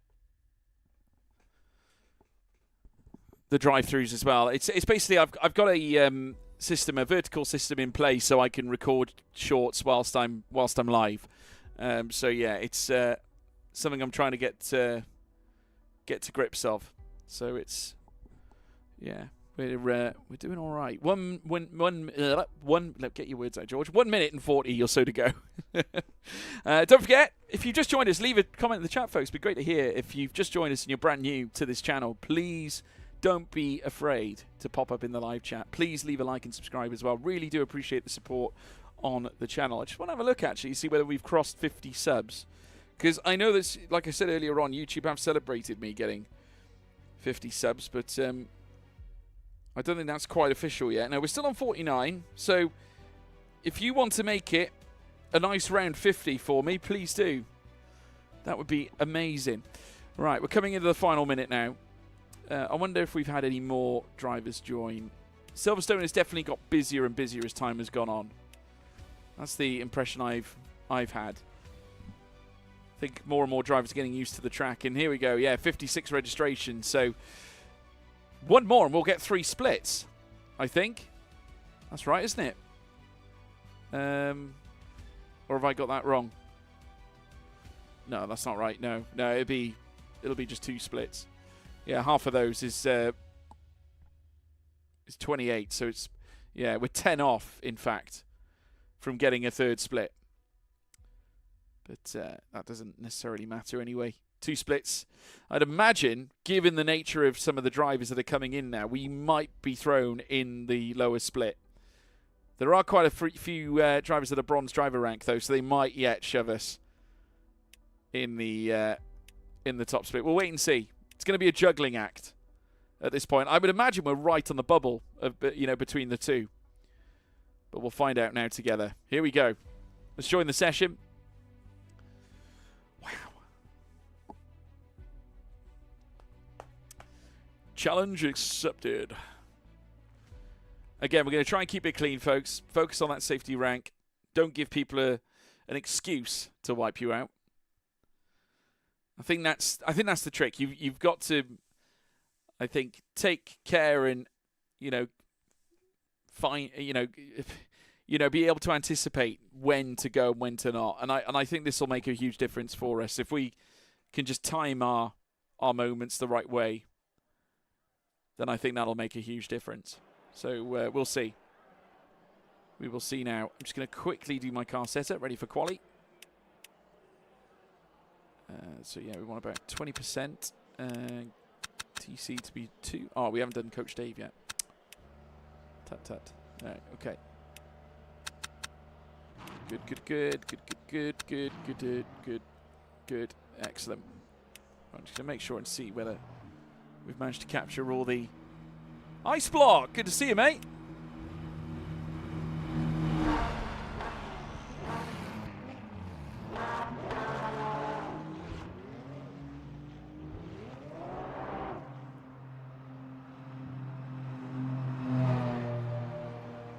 drive-throughs as well. It's basically I've got a system, a vertical system in place, so I can record shorts whilst I'm live. So yeah, it's something I'm trying to get to grips of. So it's we're doing all right. One get your words out, George. 1 minute and 40 or so to go. Don't forget, if you've just joined us, leave a comment in the chat, folks. It'd be great to hear. If you've just joined us and you're brand new to this channel, please don't be afraid to pop up in the live chat. Please leave a like and subscribe as well. Really do appreciate the support on the channel. I just want to have a look, actually, see whether we've crossed 50 subs. Because I know that, like I said earlier on, YouTube have celebrated me getting 50 subs, but I don't think that's quite official yet. No, we're still on 49, so if you want to make it a nice round 50 for me, please do. That would be amazing. Right, we're coming into the final minute now. I wonder if we've had any more drivers join. Silverstone has definitely got busier and busier as time has gone on. That's the impression I've had. I think more and more drivers are getting used to the track. And here we go. Yeah, 56 registrations. So one more and we'll get 3 splits, I think. That's right, isn't it? Or have I got that wrong? No, that's not right. No, it'll be just 2 splits. Yeah, half of those is 28. So it's we're 10 off, in fact, from getting a 3rd split. But that doesn't necessarily matter anyway. 2 splits. I'd imagine, given the nature of some of the drivers that are coming in now, we might be thrown in the lower split. There are quite a few drivers that are bronze driver rank, though, so they might yet shove us in the top split. We'll wait and see. It's going to be a juggling act at this point. I would imagine we're right on the bubble of, between the two. But we'll find out now together. Here we go. Let's join the session. Wow. Challenge accepted. Again, we're going to try and keep it clean, folks. Focus on that safety rank. Don't give people an excuse to wipe you out. I think that's the trick. You've got to, I think, take care and find, be able to anticipate when to go and when to not. And I think this will make a huge difference for us if we can just time our moments the right way. Then I think that'll make a huge difference. So we'll see. We will see now. I'm just going to quickly do my car setup, ready for quali. So yeah, we want about 20%. TC to be 2. Oh, we haven't done Coach Dave yet. Tut tut. Right, okay. Good. Excellent. I'm just going to make sure and see whether we've managed to capture all the ice block. Good to see you, mate.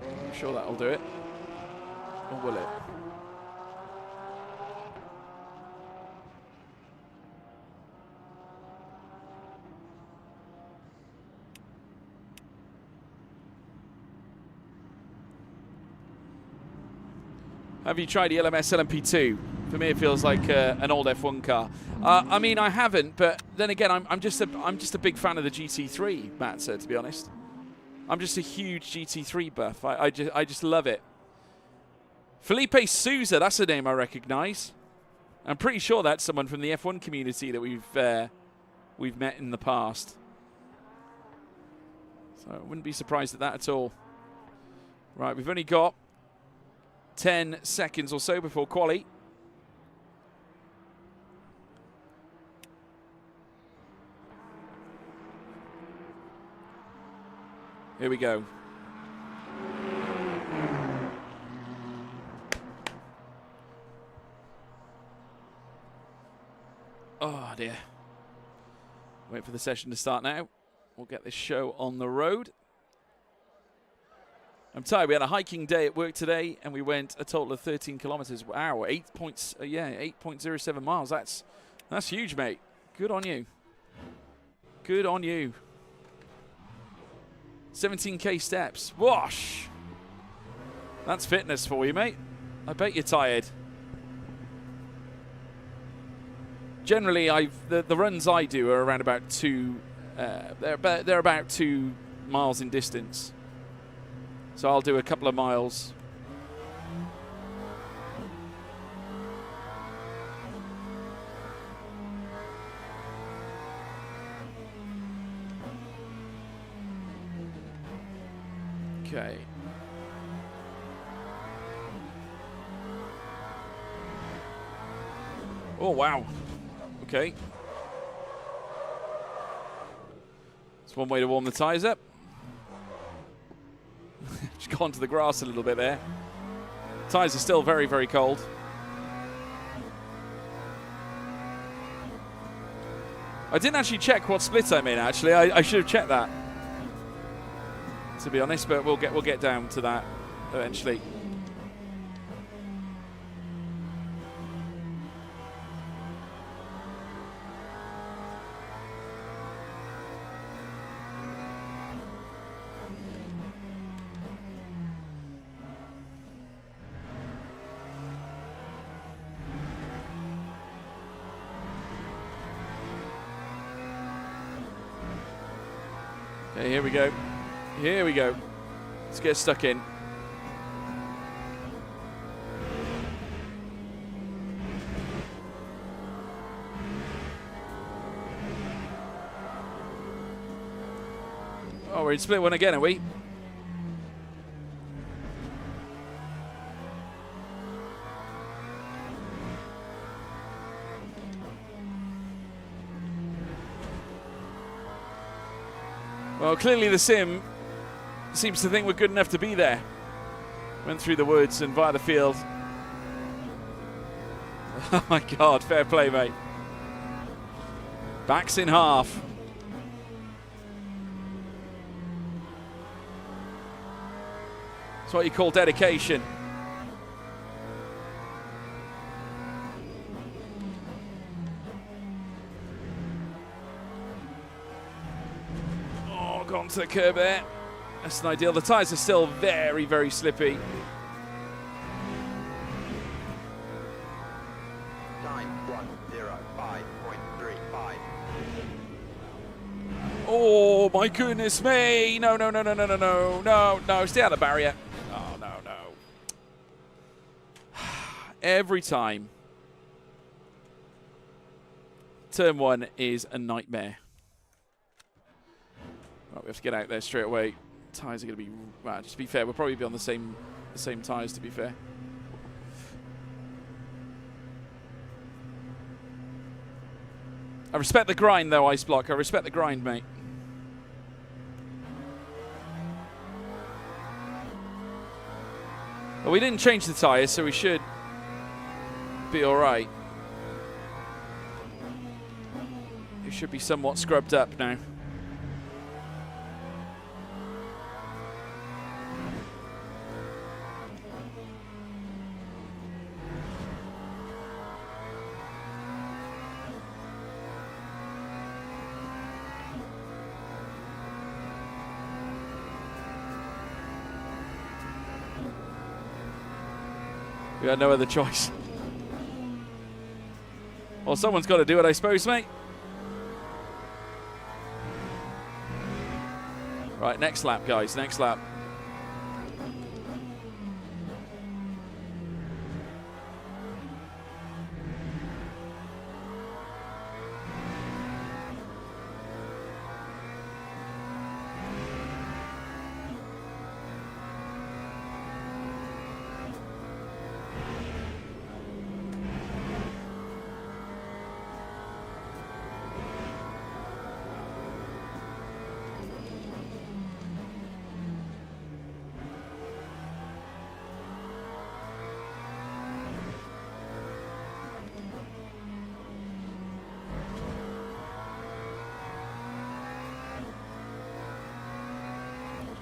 I'm sure that'll do it. Or will it? Have you tried the LMS LMP2? For me, it feels like an old F1 car. I mean, I haven't, but then again, I'm just a big fan of the GT3, Matt said, to be honest. I'm just a huge GT3 buff. I just love it. Felipe Souza, that's a name I recognise. I'm pretty sure that's someone from the F1 community that we've met in the past. So I wouldn't be surprised at that at all. Right, we've only got 10 seconds or so before quali. Here we go. Oh dear. Wait for the session to start now. We'll get this show on the road. I'm tired. We had a hiking day at work today, and we went a total of 13 kilometers. Wow, 8.07 miles. That's huge, mate. Good on you. Good on you. 17k steps. Whoosh. That's fitness for you, mate. I bet you're tired. Generally, the runs I do are around about 2. They're about 2 miles in distance. So I'll do a couple of miles. Okay. Oh, wow. Okay. That's one way to warm the tyres up. Just gone to the grass a little bit there. Tyres are still very, very cold. I didn't actually check what split I'm in, actually. I should have checked that, to be honest, but we'll get down to that eventually. Okay, here we go. Here we go. Let's get stuck in. Oh, we're in split one again, are we? Well, clearly the sim seems to think we're good enough to be there. Went through the woods and via the field. Oh my God, fair play, mate. Backs in half. That's what you call dedication. Gone to the curb there. less than ideal. The tyres are still very, very slippy. Time 1:05.35. Oh my goodness me! No, no, no, no, no, no, no, no, no! Stay out of the barrier. Oh no, no! Every time. Turn 1 is a nightmare. Right, we have to get out there straight away. Tyres are going to be, well, just to be fair, we'll probably be on the same tyres, to be fair. I respect the grind, though, Ice Block. I respect the grind, mate. Well, we didn't change the tyres, so we should be all right. It should be somewhat scrubbed up now. We had no other choice. Well, someone's got to do it, I suppose, mate. Right, next lap, guys, next lap.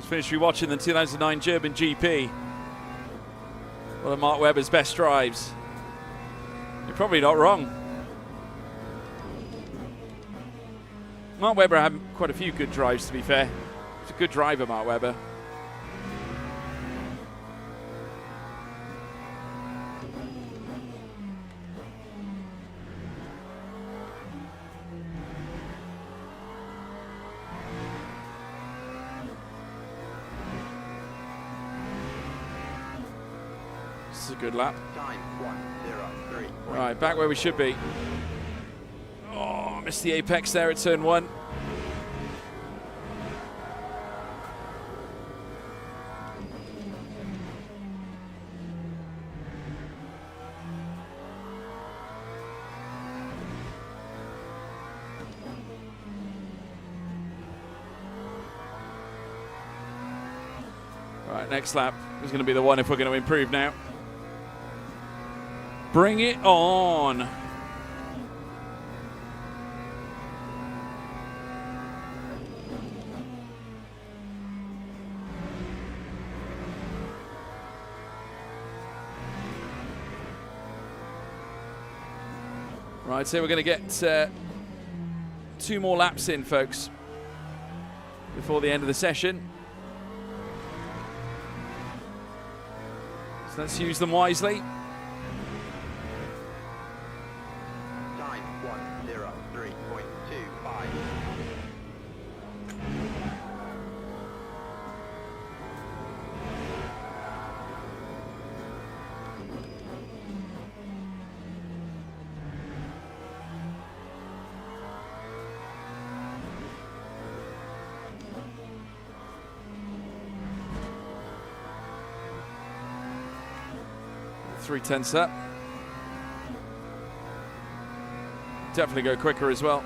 Finished rewatching the 2009 German GP. One of Mark Webber's best drives. You're probably not wrong. Mark Webber had quite a few good drives, to be fair. He's a good driver, Mark Webber. This is a good lap. Time 1:03. Right, back where we should be. Oh, missed the apex there at turn 1. Right, next lap is going to be the one if we're going to improve now. Bring it on. Right, so we're going to get 2 more laps in, folks, before the end of the session. So let's use them wisely. Time 1:03.25. Three tenths up. Definitely go quicker as well.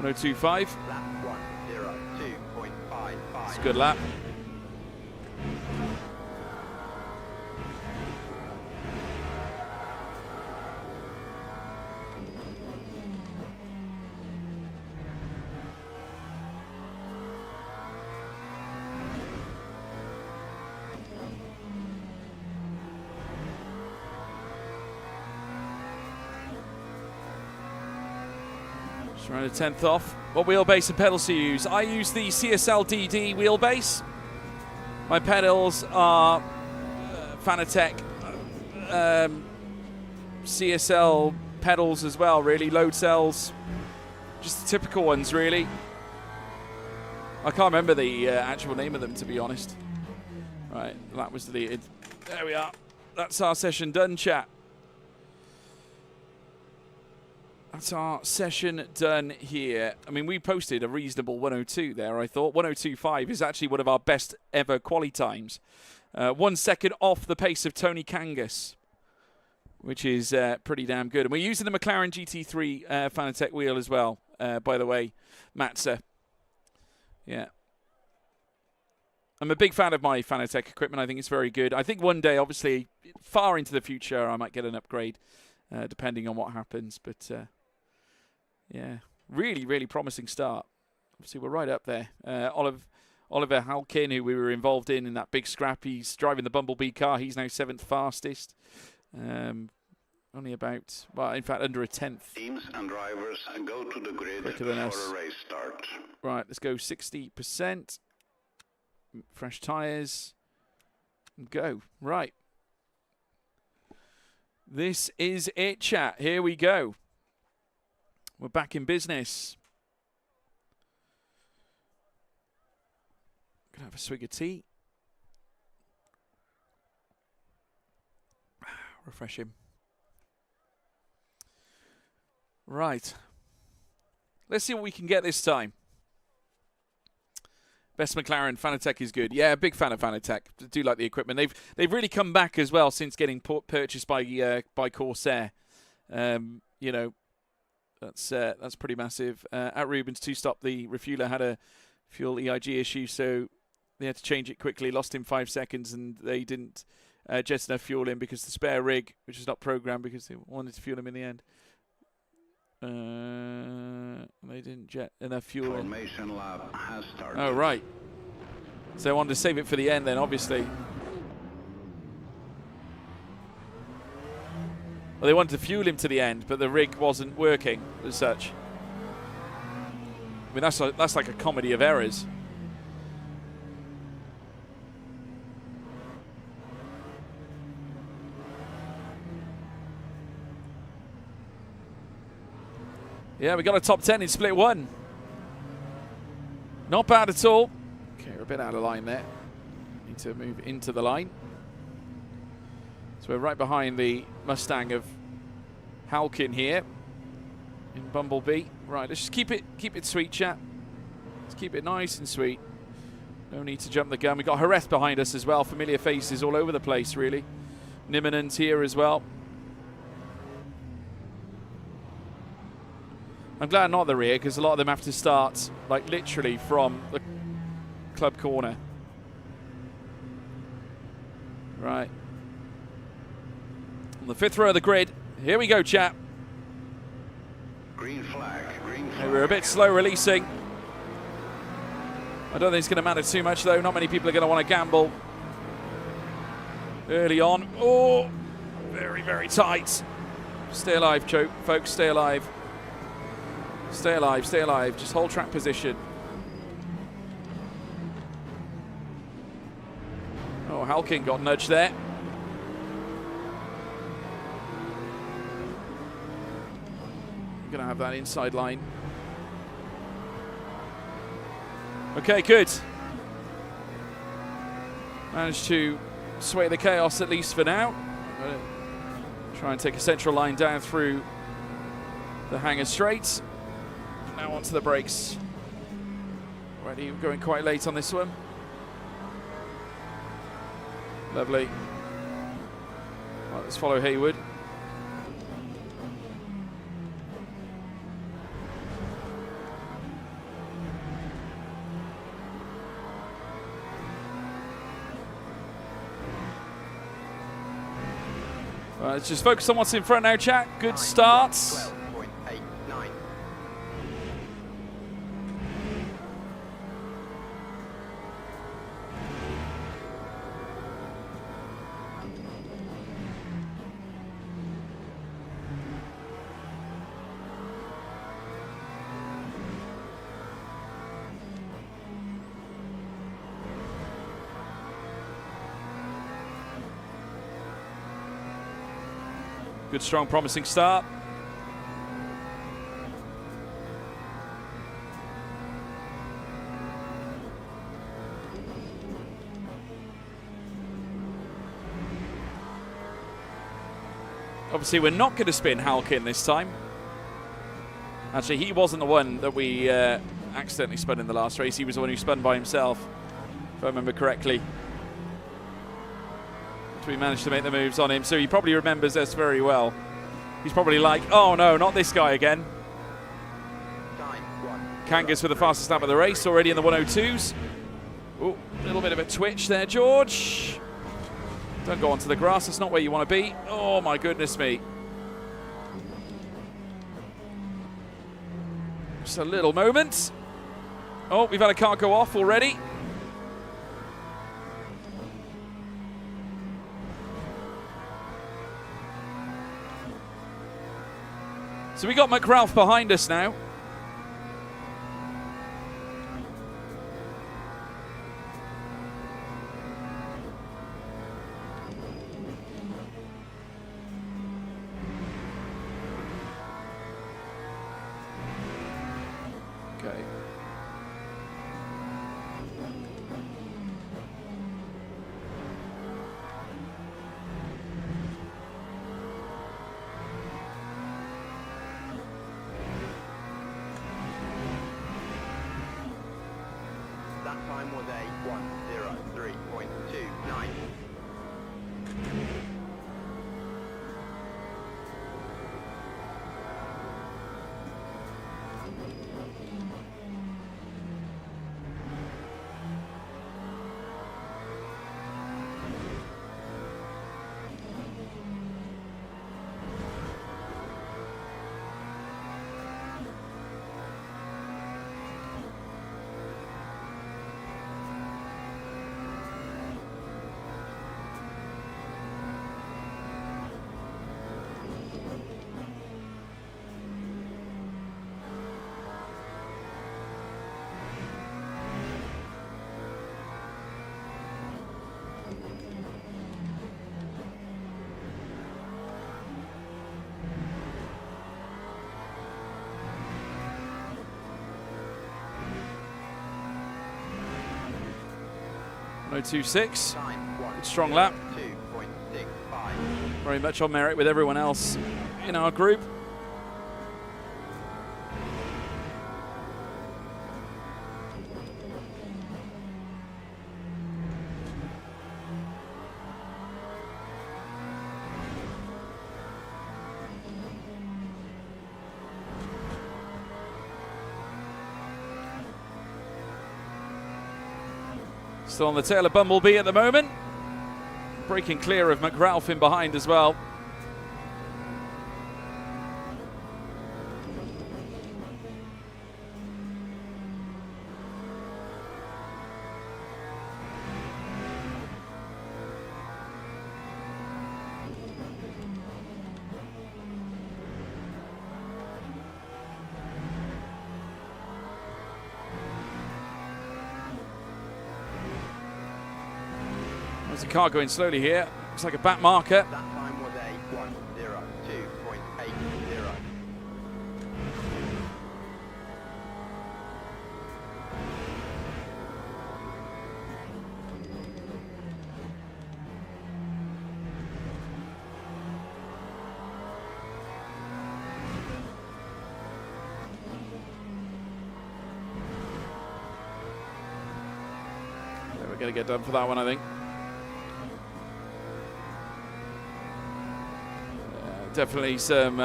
.025. Lap 1:02.55. It's a good lap. Just around a tenth off. What wheelbase and pedals do you use? I use the CSL DD wheelbase. My pedals are Fanatec CSL pedals as well, really. Load cells. Just the typical ones, really. I can't remember the actual name of them, to be honest. Right, that was deleted. There we are. That's our session done, chat. That's our session done here. I mean, we posted a reasonable 102 there, I thought. 102.5 is actually one of our best ever quali times. 1 second off the pace of Tony Kangas, which is pretty damn good. And we're using the McLaren GT3 Fanatec wheel as well, by the way, Matza. Yeah. I'm a big fan of my Fanatec equipment. I think it's very good. I think one day, obviously, far into the future, I might get an upgrade, depending on what happens. But, yeah, really, really promising start. Obviously, we're right up there. Oliver Halkin, who we were involved in that big scrap, he's driving the Bumblebee car. He's now 7th fastest. Only about, well, in fact, under a 10th. Teams and drivers go to the grid Quicker for than a us. race start. Right, let's go 60%. Fresh tyres. And go. Right. This is it, chat. Here we go. We're back in business. Gonna have a swig of tea. Refreshing. Right. Let's see what we can get this time. Best McLaren, Fanatec is good. Yeah, big fan of Fanatec. Do like the equipment. They've really come back as well since getting purchased by Corsair. You know, that's pretty massive. At Rubens, 2-stop, the refueler had a fuel EIG issue, so they had to change it quickly. Lost him 5 seconds, and they didn't jet enough fuel in because the spare rig, which was not programmed because they wanted to fuel him in the end. They didn't jet enough fuel in. Formation lap has started. Oh, right. So they wanted to save it for the end then, obviously. Well, they wanted to fuel him to the end, but the rig wasn't working as such. I mean, that's like a comedy of errors. Yeah, we got a top 10 in split 1. Not bad at all. Okay, we're a bit out of line there. Need to move into the line. So we're right behind the Mustang of Halkin here in Bumblebee. Right, let's just keep it sweet, chat. Let's keep it nice and sweet. No need to jump the gun. We've got Jerez behind us as well. Familiar faces all over the place, really. Niminen's here as well. I'm glad not the rear, because a lot of them have to start, like, literally from the club corner. Right. On the 5th row of the grid. Here we go, chap. Green flag, green flag. Hey, we're a bit slow releasing. I don't think it's going to matter too much, though. Not many people are going to want to gamble early on. Oh, very, very tight. Stay alive, folks. Stay alive. Stay alive, stay alive. Just hold track position. Oh, Halkin got nudged there. We're going to have that inside line. Okay, good. Managed to sway the chaos, at least for now. Try and take a central line down through the hangar straight. Now onto the brakes. Already going quite late on this one. Lovely. Right, let's follow Hayward. Right, let's just focus on what's in front now, chat. Good starts. 12.89. Good, strong, promising start. Obviously, we're not going to spin Halkin this time. Actually, he wasn't the one that we accidentally spun in the last race. He was the one who spun by himself, if I remember correctly. So we managed to make the moves on him, so he probably remembers us very well. He's probably like, oh no, not this guy again. Kangas with the fastest lap of the race, already in the 102s. Oh, a little bit of a twitch there, George. Don't go onto the grass, that's not where you want to be. Oh my goodness me. Just a little moment. Oh, we've had a car go off already. So we got McRalph behind us now. Okay. That time was a 1:03.29. No 2.6. Time Good strong lap. 2.65. Very much on merit with everyone else in our group. Still on the tail of Bumblebee at the moment. Breaking clear of McRalph in behind as well. There's a car going slowly here. Looks like a back marker. That time was a 1:02.80. Yeah, we're going to get done for that one, I think. Definitely some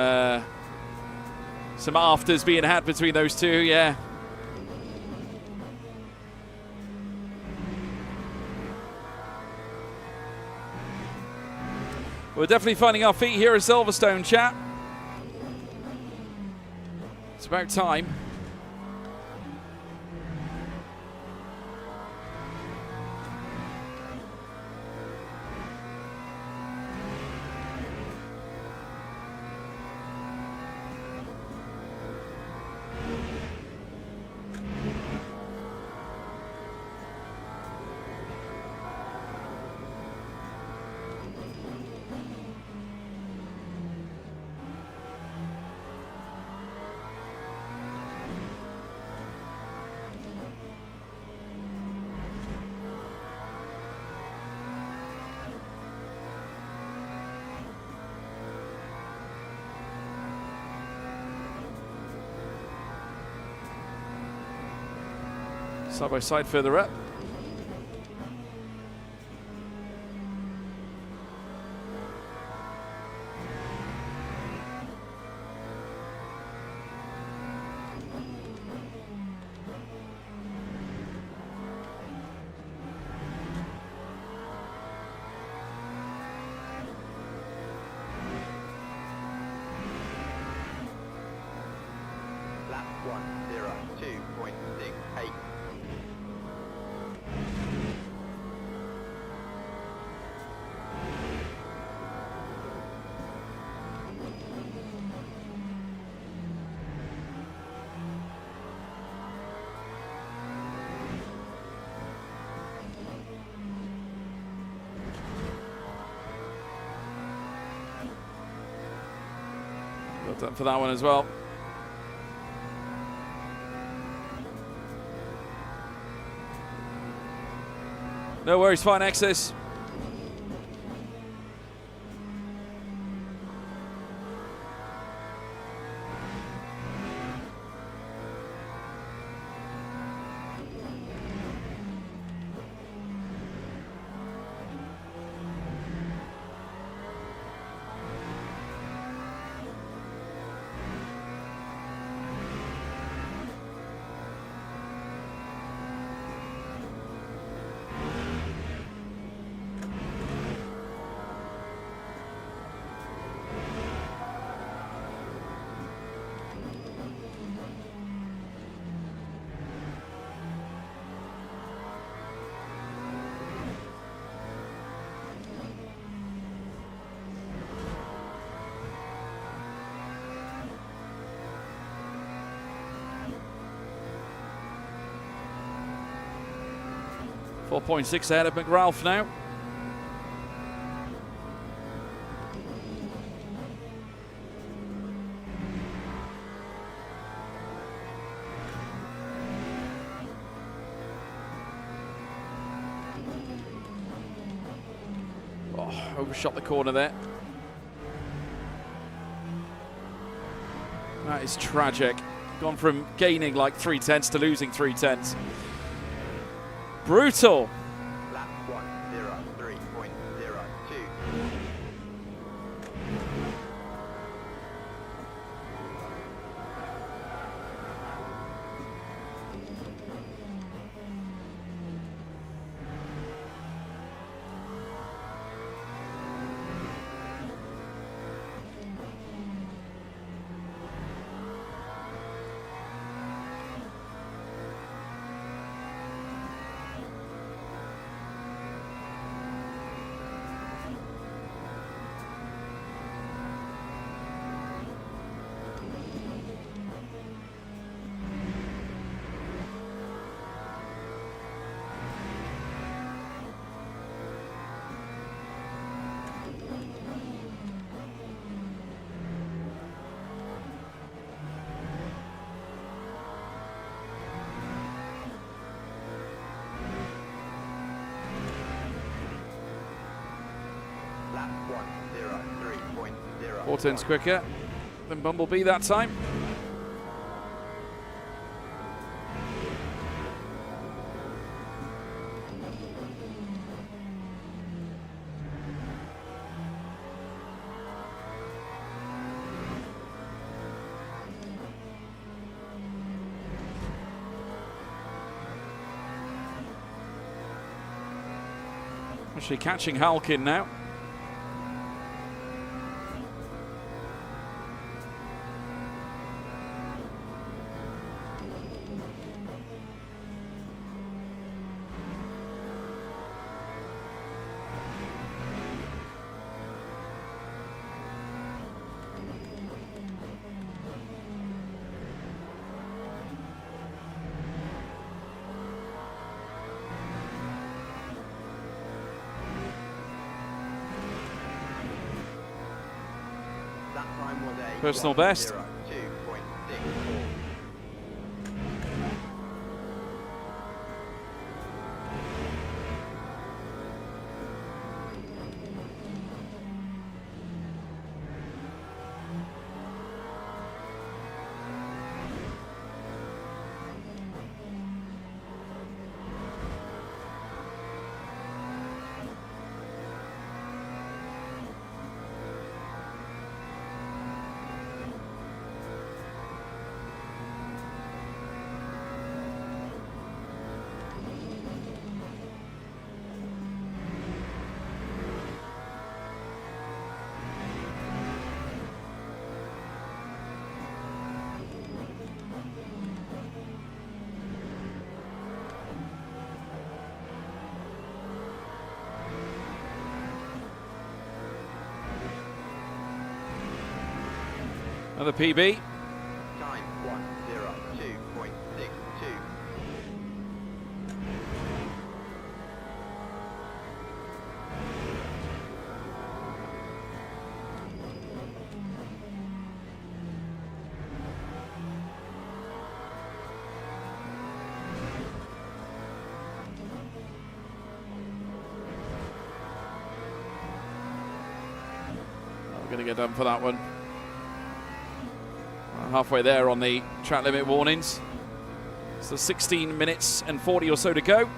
afters being had between those two, yeah. We're definitely finding our feet here at Silverstone, chat. It's about time. Side by side further up. Lap 102.68. Well done for that one as well. No worries, fine access. .6 ahead of McRalph now. Oh, overshot the corner there. That is tragic. Gone from gaining like 3/10 to losing 3/10. Brutal. Lap 103.02. Lap 103.0. 4/10 quicker than Bumblebee that time. Actually catching Halkin now. That time was a Personal best. 102.64. Another PB. Time 1:02.62. We're going to get done for that one. Halfway there on the track limit warnings. So 16 minutes and 40 or so to go.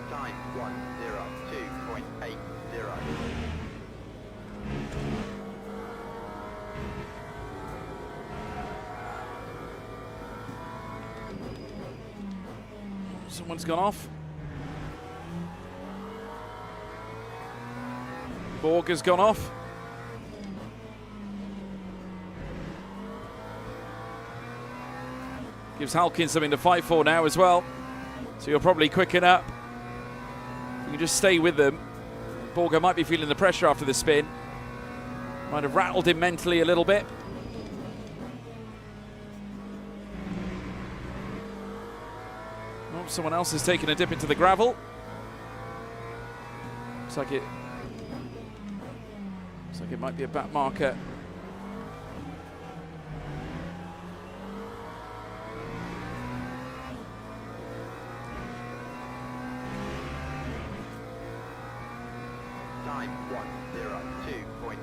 Time 1:02.80. Someone's gone off. Borg has gone off. Gives Halkin something to fight for now as well. So you'll probably quicken up. You can just stay with them. Borger might be feeling the pressure after the spin. Might have rattled him mentally a little bit. Oh, someone else has taken a dip into the gravel. Looks like it might be a back marker. Time 1:02.76.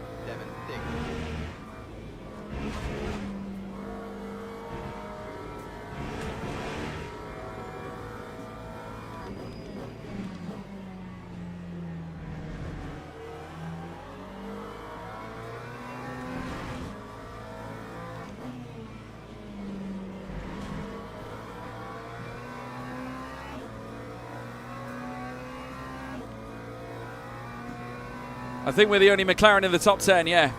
I think we're the only McLaren in the top 10, yeah.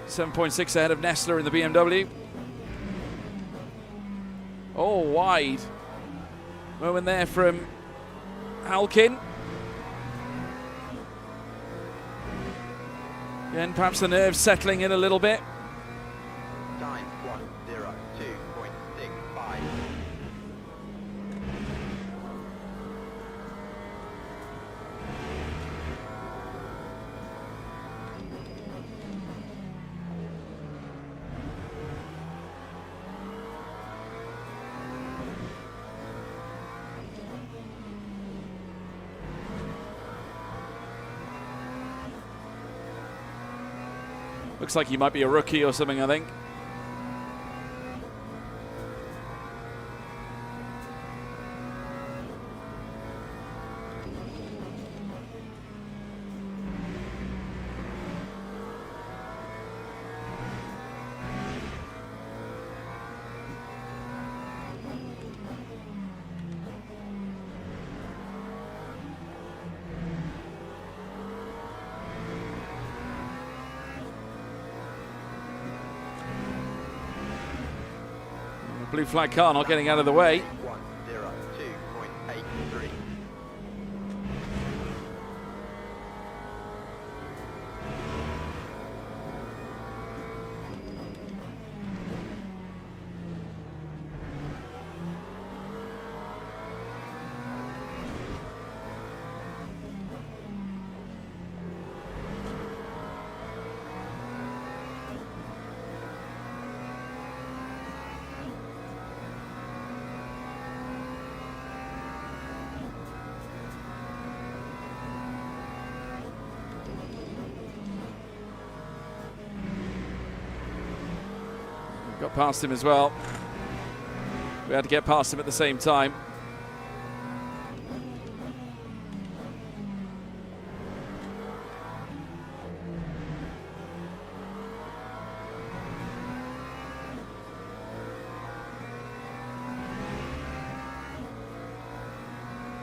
.6 ahead of Nestler in the BMW. Oh, wide. Moment there from Halkin. Again, perhaps the nerves settling in a little bit. Time 1:02.65. Looks like he might be a rookie or something, I think. Blue flag car not getting out of the way. 102.83. Got past him as well. We had to get past him at the same time.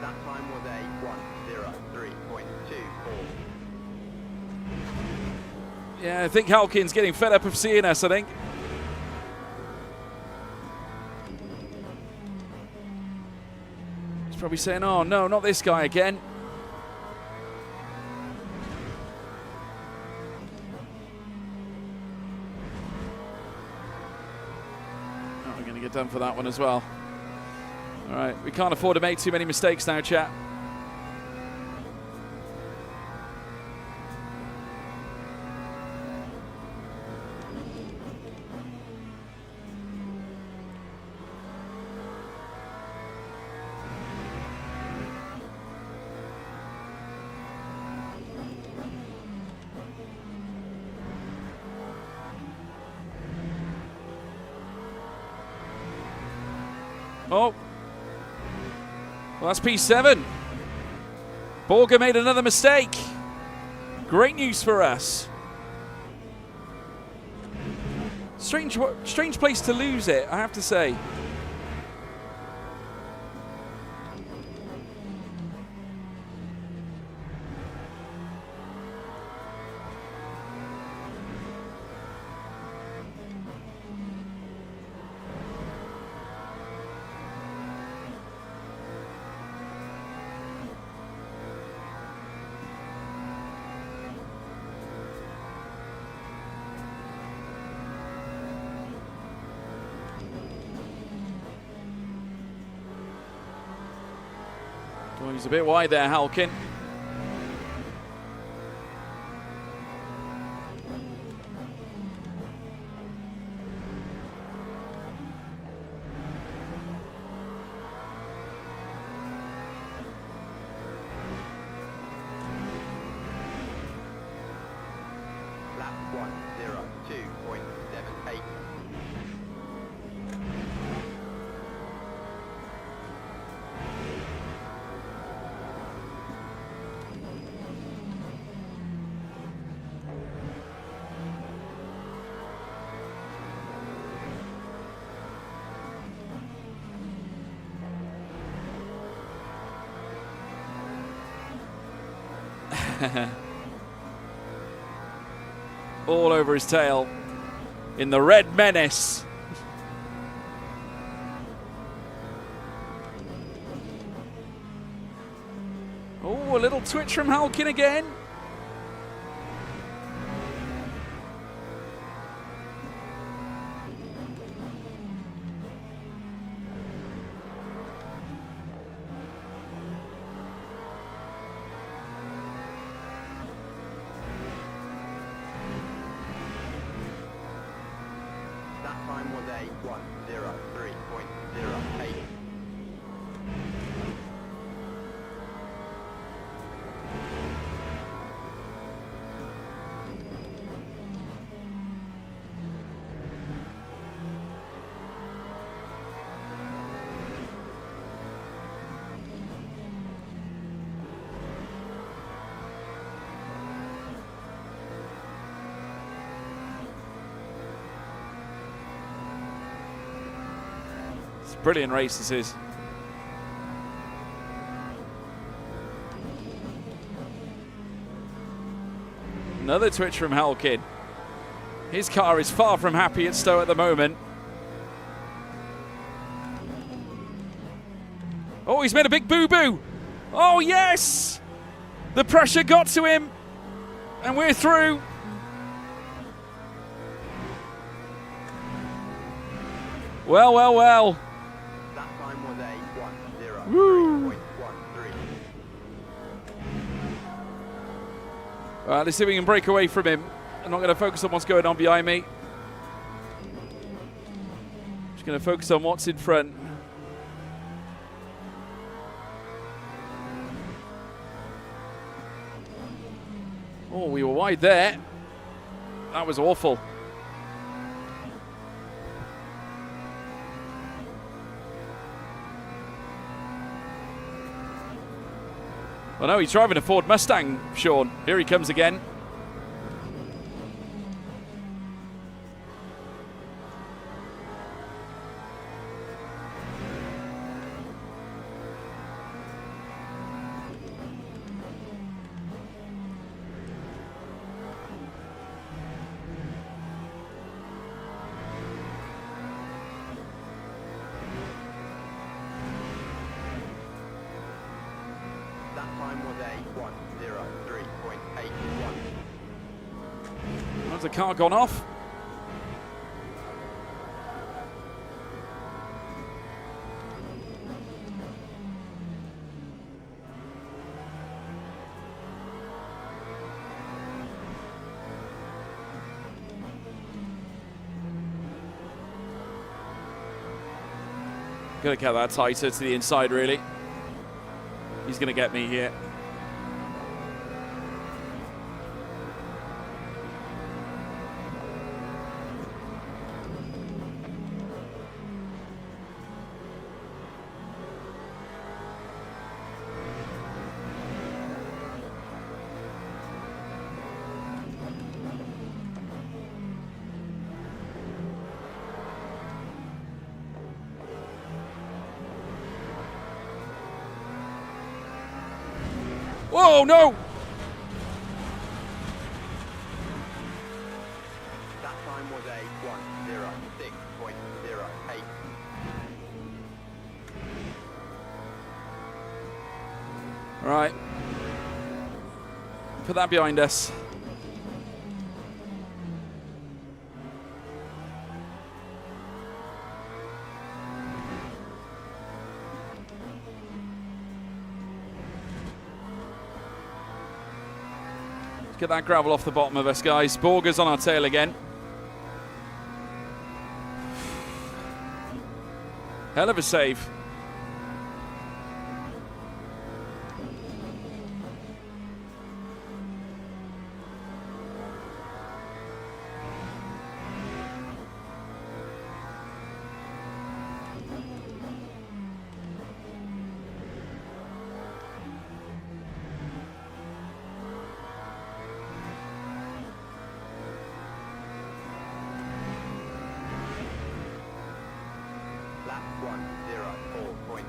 That time was a 103.24. Yeah, I think Halkin's getting fed up of seeing us, I think. He's probably saying, oh no, not this guy again. Oh, we're going to get done for that one as well. All right, we can't afford to make too many mistakes now, chat. Oh. Well, that's P7. Borger made another mistake. Great news for us. Strange place to lose it, I have to say. Oh, he's a bit wide there, Halkin. Lap 102.78. All over his tail in the Red Menace. Oh, a little twitch from Halkin again. That time was a 103.08. It's a brilliant race this is. Another twitch from Halkin. His car is far from happy at Stowe at the moment. Oh, he's made a big boo-boo. Oh, yes! The pressure got to him, and we're through. Well, well, well. That time was a 1:03.13. All right, let's see if we can break away from him. I'm not going to focus on what's going on behind me. Just going to focus on what's in front. Oh, we were wide there. That was awful. Well, no, he's driving a Ford Mustang, Sean. Here he comes again. That time was a 1:03.81. Has the car gone off? Gonna get that tighter to the inside, really. He's gonna get me here. Whoa, no! That time was a 1:06.08. All right. Put that behind us. Get that gravel off the bottom of us, guys. Borger's on our tail again. Hell of a save. Lap 1:04.01.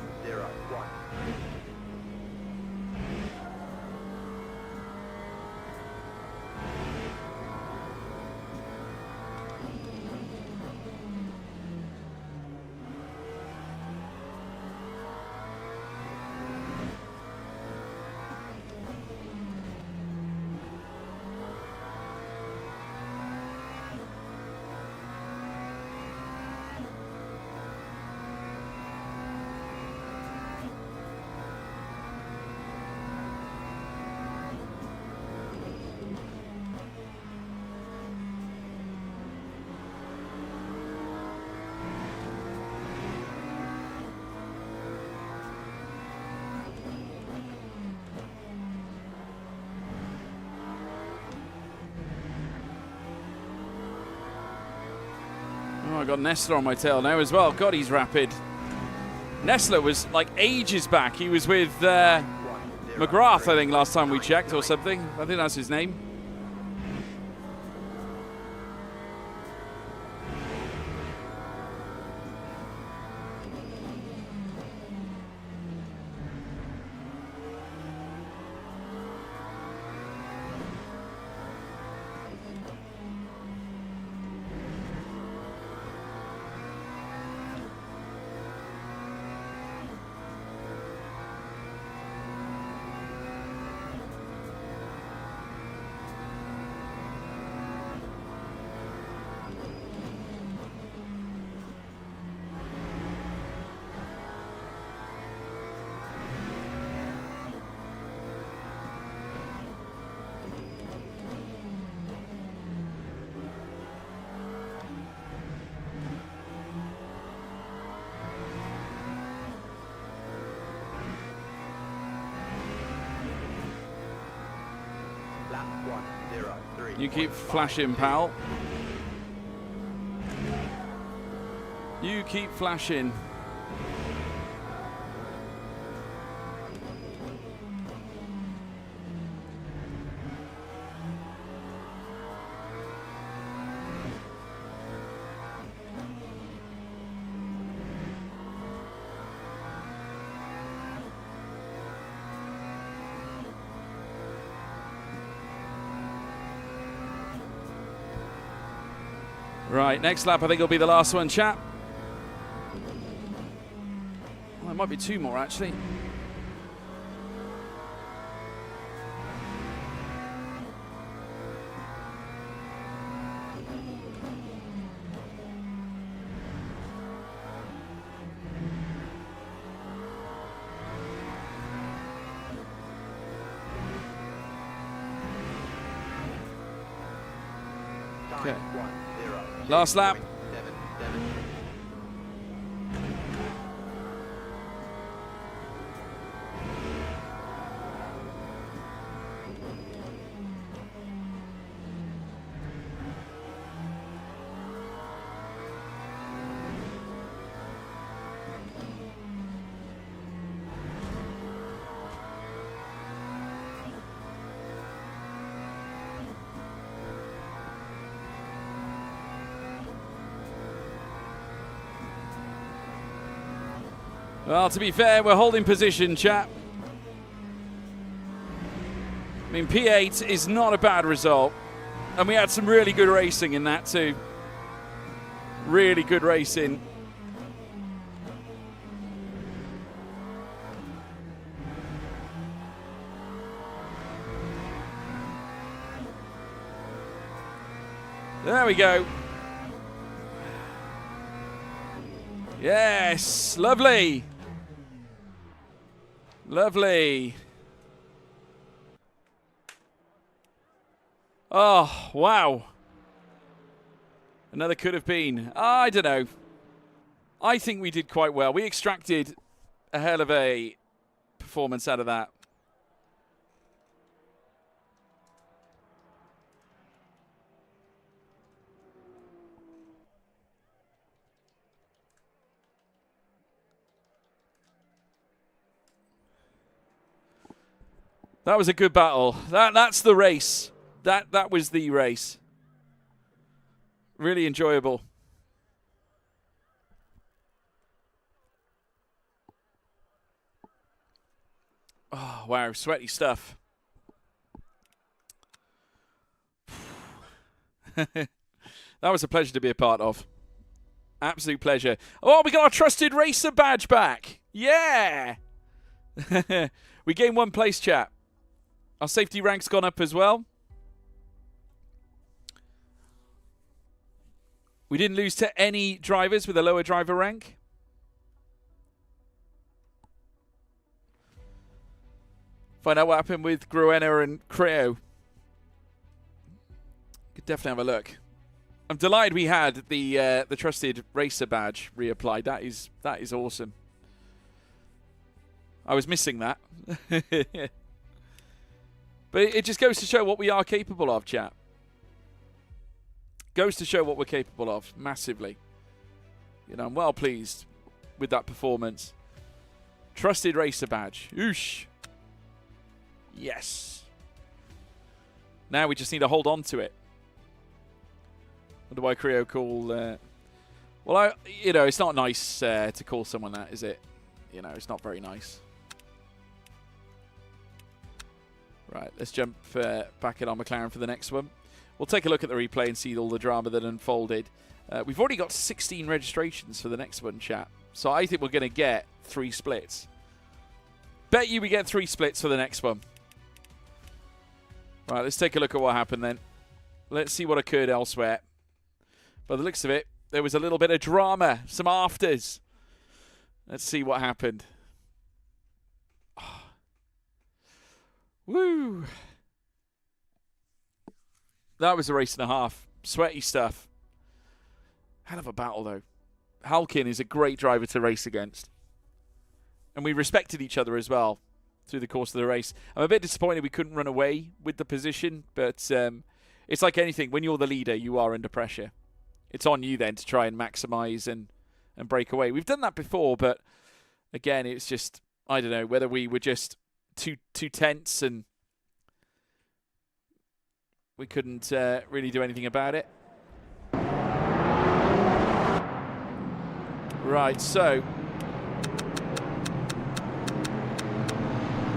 Oh, I got Nestler on my tail now as well. God, he's rapid. Nestler was like ages back. He was with McGrath, I think, last time we checked or something. I think that's his name. You keep flashing, pal. You keep flashing. Right, next lap I think will be the last one, chap. Well, there might be two more, actually. Okay. Last lap. Well, to be fair, we're holding position, chap. I mean, P8 is not a bad result. And we had some really good racing in that too. Really good racing. There we go. Yes, lovely. Lovely. Oh, wow. Another could have been. I don't know. I think we did quite well. We extracted a hell of a performance out of that. That was a good battle. That's the race. That was the race. Really enjoyable. Oh, wow, sweaty stuff. That was a pleasure to be a part of. Absolute pleasure. Oh, we got our trusted racer badge back. Yeah. We gained 1 place, chat. Our safety rank's gone up as well. We didn't lose to any drivers with a lower driver rank. Find out what happened with Gruena and Creo. Could definitely have a look. I'm delighted we had the trusted racer badge reapplied. That is awesome. I was missing that. But it just goes to show what we are capable of, chat. Goes to show what we're capable of, massively. You know, I'm well pleased with that performance. Trusted racer badge. Oosh. Yes. Now we just need to hold on to it. Wonder why Creo call... well, you know, it's not nice to call someone that, is it? You know, it's not very nice. Right, let's jump back in on McLaren for the next one. We'll take a look at the replay and see all the drama that unfolded. We've already got 16 registrations for the next one, chat. So I think we're going to get 3 splits. Bet you we get 3 splits for the next one. Right, let's take a look at what happened then. Let's see what occurred elsewhere. By the looks of it, there was a little bit of drama, some afters. Let's see what happened. Woo! That was a race and a half. Sweaty stuff. Hell of a battle, though. Halkin is a great driver to race against. And we respected each other as well through the course of the race. I'm a bit disappointed we couldn't run away with the position, but it's like anything. When you're the leader, you are under pressure. It's on you then to try and maximise and break away. We've done that before, but again, it's just, I don't know, whether we were just too tense and we couldn't really do anything about it. Right, so.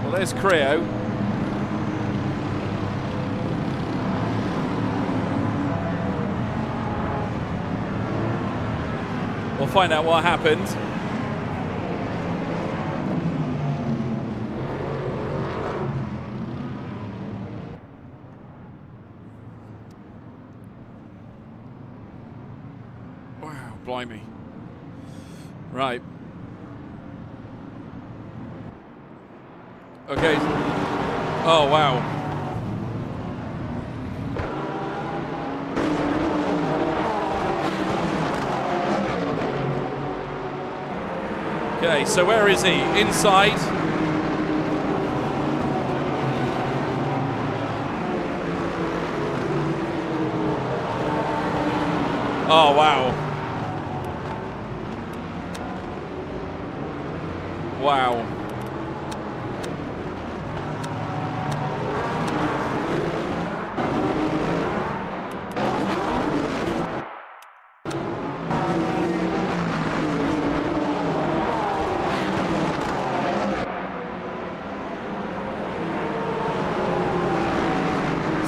Well, there's Creo. We'll find out what happened. Wow, blimey. Right. Okay. Oh, wow. Okay, so where is he? Inside. Oh, wow. Wow.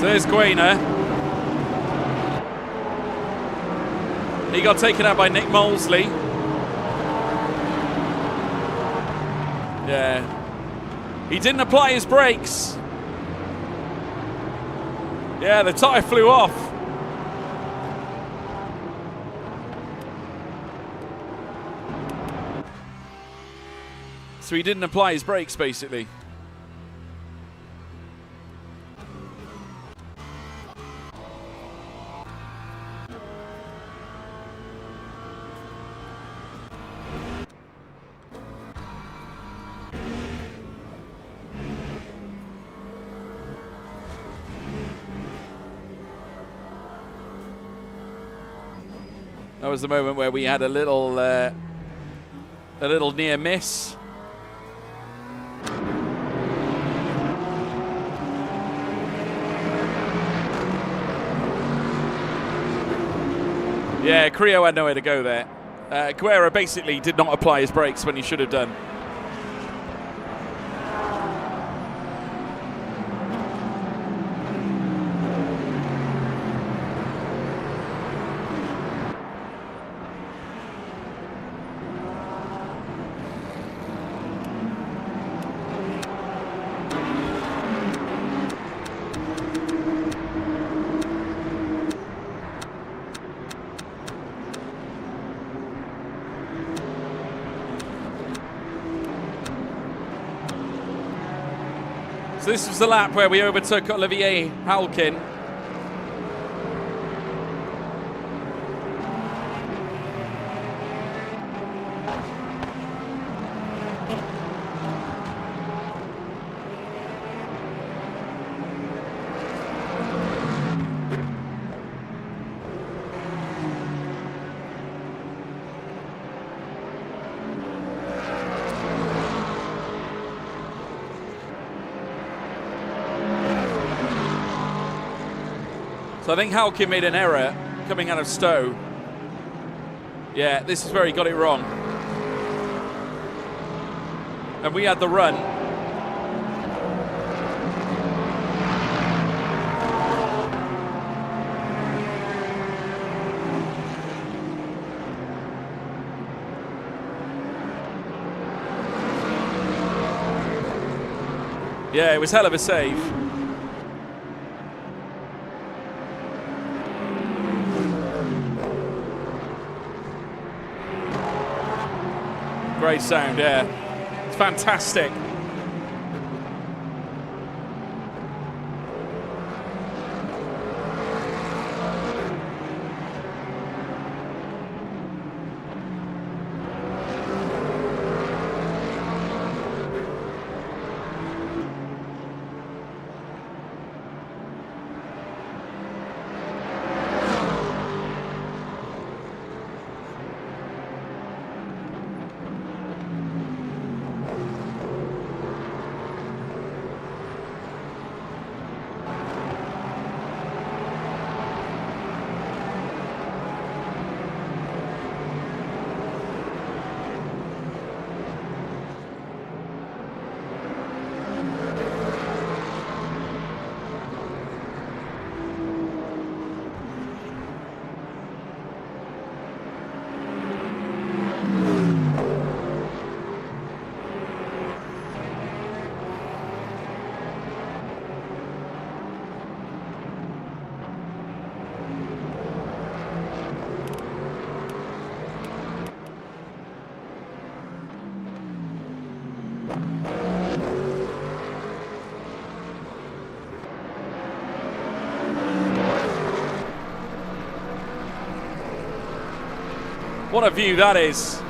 There's Guena. He got taken out by Nick Molesley. Yeah. He didn't apply his brakes. Yeah, the tyre flew off. So he didn't apply his brakes, basically. That was the moment where we had a little near miss. Yeah, Creo had nowhere to go there. Guerra basically did not apply his brakes when he should have done. So this was the lap where we overtook Olivier Halkin. So I think Halkin made an error coming out of Stowe. Yeah, this is where he got it wrong. And we had the run. Yeah, it was hell of a save. Great sound, yeah. It's fantastic. What a view that is.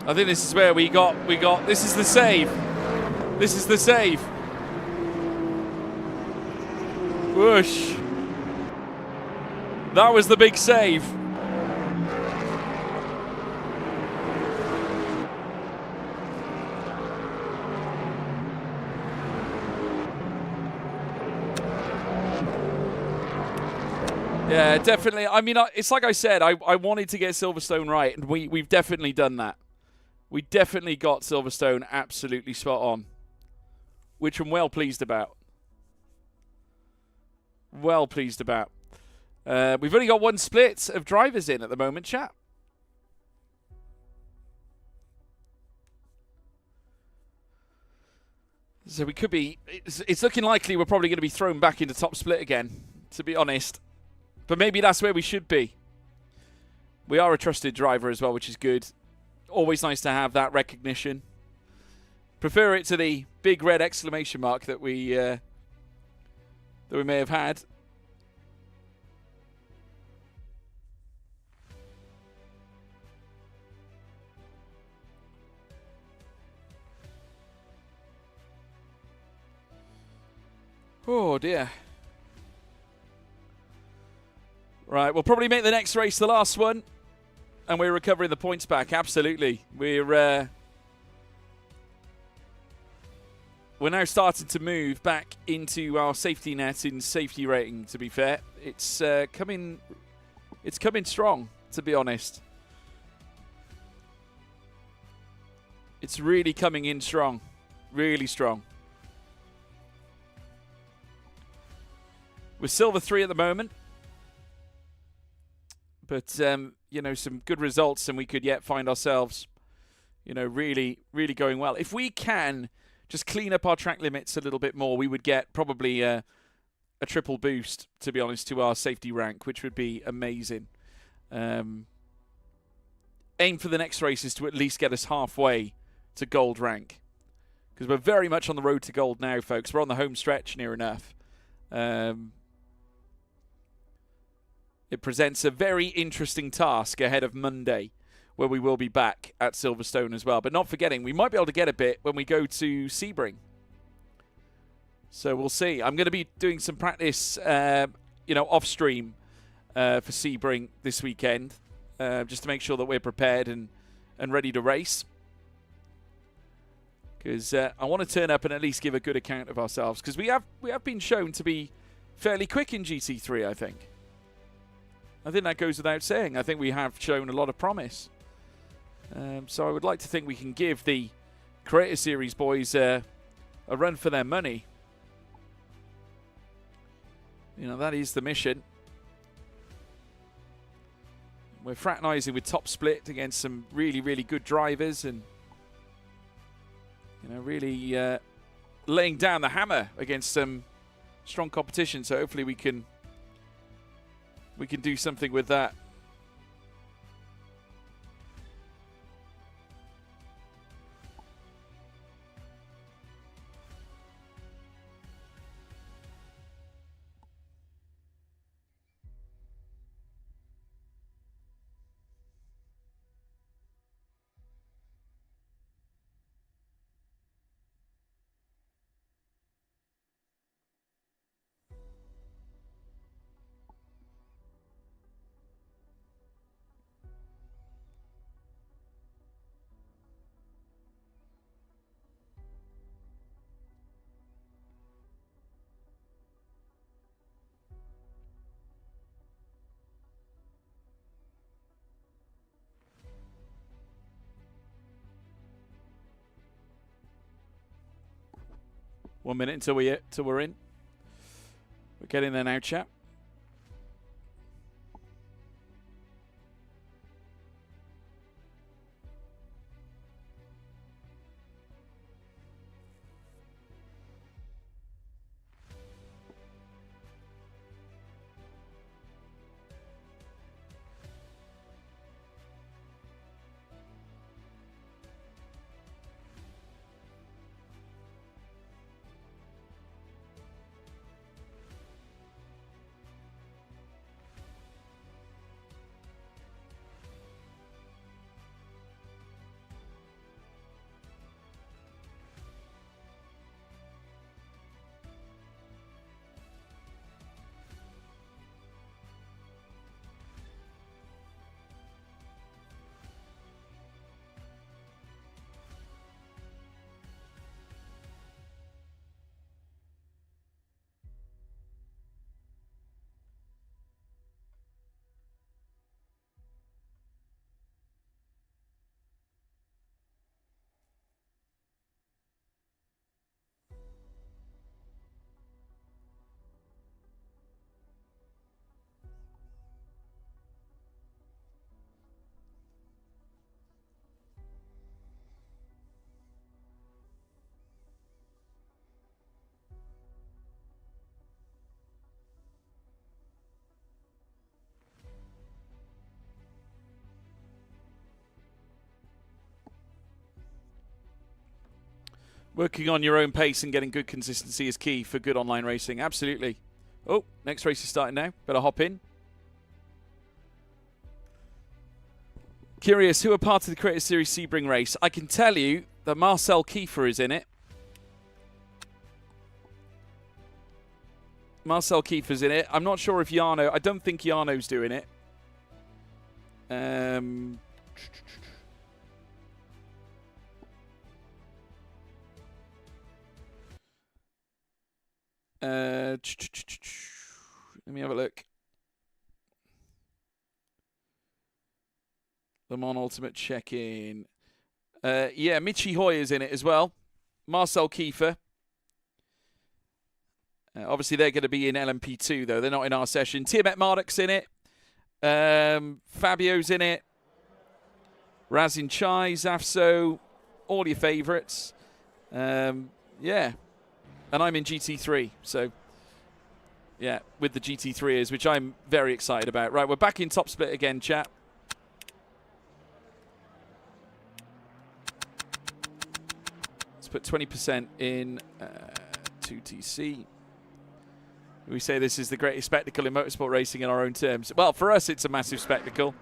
I think this is where we got, this is the save. This is the save. Whoosh. That was the big save. Yeah, definitely. I mean, it's like I said, I wanted to get Silverstone right, and we've definitely done that. We definitely got Silverstone absolutely spot on, which I'm well pleased about. Well pleased about. We've only got one split of drivers in at the moment, chat. So we could be... It's looking likely we're probably going to be thrown back into top split again, to be honest. But maybe that's where we should be. We are a trusted driver as well, which is good. Always nice to have that recognition. Prefer it to the big red exclamation mark that we may have had. Oh dear. Right, we'll probably make the next race the last one. And we're recovering the points back, absolutely. We're now starting to move back into our safety net in safety rating, to be fair. It's coming strong, to be honest. It's really coming in strong. Really strong. We're silver 3 at the moment. But, you know, some good results, and we could yet find ourselves, you know, really, really going well. If we can just clean up our track limits a little bit more, we would get probably a triple boost, to be honest, to our safety rank, which would be amazing. Aim for the next race is to at least get us halfway to gold rank, because we're very much on the road to gold now, folks. We're on the home stretch near enough. It presents a very interesting task ahead of Monday, where we will be back at Silverstone as well. But not forgetting, we might be able to get a bit when we go to Sebring. So we'll see. I'm going to be doing some practice, you know, off stream for Sebring this weekend, just to make sure that we're prepared and ready to race. Because I want to turn up and at least give a good account of ourselves, because we have been shown to be fairly quick in GT3, I think. I think that goes without saying. I think we have shown a lot of promise. So I would like to think we can give the Creator Series boys a run for their money. You know, that is the mission. We're fraternising with Top Split against some really, really good drivers, and, you know, really laying down the hammer against some strong competition. So hopefully we can do something with that. One minute until we're in. We're getting there now, chap. Working on your own pace and getting good consistency is key for good online racing. Absolutely. Oh, next race is starting now. Better hop in. Curious, who are part of the Creator Series Sebring race? I can tell you that Marcel Kiefer is in it. Marcel Kiefer's in it. I'm not sure if Jarno... I don't think Jarno's doing it. Let me have a look. Le Mans Ultimate check-in. Yeah, Michi Hoy is in it as well. Marcel Kiefer. Obviously, they're going to be in LMP2, though. They're not in our session. Tiamat Marduk's in it. Fabio's in it. Razin Chai, Zafso. All your favourites. Yeah. And I'm in GT3, so... Yeah, with the GT3s, which I'm very excited about. Right, we're back in top split again, chat. Let's put 20% in 2TC. We say this is the greatest spectacle in motorsport racing in our own terms. Well, for us, it's a massive spectacle.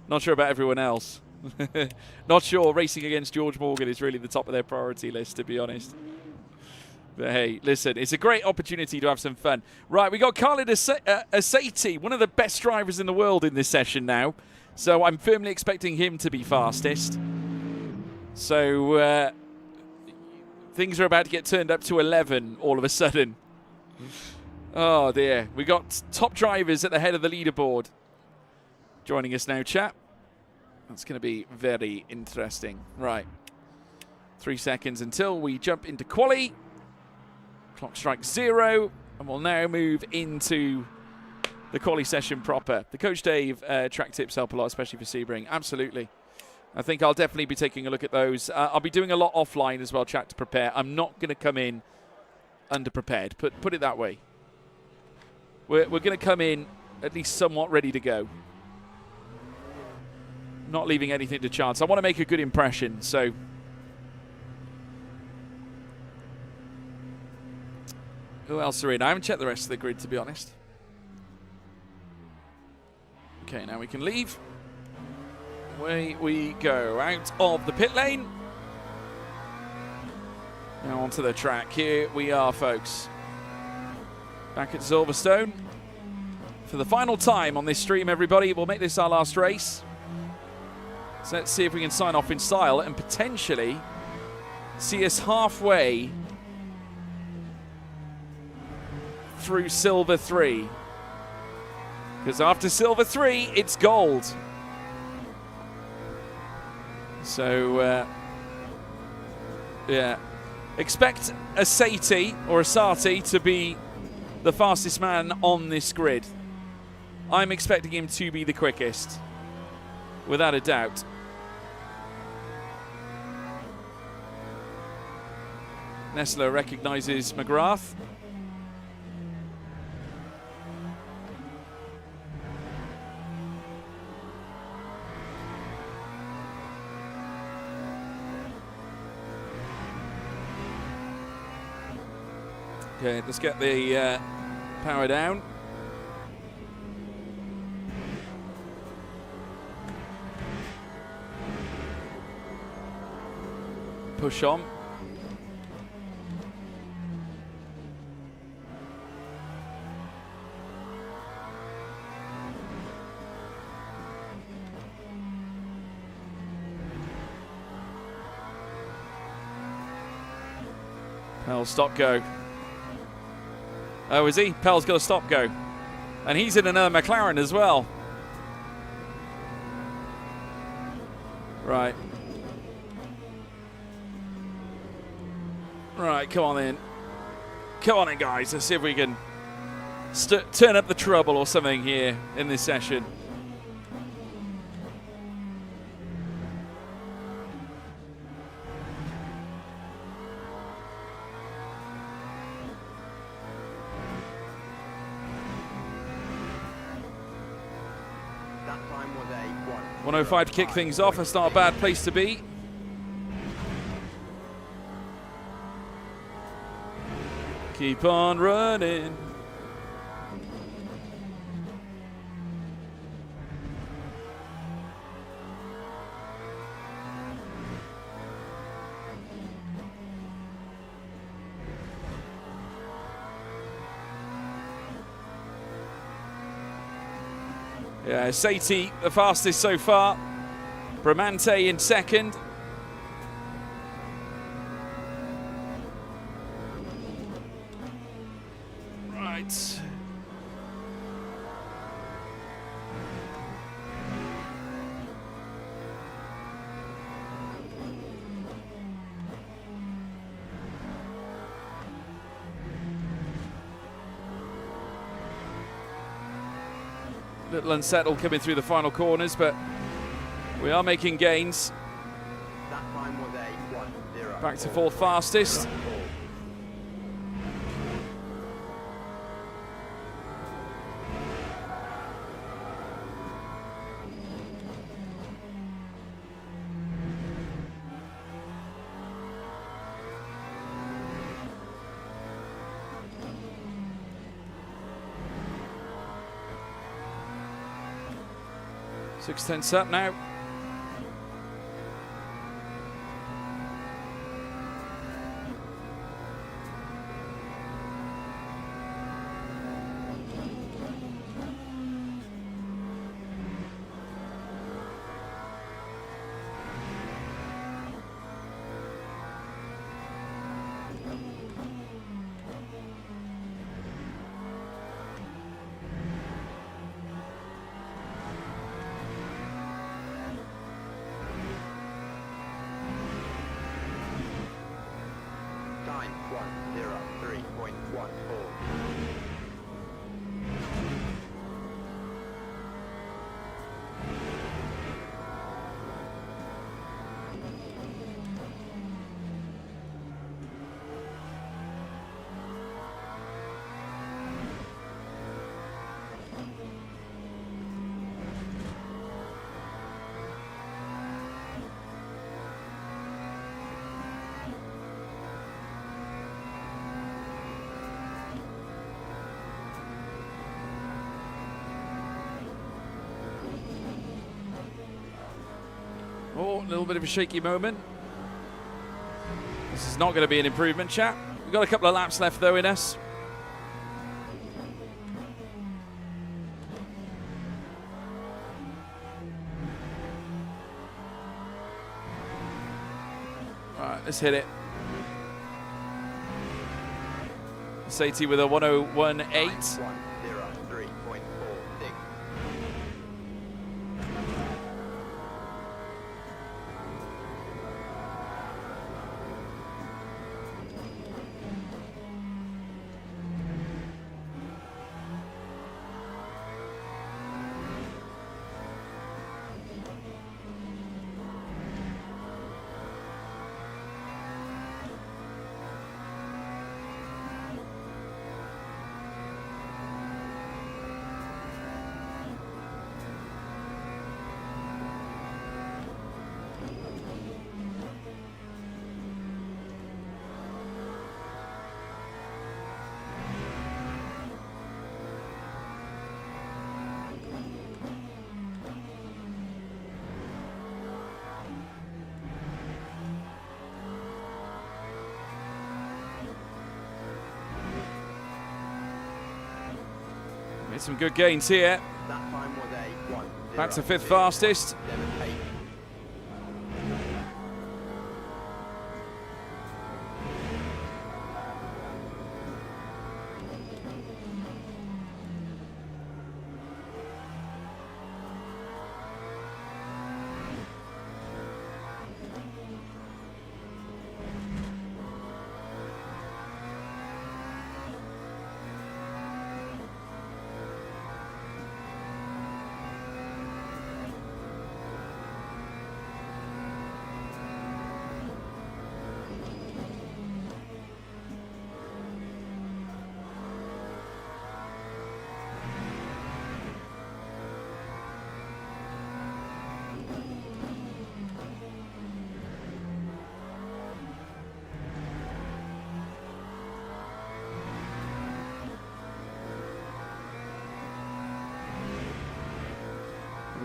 Not sure about everyone else. Not sure racing against George Morgan is really the top of their priority list, to be honest. But hey, listen, it's a great opportunity to have some fun. Right, we got Khalid Asati, one of the best drivers in the world in this session now. So I'm firmly expecting him to be fastest. So things are about to get turned up to 11 all of a sudden. Oh dear, we got top drivers at the head of the leaderboard joining us now, chat. That's going to be very interesting. Right, 3 seconds until we jump into quali. Clock strikes 0, and we'll now move into the quali session proper. The Coach Dave track tips help a lot, especially for Sebring. Absolutely. I think I'll definitely be taking a look at those. I'll be doing a lot offline as well, chat, to prepare. I'm not going to come in underprepared. Put it that way. We're going to come in at least somewhat ready to go. Not leaving anything to chance. I want to make a good impression, so... Who else are in? I haven't checked the rest of the grid, to be honest. Okay, now we can leave. Away we go. Out of the pit lane. Now onto the track. Here we are, folks. Back at Silverstone. For the final time on this stream, everybody. We'll make this our last race. So let's see if we can sign off in style and potentially see us halfway through Silver 3. Because after Silver 3, it's gold. So, yeah. Expect Asati or Asati to be the fastest man on this grid. I'm expecting him to be the quickest, without a doubt. Nestler recognizes McGrath. Okay, let's get the power down. Push on. Pell, stop, go. Oh, is he? Pell's got a stop, go. And he's in another McLaren as well. Right. Right, come on in. Come on in, guys. Let's see if we can turn up the trouble or something here in this session. That time was a 105 to kick things off. That's not a bad place to be. Keep on running. Yeah, Satie the fastest so far. Bramante in second. Right. Little unsettled coming through the final corners, but we are making gains. That time was a 1-0. Back to fourth fastest. Six tenths up now. Time 1:03.14. Oh, a little bit of a shaky moment. This is not going to be an improvement, chat. We've got a couple of laps left, though, in us. All right, let's hit it. Satie with a 1:01.8. 1:03.46. Made some good gains here. That time was a 1:03.78. Back to fifth fastest.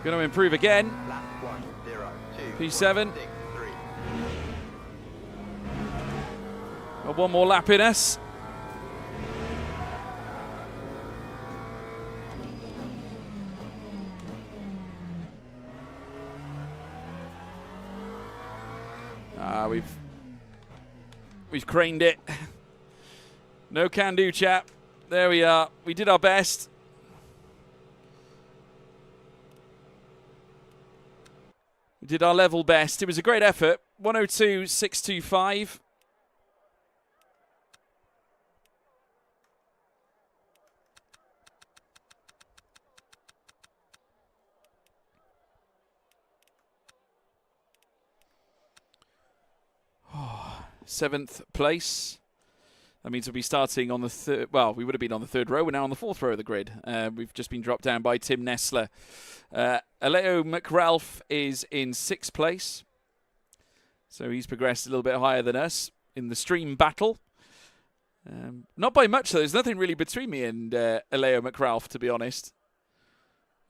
Going to improve again. Lap 1, 0, 2, P7. 6, 3. Got one more lap in us. We've craned it. No can do, chap. There we are. We did our best. We did our level best. It was a great effort. 102.625. Seventh place. That means we'll be starting on the third. Well, we would have been on the third row. We're now on the fourth row of the grid. We've just been dropped down by Tim Nessler. Aleo McRalph is in sixth place. So he's progressed a little bit higher than us in the stream battle. Not by much, though. There's nothing really between me and Aleo McRalph, to be honest.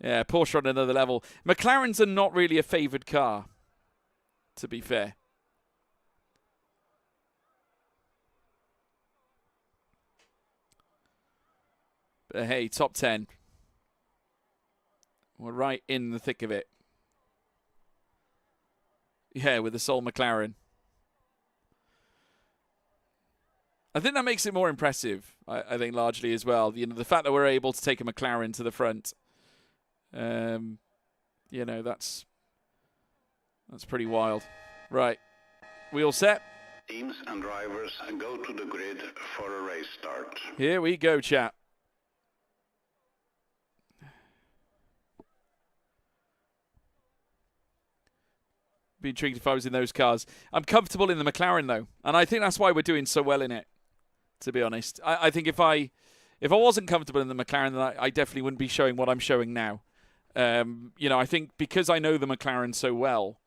Yeah, Porsche on another level. McLarens are not really a favoured car, to be fair. But hey, top 10. We're right in the thick of it. Yeah, with the sole McLaren. I think that makes it more impressive, I think, largely as well. You know, the fact that we're able to take a McLaren to the front. You know, that's pretty wild. Right. We all set? Teams and drivers go to the grid for a race start. Here we go, chap. Be intrigued if I was in those cars. I'm comfortable in the McLaren, though. And I think that's why we're doing so well in it, to be honest. I think if I wasn't comfortable in the McLaren, then I definitely wouldn't be showing what I'm showing now. You know, I think because I know the McLaren so well,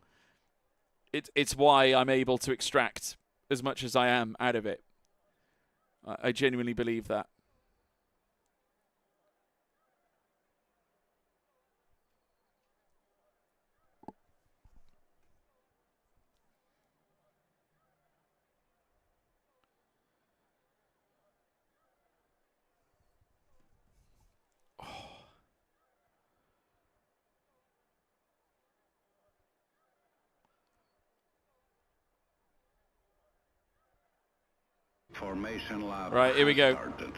it's why I'm able to extract as much as I am out of it. I genuinely believe that. Formation lap. Right, here we go. Started.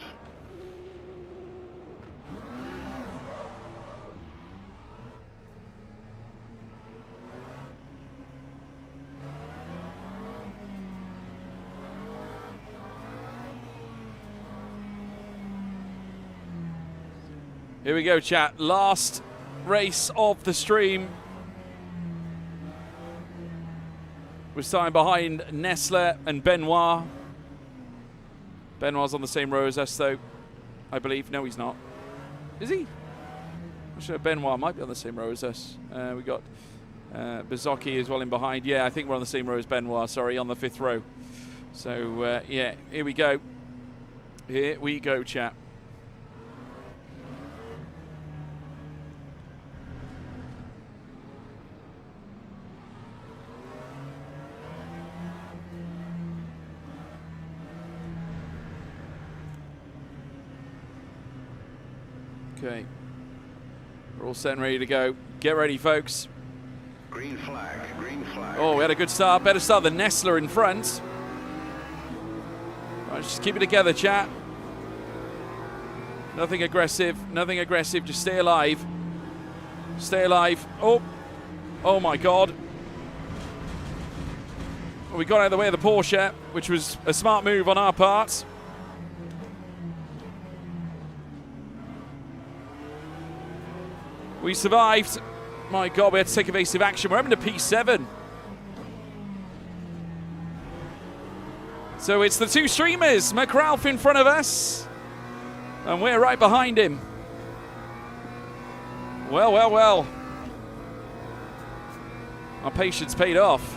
Here we go, chat. Last race of the stream. We're starting behind Nessler and Benoit. Benoit's on the same row as us, though, I believe. No, he's not. Is he? I'm sure Benoit might be on the same row as us. We got Bazocchi as well in behind. Yeah, I think we're on the same row as Benoit, sorry, on the fifth row. So, yeah, here we go. Here we go, chat. Okay, we're all set and ready to go. Get ready, folks. Green flag, green flag. Oh, we had a good start. Better start than Nessler in front. Right, just keep it together, chat. Nothing aggressive, nothing aggressive. Just stay alive. Stay alive. Oh my God. Well, we got out of the way of the Porsche, which was a smart move on our part. We survived. My God, we had to take evasive action. We're having a P7. So it's the two streamers. McRalph in front of us. And we're right behind him. Well, well, well. Our patience paid off.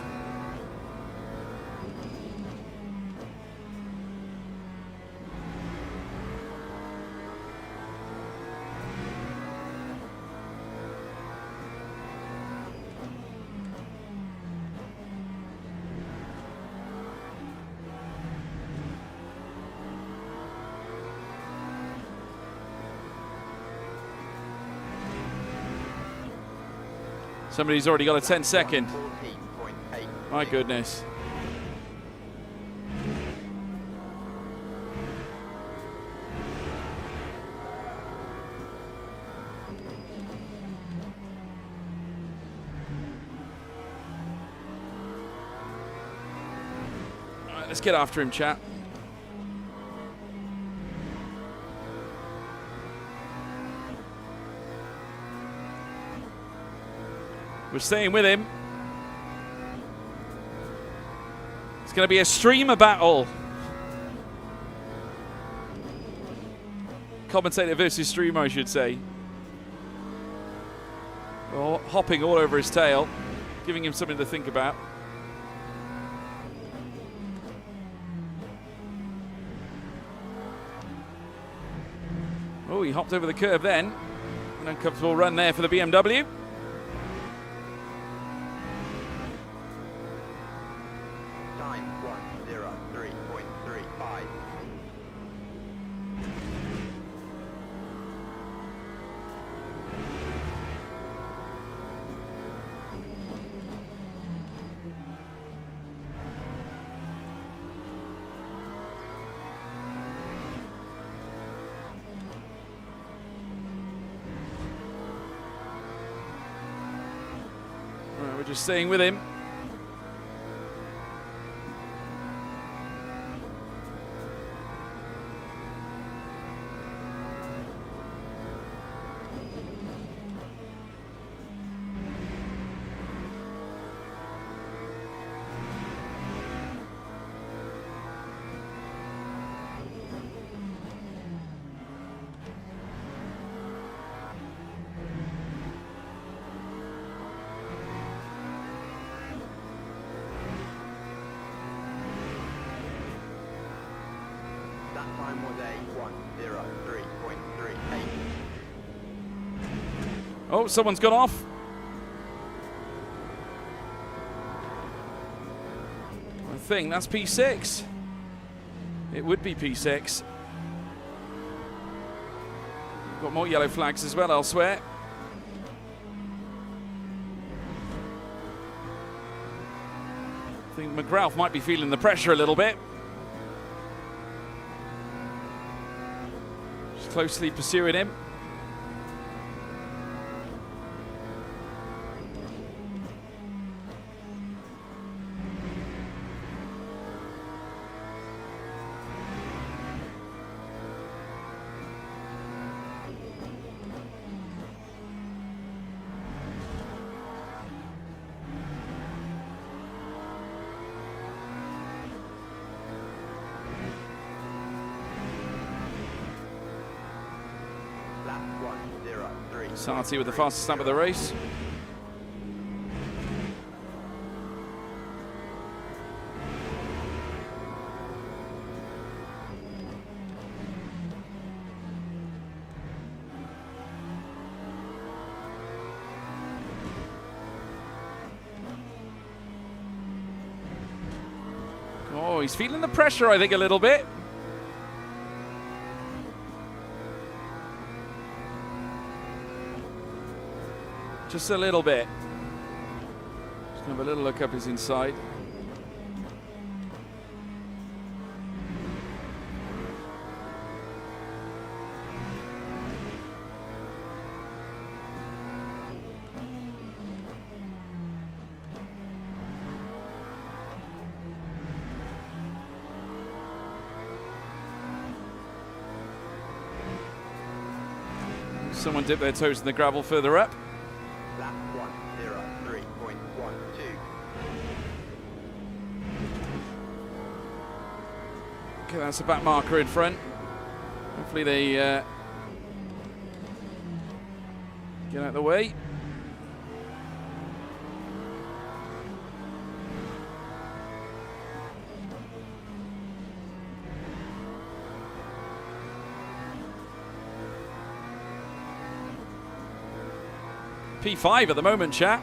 Somebody's already got a 10-second. 14.8. My goodness. All right, let's get after him, chat. We're staying with him. It's going to be a streamer battle. Commentator versus streamer, I should say. Oh, hopping all over his tail, giving him something to think about. Oh, he hopped over the curb then. An uncomfortable run there for the BMW. Time 1:03.35. All right, we're just staying with him. That time was a 1:03.38. Oh, someone's gone off. I think that's P6. It would be P6. Got more yellow flags as well elsewhere. I think McGrath might be feeling the pressure a little bit. Just closely pursuing him. Lap 1:03. Sarti with the fastest lap of the race. Oh, he's feeling the pressure, I think, a little bit. Just a little bit. Just gonna have a little look up his inside. Someone dipped their toes in the gravel further up. Lap 1:03.12. Okay, that's a back marker in front. Hopefully they get out of the way. P5 at the moment, chat.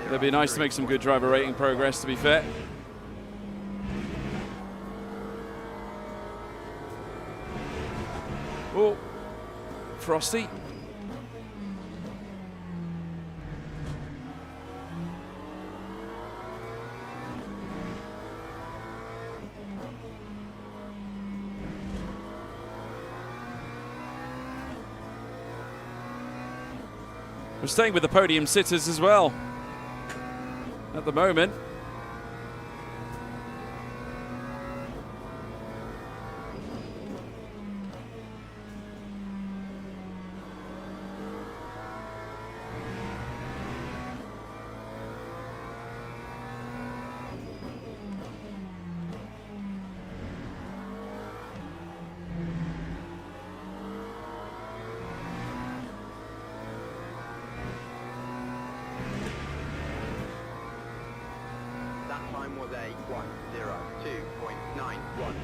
It'd be nice to make some good driver rating progress, to be fair. Oh, Frosty. We're staying with the podium sitters as well at the moment. That time was a 1:02.91.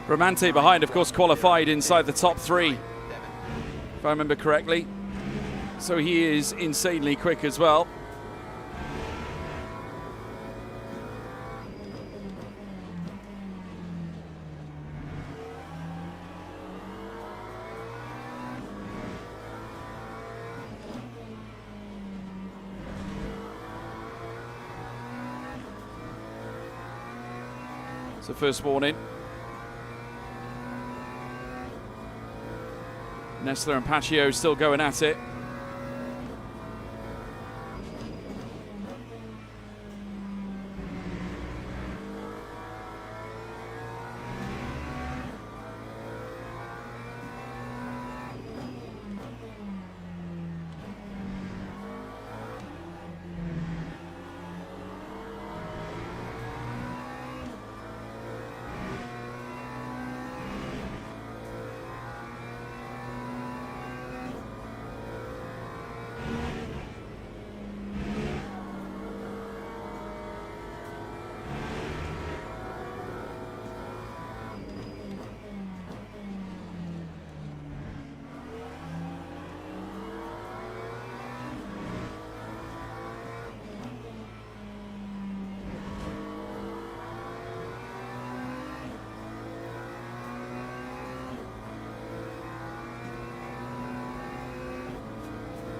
Bramante behind, of course, qualified inside the top three, if I remember correctly. So he is insanely quick as well. So first warning. Nestler and Pacio still going at it.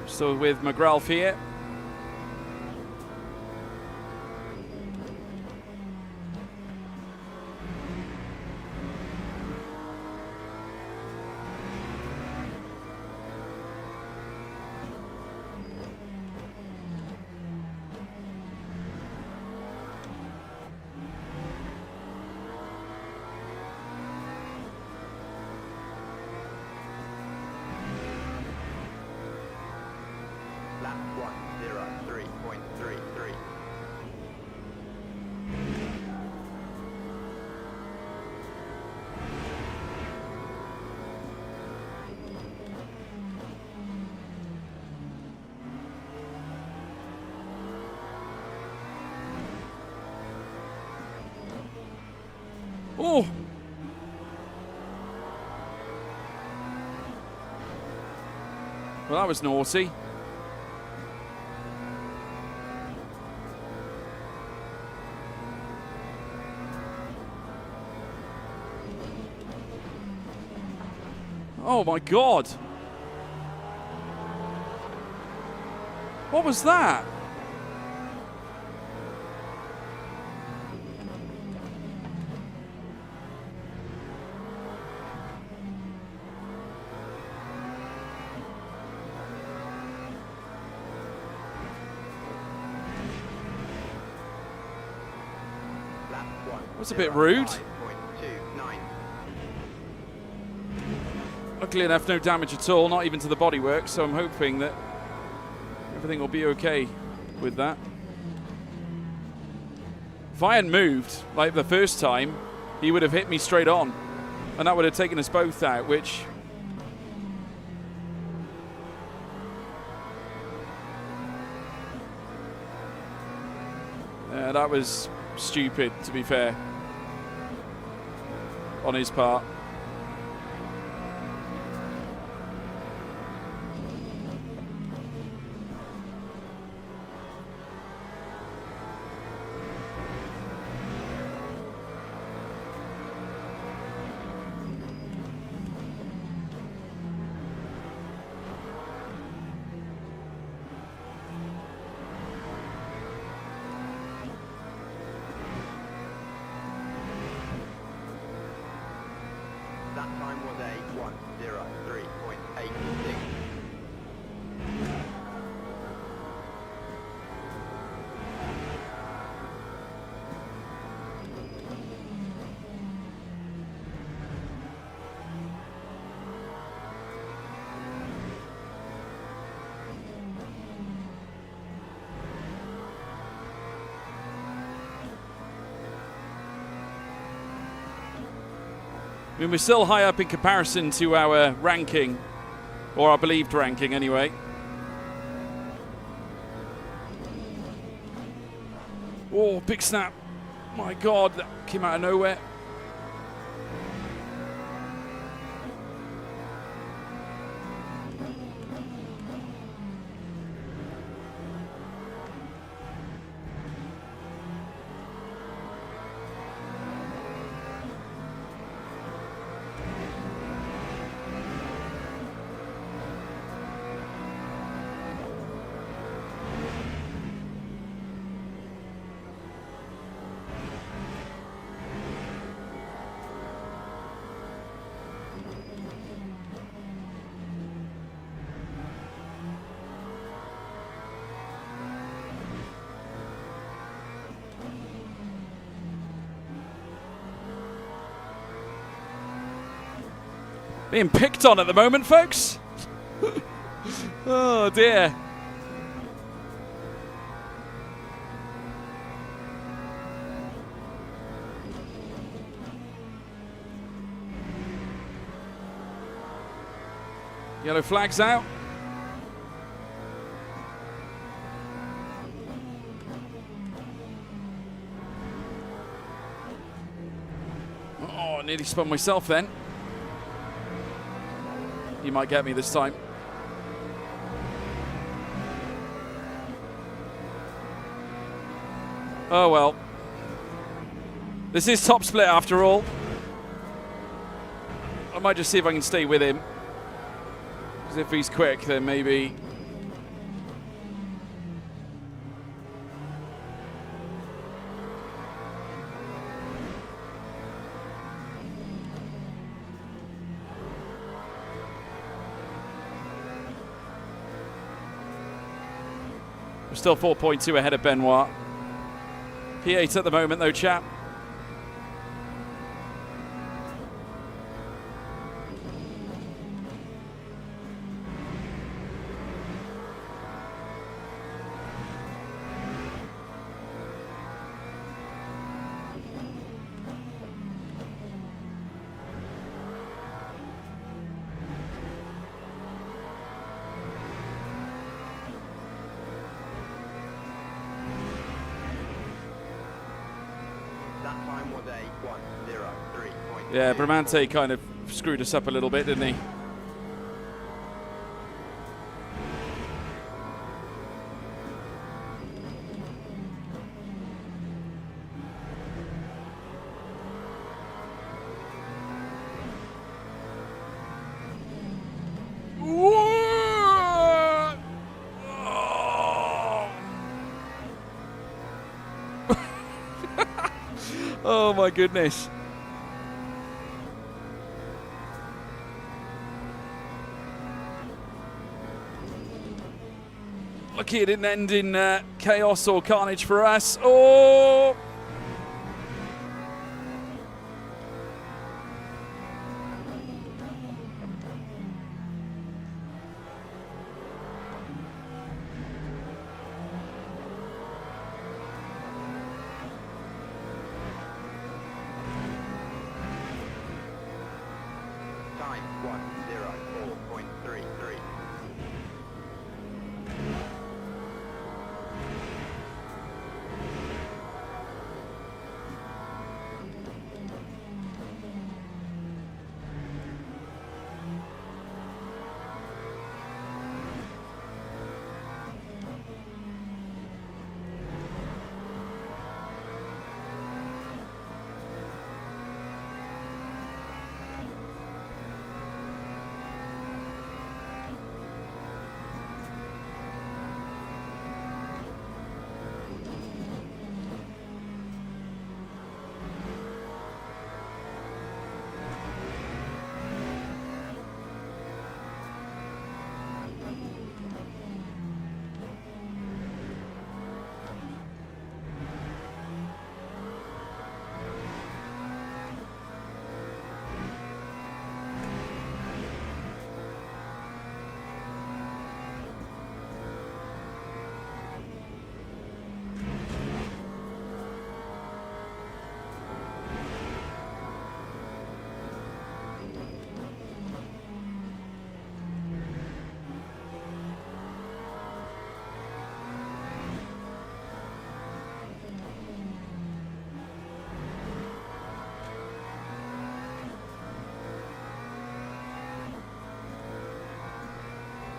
Still with McGrath here. Lap 1:03.33. Oh! Well, that was naughty. Oh my God. What was that? was a bit rude. 5.29. Luckily enough, no damage at all, not even to the bodywork, so I'm hoping that everything will be okay with that. If I hadn't moved, like the first time, he would have hit me straight on, and that would have taken us both out, which... that was stupid, to be fair, on his part. That time was a 1:03.86. I mean, we're still high up in comparison to our ranking, or our believed ranking anyway. Oh, big snap. My God, that came out of nowhere. Being picked on at the moment, folks. Oh, dear. Yellow flag's out. Oh, I nearly spun myself then. You might get me this time. Oh well. This is top split after all. I might just see if I can stay with him. Because if he's quick, then maybe... We're still 4.2 ahead of Benoit. P8 at the moment though, chap. That time was a 1:03.2. Yeah, Bramante kind of screwed us up a little bit, didn't he? Oh my goodness. Lucky it didn't end in chaos or carnage for us. Oh! Time 1:04.33.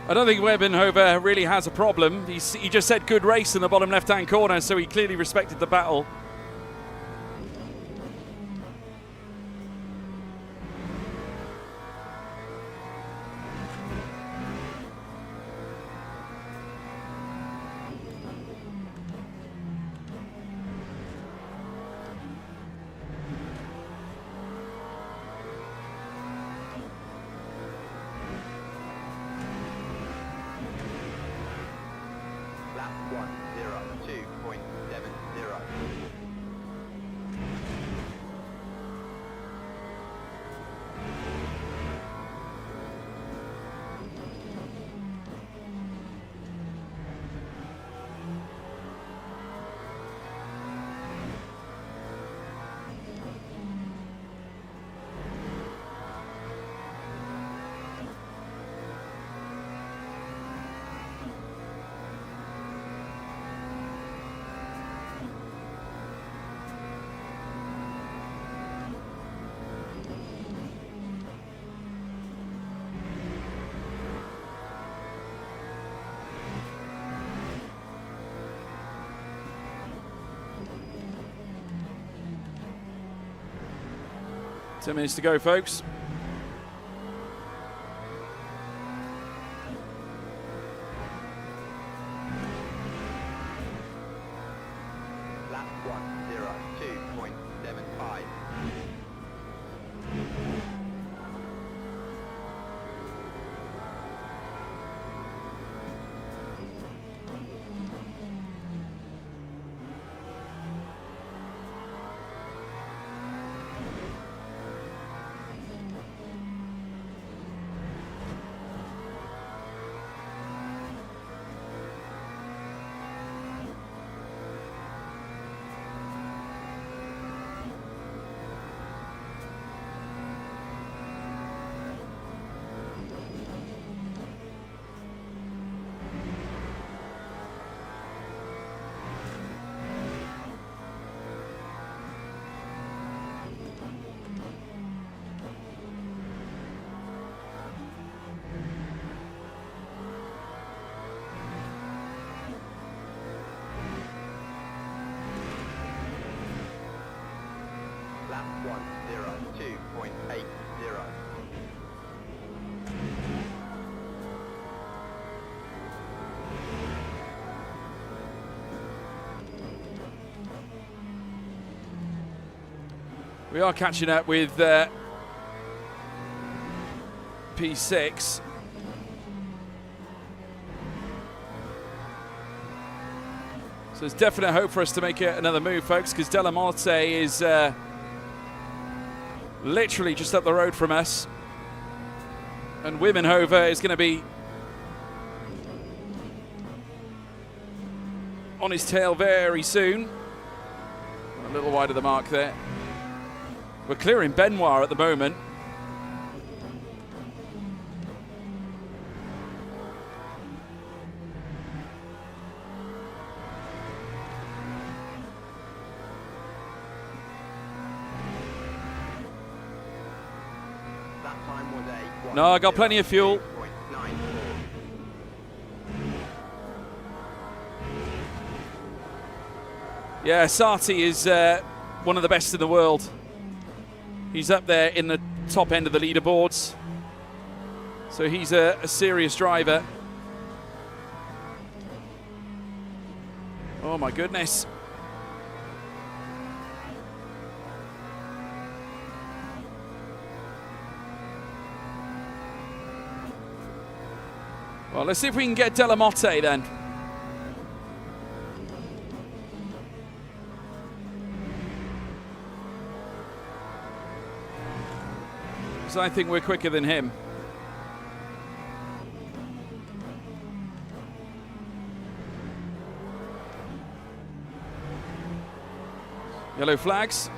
I don't think Webenhover really has a problem. He just said good race in the bottom left-hand corner, so he clearly respected the battle. Lap 1:02.70. Ten minutes to go, folks. Lap 1:02.75. Lap 1:02.80. We are catching up with P6. So there's definite hope for us to make another move, folks, because Della Morte is literally just up the road from us. And Webenhover is going to be on his tail very soon. A little wide of the mark there. We're clearing Benoit at the moment. Lap time was a No, I got plenty of fuel. 1:02.94. Yeah, Sati is one of the best in the world. He's up there in the top end of the leaderboards. So he's a serious driver. Oh my goodness. Well, let's see if we can get Delamotte then. So I think we're quicker than him. Yellow flags.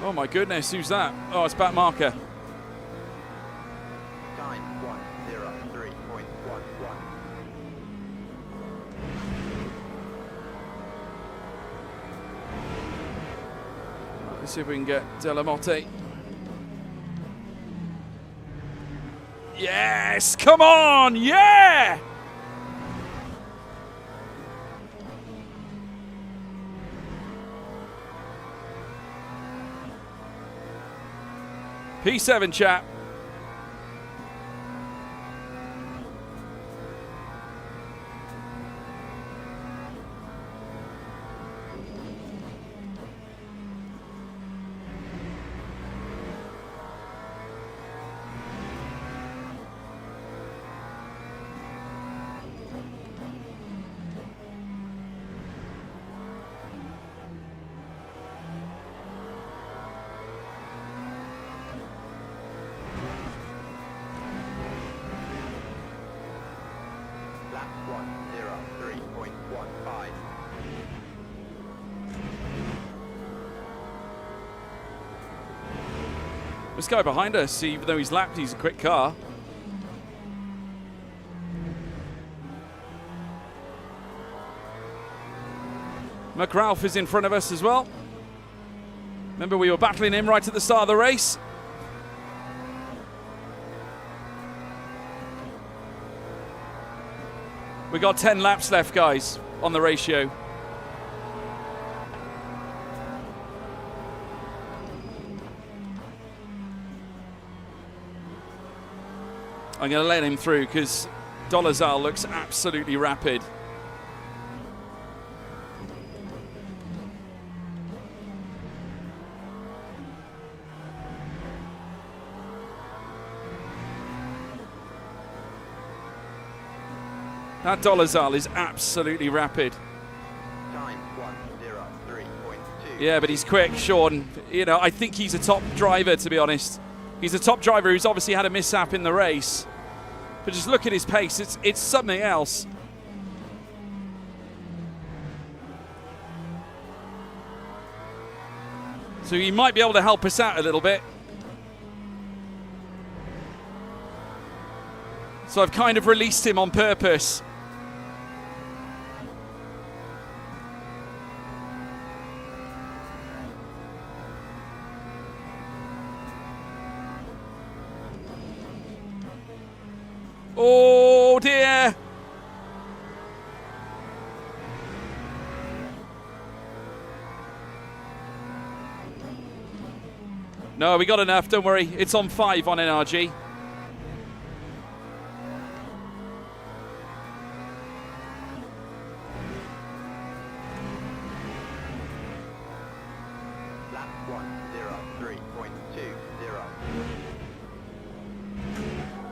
Oh my goodness, who's that? Oh, it's back marker. Time 1:03.11. Let's see if we can get Delamotte. Yes, come on, yeah! P7, chap. Lap 1:03.15. This guy behind us, even though he's lapped, he's a quick car. McRalph is in front of us as well. Remember, we were battling him right at the start of the race. We got 10 laps left, guys, on the ratio. I'm going to let him through because Dolezal looks absolutely rapid. That Dolezal is absolutely rapid. Time 1:03.2. Yeah, but he's quick, Sean. You know, I think he's a top driver, to be honest. He's a top driver who's obviously had a mishap in the race. But just look at his pace. It's something else. So he might be able to help us out a little bit. So I've kind of released him on purpose. Oh dear. No, we got enough, don't worry. It's on 5 on NRG. Lap 1:03.20.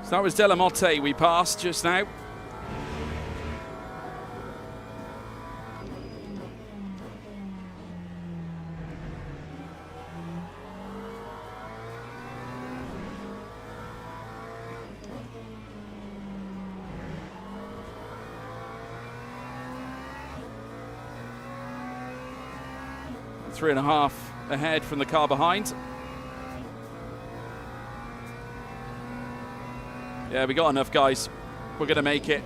So that was Delamotte we passed just now. Three and a half ahead from the car behind. Yeah, we got enough, guys. We're going to make it.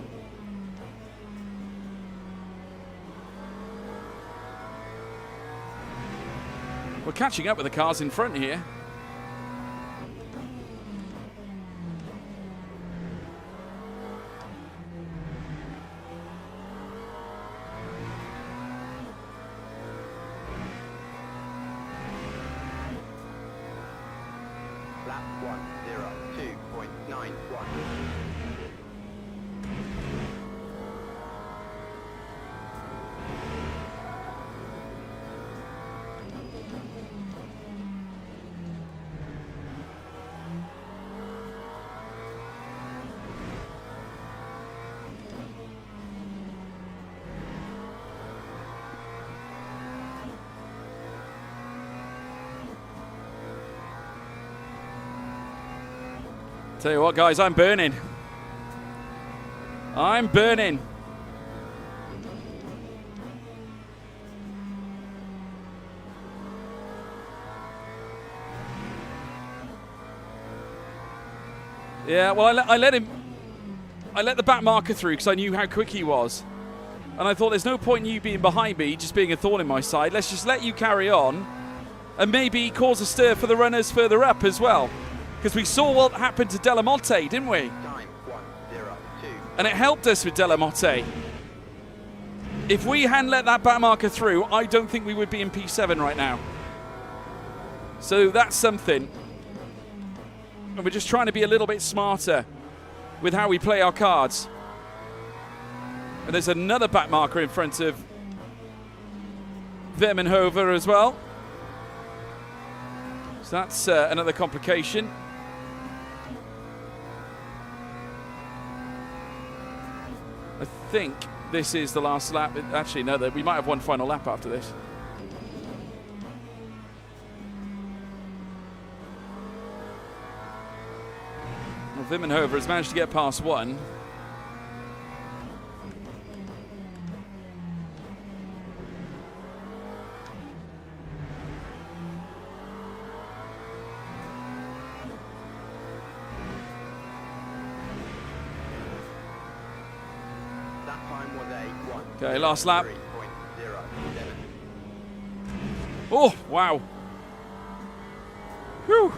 We're catching up with the cars in front here. 0.91. Tell you what, guys, I'm burning. I'm burning. Yeah, well, I let the back marker through because I knew how quick he was. And I thought there's no point in you being behind me, just being a thorn in my side. Let's just let you carry on and maybe cause a stir for the runners further up as well. Because we saw what happened to Delamonte, didn't we? Time 1:02. And it helped us with Delamonte. If we hadn't let that back marker through, I don't think we would be in P7 right now. So that's something. And we're just trying to be a little bit smarter with how we play our cards. And there's another back marker in front of Vermenhover as well. So that's another complication. I think this is the last lap. Actually, no, we might have one final lap after this. Well, Vermenhover has managed to get past one. Okay, last lap. Oh, wow. Whew.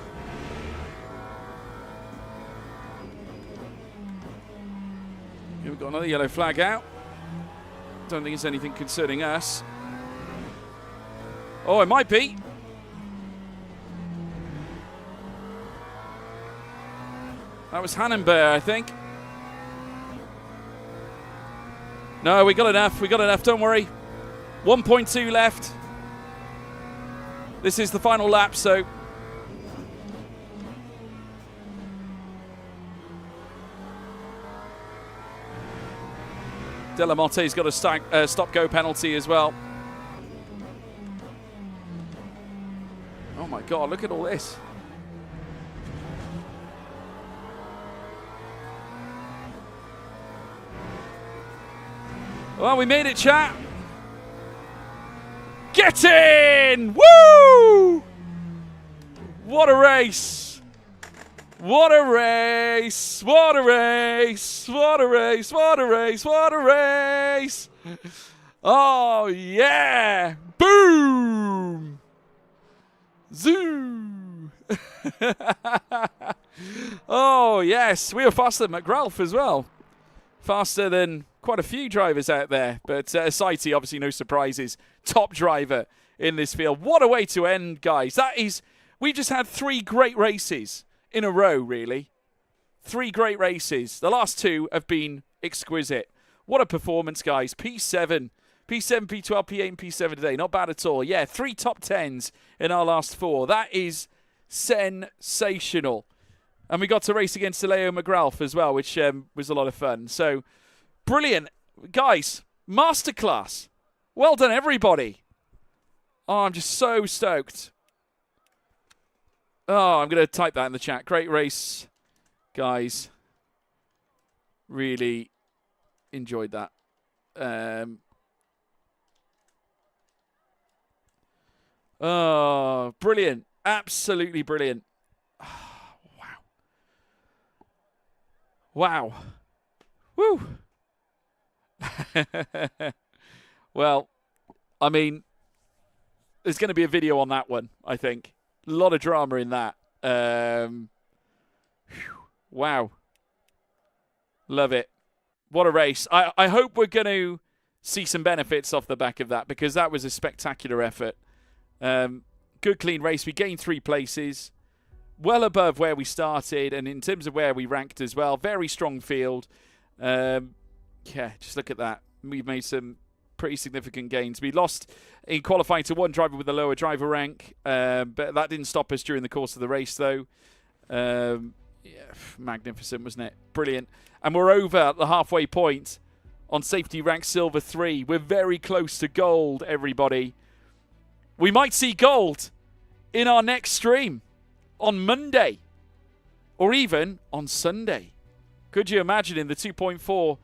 Here we've got another yellow flag out. Don't think it's anything concerning us. Oh, it might be. That was Hannenberg, I think. No, we got enough. We got enough. Don't worry. 1.2 left. This is the final lap, so. Delamonte's got a stop-go penalty as well. Oh my God, look at all this. Well, we made it, chat. Get in! Woo! What a race! What a race! What a race! What a race! What a race! What a race! Oh, yeah! Boom! Zoo! Oh, yes. We were faster than McGrath as well. Faster than quite a few drivers out there. But Saiti, obviously no surprises. Top driver in this field. What a way to end, guys. We've just had 3 great races in a row, really. 3 great races. The last 2 have been exquisite. What a performance, guys. P7, P12, P8, and P7 today. Not bad at all. Yeah, 3 top 10s in our last 4. That is sensational. And we got to race against Leo McGrath as well, which was a lot of fun. So, brilliant. Guys, masterclass. Well done, everybody. Oh, I'm just so stoked. Oh, I'm going to type that in the chat. Great race, guys. Really enjoyed that. Oh, brilliant. Absolutely brilliant. Wow. Woo. Well, I mean, there's going to be a video on that one, I think. A lot of drama in that. Wow. Love it. What a race. I hope we're going to see some benefits off the back of that, because that was a spectacular effort. Good, clean race. We gained 3 places. well above where we started, and in terms of where we ranked as well, very strong field. Yeah, just look at that. We've made some pretty significant gains. We lost in qualifying to one driver with a lower driver rank, but that didn't stop us during the course of the race, though. Yeah, magnificent, wasn't it? Brilliant. And we're over at the halfway point on safety rank silver 3. We're very close to gold, everybody. We might see gold in our next stream on Monday or even on Sunday. Could you imagine in the 2.4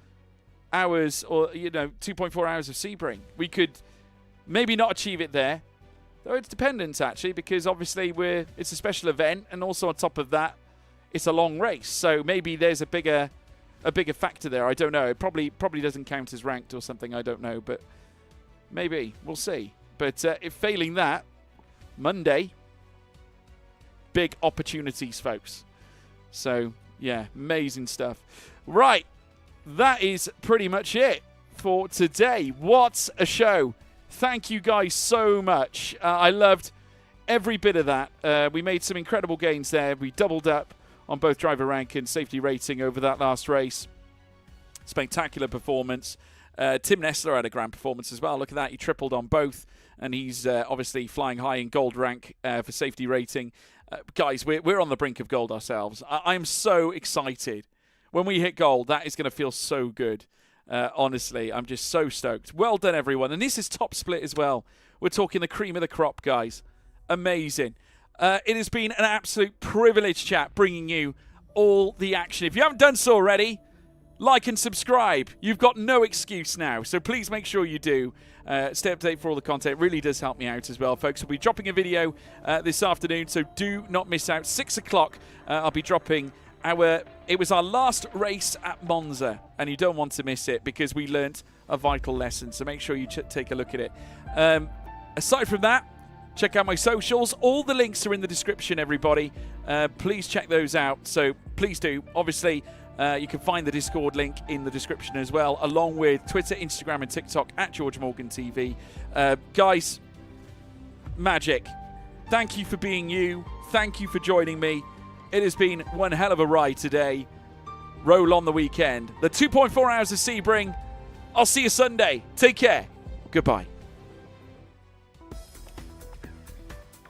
hours or, 2.4 hours of Sebring? We could maybe not achieve it there, though it's dependent actually, because obviously it's a special event, and also on top of that, it's a long race. So maybe there's a bigger factor there. I don't know. It probably doesn't count as ranked or something. I don't know, but maybe we'll see. But if failing that, Monday, big opportunities, folks. So yeah, amazing stuff. Right, that is pretty much it for today. What a show! Thank you guys so much. I loved every bit of that. We made some incredible gains there. We doubled up on both driver rank and safety rating over that last race. Spectacular performance. Tim Nestler had a grand performance as well. Look at that. He tripled on both, and he's obviously flying high in gold rank for safety rating. Guys, we're on the brink of gold ourselves. I'm so excited. When we hit gold, that is going to feel so good. Honestly, I'm just so stoked. Well done, everyone. And this is top split as well. We're talking the cream of the crop, guys. Amazing. It has been an absolute privilege, chat, bringing you all the action. If you haven't done so already, like and subscribe. You've got no excuse now, so please make sure you do. Stay up to date for all the content. It really does help me out as well, folks. We'll be dropping a video this afternoon, so do not miss out. 6 o'clock, I'll be dropping it was our last race at Monza, and you don't want to miss it because we learnt a vital lesson, so make sure you take a look at it. Aside from that, check out my socials. All the links are in the description, everybody. Please check those out. So please do. Obviously, you can find the Discord link in the description as well, along with Twitter, Instagram, and TikTok at George Morgan TV. Guys, magic. Thank you for being you. Thank you for joining me. It has been one hell of a ride today. Roll on the weekend. The 2.4 hours of Sebring. I'll see you Sunday. Take care. Goodbye.